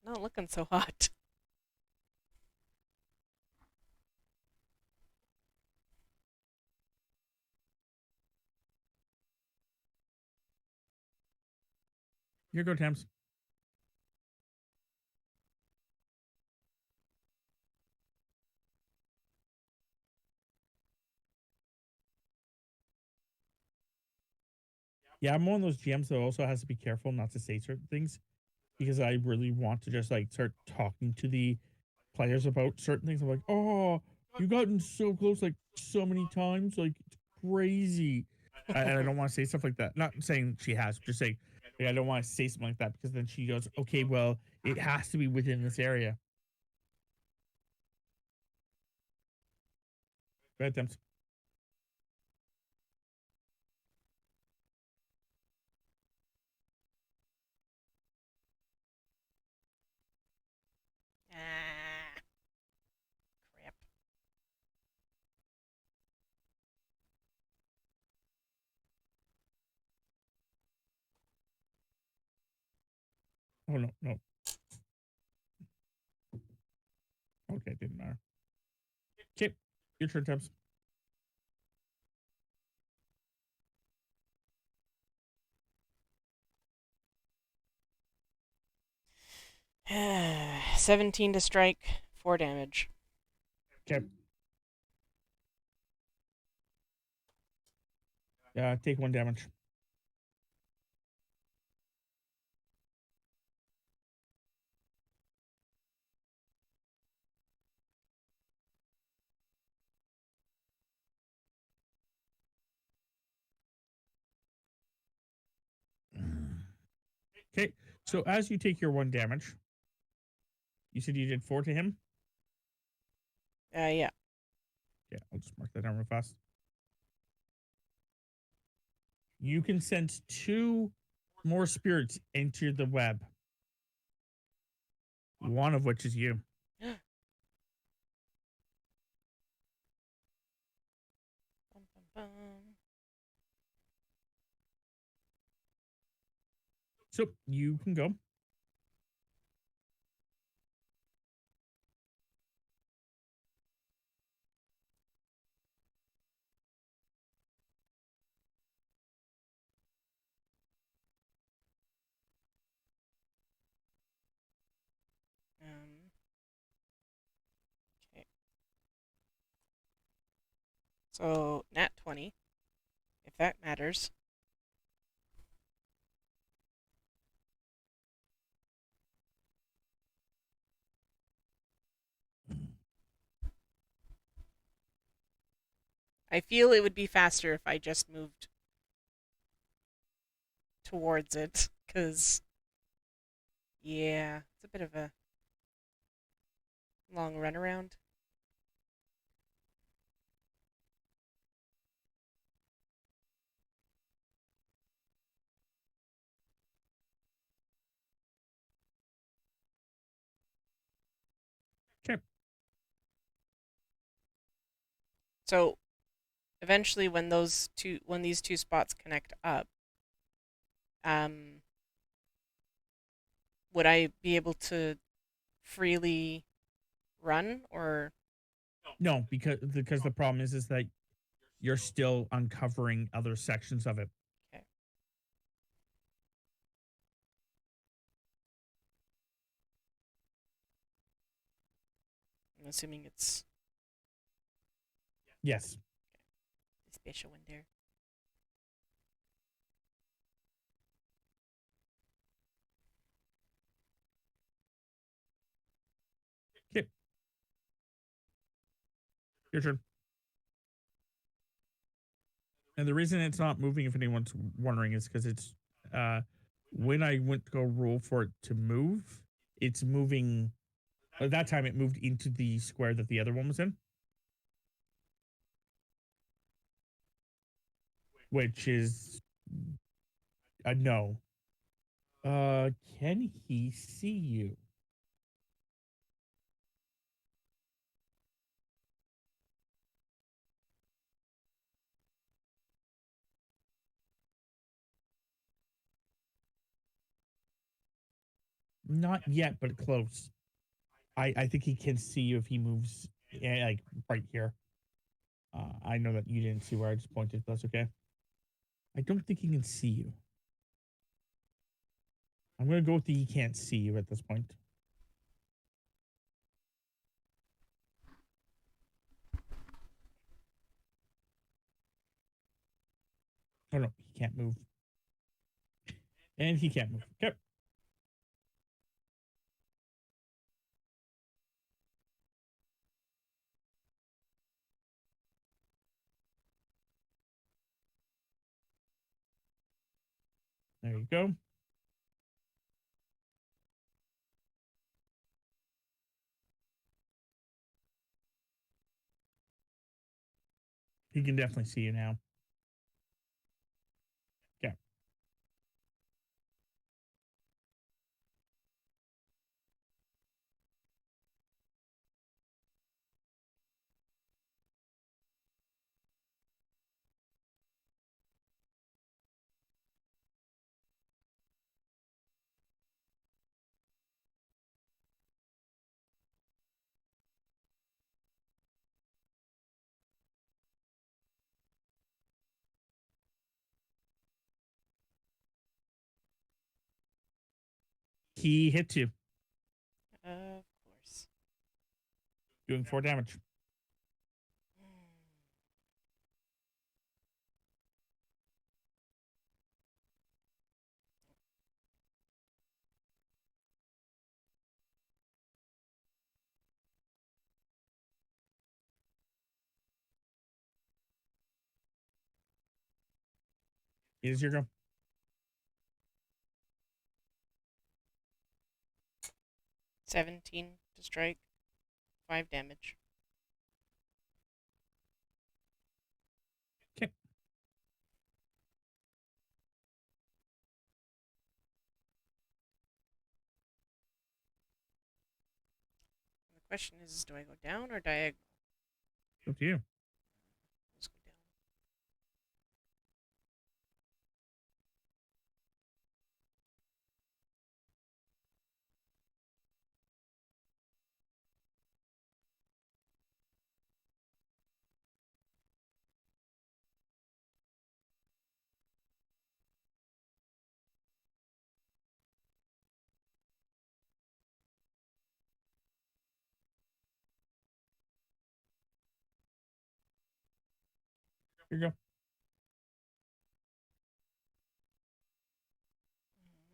not looking so hot. Here go, Tams. Yeah, I'm one of those GMs that also has to be careful not to say certain things because I really want to just like start talking to the players about certain things. I'm like, oh, you gotten so close like so many times, like it's crazy. And I don't want to say stuff like that. Not saying she has, just saying like, I don't want to say something like that because then she goes, okay, well, it has to be within this area. Go ahead, Thames. Ah, crap. Oh no, no. Okay, didn't matter. Okay, your turn, Thames. 17 to strike, 4 damage. Okay. Take 1 damage. Okay, so as you take your 1 damage, you said you did 4 to him. Yeah. Yeah, I'll just mark that down real fast. You can send 2 more spirits into the web, one of which is you. Bum, bum, bum. So you can go. Okay. So, nat 20, if that matters. I feel it would be faster if I just moved towards it, because, yeah, it's a bit of a long runaround. Okay. So eventually, when these two spots connect up, um, would I be able to freely run, or No, because the problem is that you're still uncovering other sections of it. okay? I'm assuming it's Yes. a special one there. Okay. Your turn. And the reason it's not moving, if anyone's wondering, is because it's when I went to go roll for it to move, it's moving. At that time, it moved into the square that the other one was in, which is a no. Can he see you? Not yet, but close. I think he can see you if he moves, like right here. I know that you didn't see where I just pointed, but that's okay. I don't think he can see you. I'm gonna go with the he can't see you at this point. Oh no, he can't move. And he can't move. Okay. There you go. He can definitely see you now. Okay. He hits you, Of course. doing 4 damage. It is your go. 17 to strike, 5 damage. Okay. The question is, do I go down or diagonal? Up to you. Let's go down. Here you go.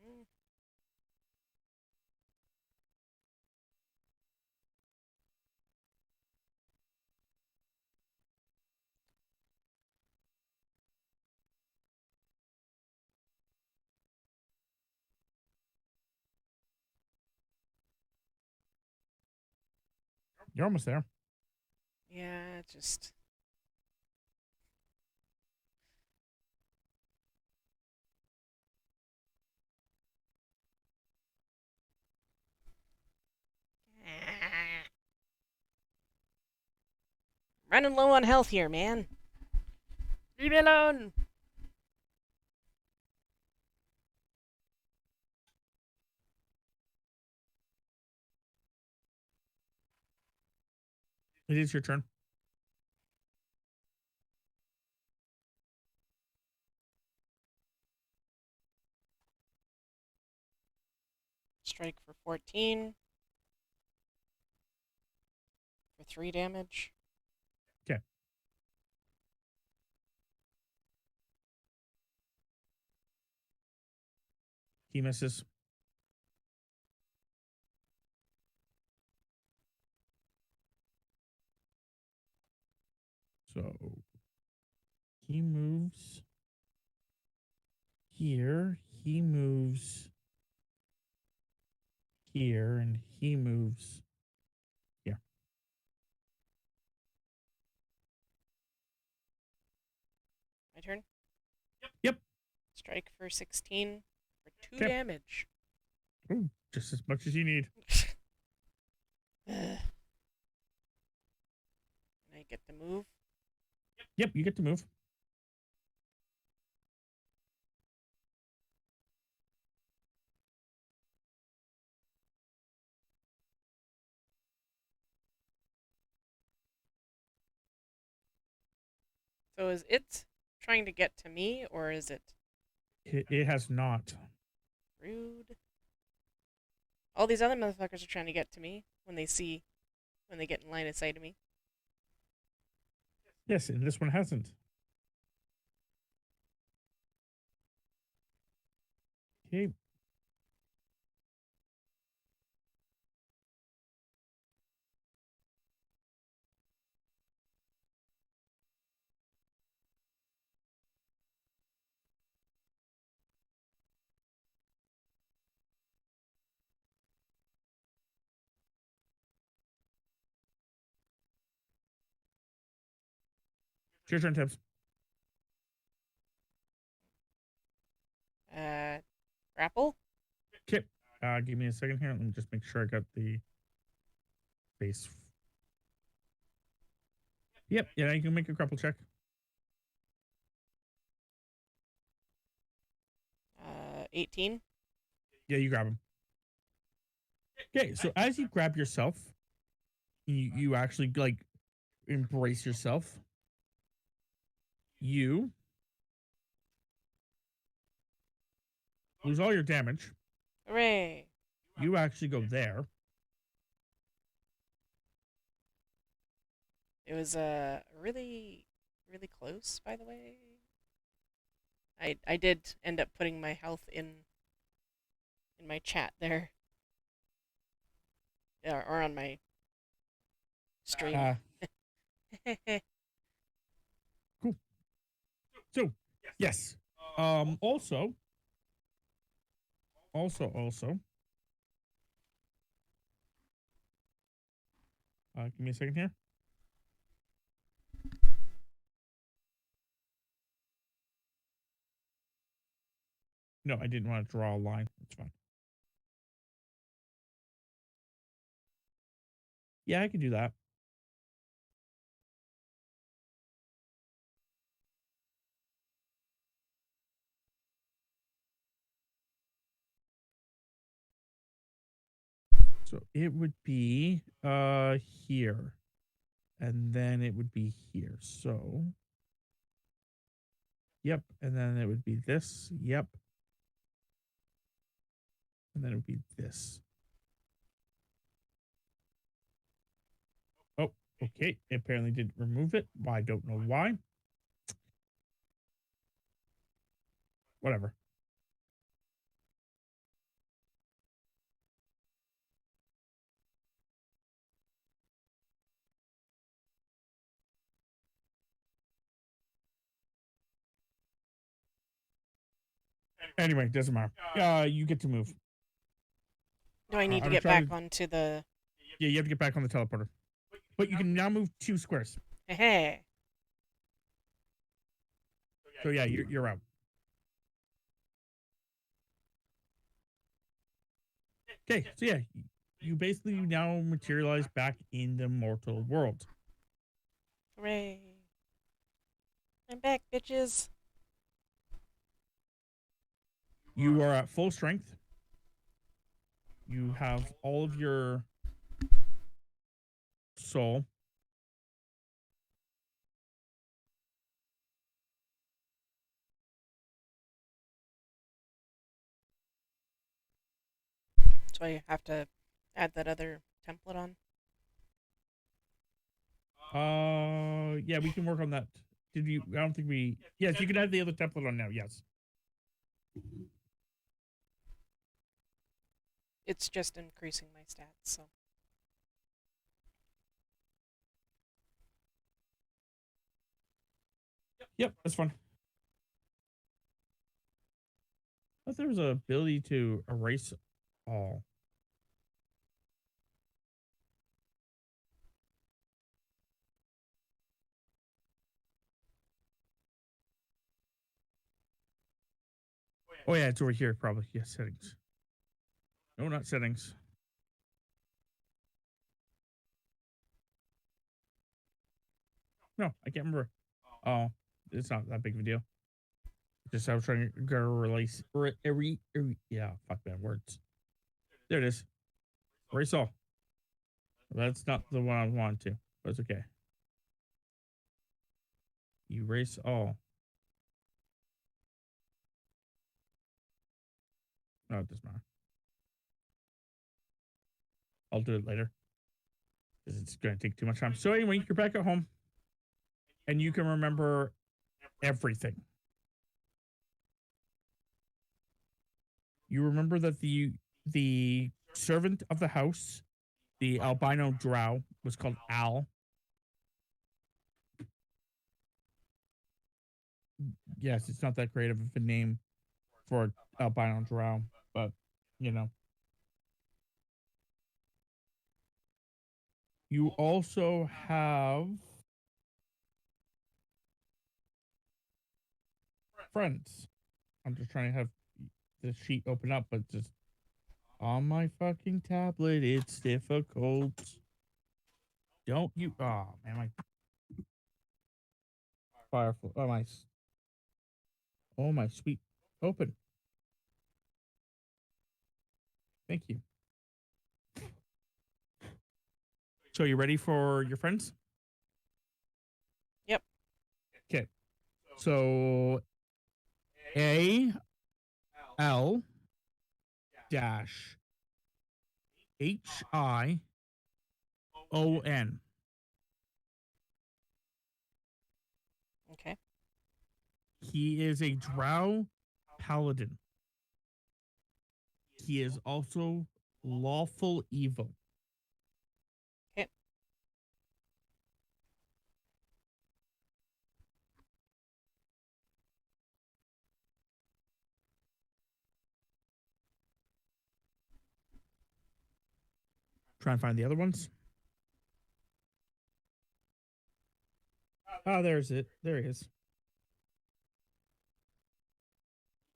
Mhm. You're almost there. Yeah, just. Running low on health here, man. Leave me alone. It is your turn. Strike for 14. For 3 damage. Okay. He misses. So he moves here. He moves here, and he moves here. My turn? Yep. Strike for 16 for 2 Okay. damage. Ooh, just as much as you need. And I get to move. Yep, you get to move. So is it trying to get to me, or is it It has not. rude? All these other motherfuckers are trying to get to me when they get in line of sight of me. Yes, and this one hasn't. Okay. It's your turn, Tibbs. Grapple? Okay. Give me a second here. Let me just make sure I got the base. Yep. Yeah, you can make a grapple check. 18. Yeah, you grab him. Okay, so as you grab yourself, you actually like embrace yourself. You lose all your damage. Hooray! You actually go there. It was really, really close, by the way. I did end up putting my health in my chat there, or on my stream. Cool. So yes. Also. Give me a second here. No, I didn't want to draw a line. It's fine. Yeah, I can do that. So it would be here. And then it would be here. So yep. And then it would be this. Yep. And then it would be this. Oh, okay. It apparently didn't remove it. I don't know why. Whatever. Anyway, doesn't matter. You get to move. Do I need to I'm get trying back onto the... Yeah, you have to get back on the teleporter. but you can now move 2 squares. Hey. So yeah, you're out. Okay, so yeah, you basically now materialize back in the mortal world. Hooray. I'm back, bitches. You are at full strength. You have all of your soul. So I have to add that other template on. Yeah, we can work on that. Did you? I don't think we. Yes, you can add the other template on now. Yes. It's just increasing my stats, so. Yep, that's fun. I thought there was an ability to erase all. Oh yeah, it's over here probably. Yes, settings. No, not settings. No, I can't remember. Oh, it's not that big of a deal. Just I was trying to go release. Yeah, fuck that words. There it is. Erase all. That's not the one I wanted to, but it's okay. Erase all. No, it doesn't matter. I'll do it later because it's going to take too much time. So anyway, you're back at home, and you can remember everything. You remember that the servant of the house, the albino drow, was called Al. Yes, it's not that great of a name for albino drow, but you know. You also have friends. I'm just trying to have the sheet open up, but just on my fucking tablet, it's difficult. Don't you? Oh man, my Firefly. Oh my sweet. Open. Thank you. So you ready for your friends? Yep. Okay. So AL dash HION. Okay. He is a drow paladin. He is also lawful evil. Okay. Try and find the other ones. Oh, there's it. There he is.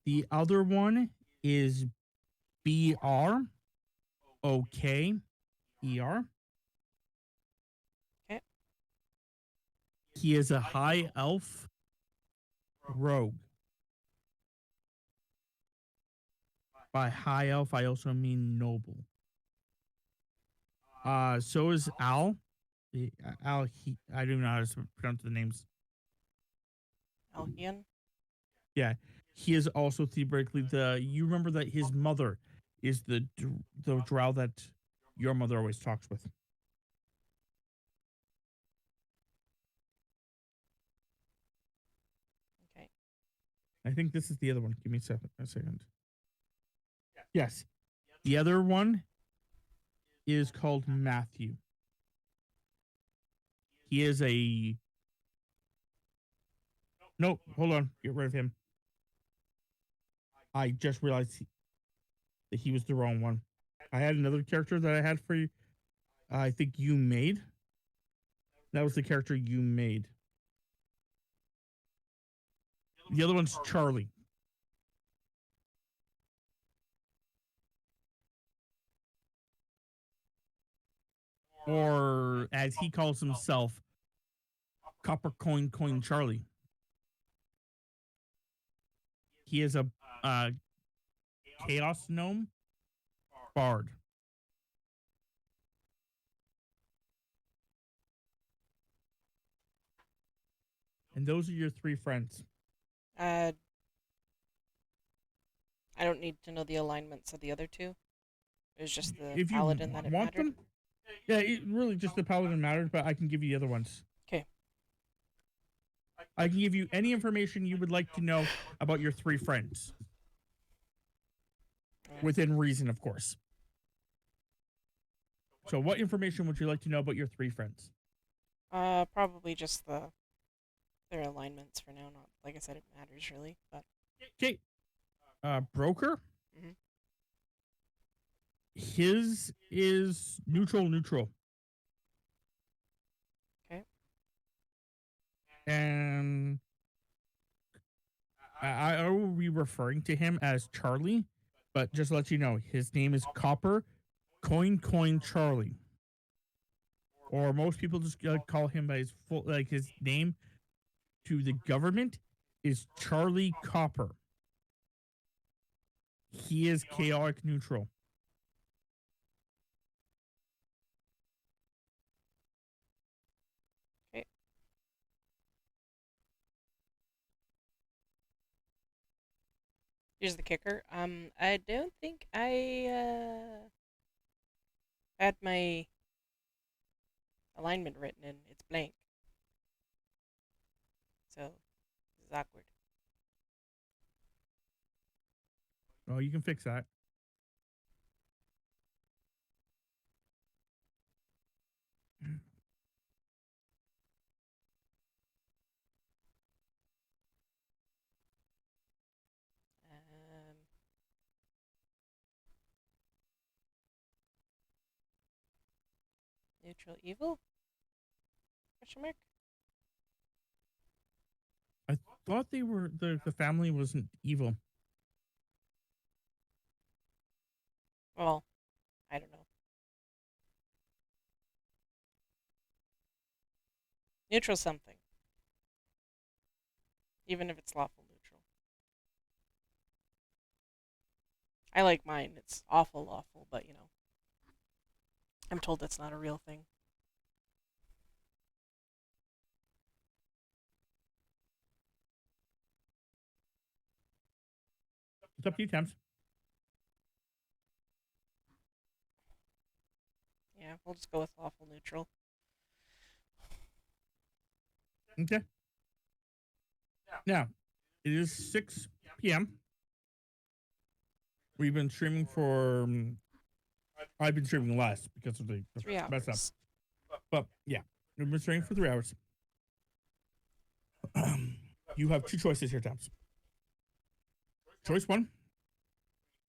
The other one is BROKER. Okay. He is a high elf rogue. By high elf, I also mean noble. So is Al. I don't know how to pronounce the names. Alhian. Yeah, he is also theoretically the. You remember that his mother is the drow that your mother always talks with. Okay. I think this is the other one. Give me a second. Yes, the other one is called Matthew. He is a. No, hold on. Get rid of him. I just realized that he was the wrong one. I had another character that I had for you. I think you made. That was the character you made. The other one's Charlie. Or, as he calls himself, Copper Coin Charlie. He is a chaos gnome bard. And those are your three friends. I don't need to know the alignments of the other two. It was just the If you paladin that it want mattered. them, yeah, it really just the paladin matters, but I can give you the other ones. Okay. I can give you any information you would like to know about your three friends. Within reason, of course. So what information would you like to know about your three friends? Probably just their alignments for now. Not like I said, it matters really, but Okay. Broker. Mhm. His is neutral. Okay. And I will be referring to him as Charlie, but just to let you know, his name is Copper Coin Charlie. Or most people just call him by his full, like his name to the government is Charlie Copper. He is chaotic neutral. Okay. Here's the kicker. I don't think I had my alignment written in. It's blank. So this is awkward. Oh, you can fix that. Um, neutral evil? Question mark? I thought they were the family wasn't evil. Well, I don't know. Neutral something. Even if it's lawful neutral. I like mine. It's awful lawful, but you know. I'm told that's not a real thing. It's up to you, Thames. Yeah, we'll just go with lawful neutral. Okay. Now, it is 6 p.m. We've been streaming for. I've been streaming less because of the 3 mess up. hours. But yeah, we've been streaming for 3 hours. You have two choices here, Thames. Choice one,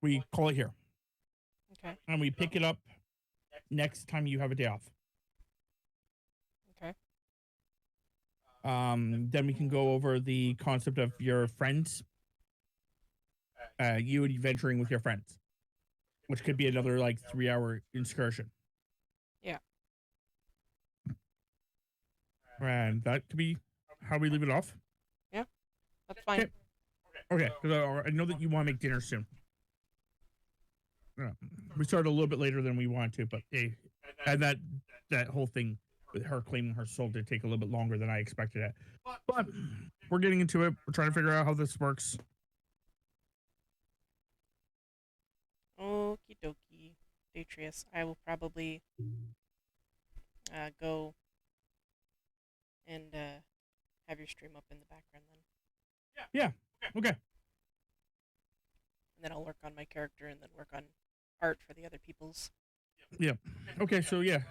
we call it here. Okay. And we pick it up next time you have a day off. Okay. Then we can go over the concept of your friends. You adventuring with your friends, which could be another like 3-hour excursion. Yeah. And that could be how we leave it off. Yeah, that's fine. Okay, because I know that you want to make dinner soon. We started a little bit later than we wanted to, but hey, and that whole thing with her claiming her soul did take a little bit longer than I expected it. But we're getting into it. We're trying to figure out how this works. Okie dokie, Detrius. I will probably go and have your stream up in the background then. Yeah. Okay. And then I'll work on my character and then work on art for the other people's. Yeah. Okay. So yeah.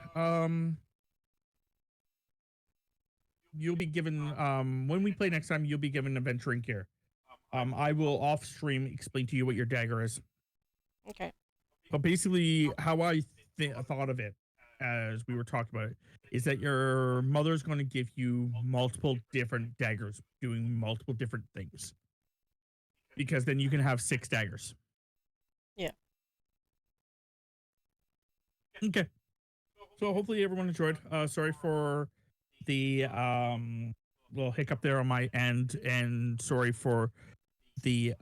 You'll be given when we play next time. You'll be given adventuring gear. I will off stream explain to you what your dagger is. Okay. But basically, how I thought of it as we were talking about it, is that your mother's going to give you multiple different daggers doing multiple different things. Because then you can have 6 daggers. Yeah. Okay. So hopefully everyone enjoyed. Sorry for the little hiccup there on my end, and sorry for the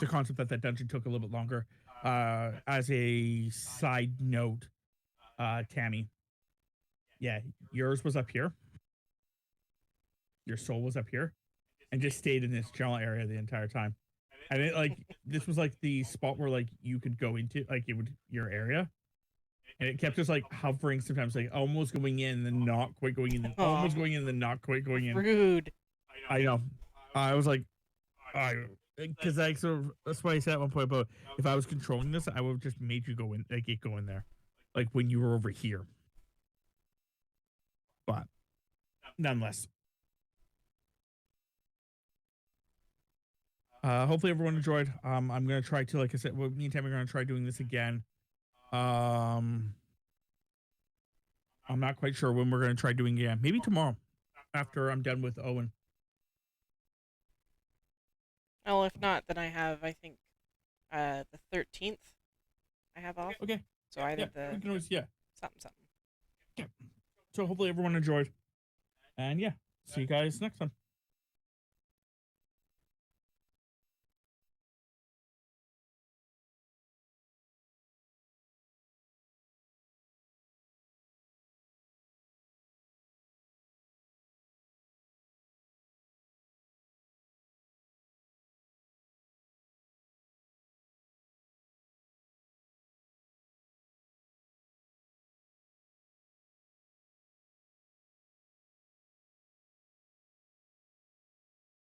concept that dungeon took a little bit longer. As a side note, Tammy, yeah, yours was up here. Your soul was up here, and just stayed in this general area the entire time. And it like this was like the spot where like you could go into like it would your area, and it kept just like hovering sometimes, like almost going in, then not quite going in, then almost going in, then not quite going in. Rude. I know. I was like, because like so that's why I said at one point about if I was controlling this, I would have just made you go in, like it go in there, like when you were over here. But nonetheless, hopefully everyone enjoyed. I'm gonna try to, like I said, well, me and Tammy are gonna try doing this again. I'm not quite sure when we're gonna try doing it again. Maybe tomorrow, after I'm done with Owen. Well, if not, then I think, the 13th I have off. Okay. So either Yeah, we the can always, yeah. something. So hopefully everyone enjoyed. And yeah, see you guys next time.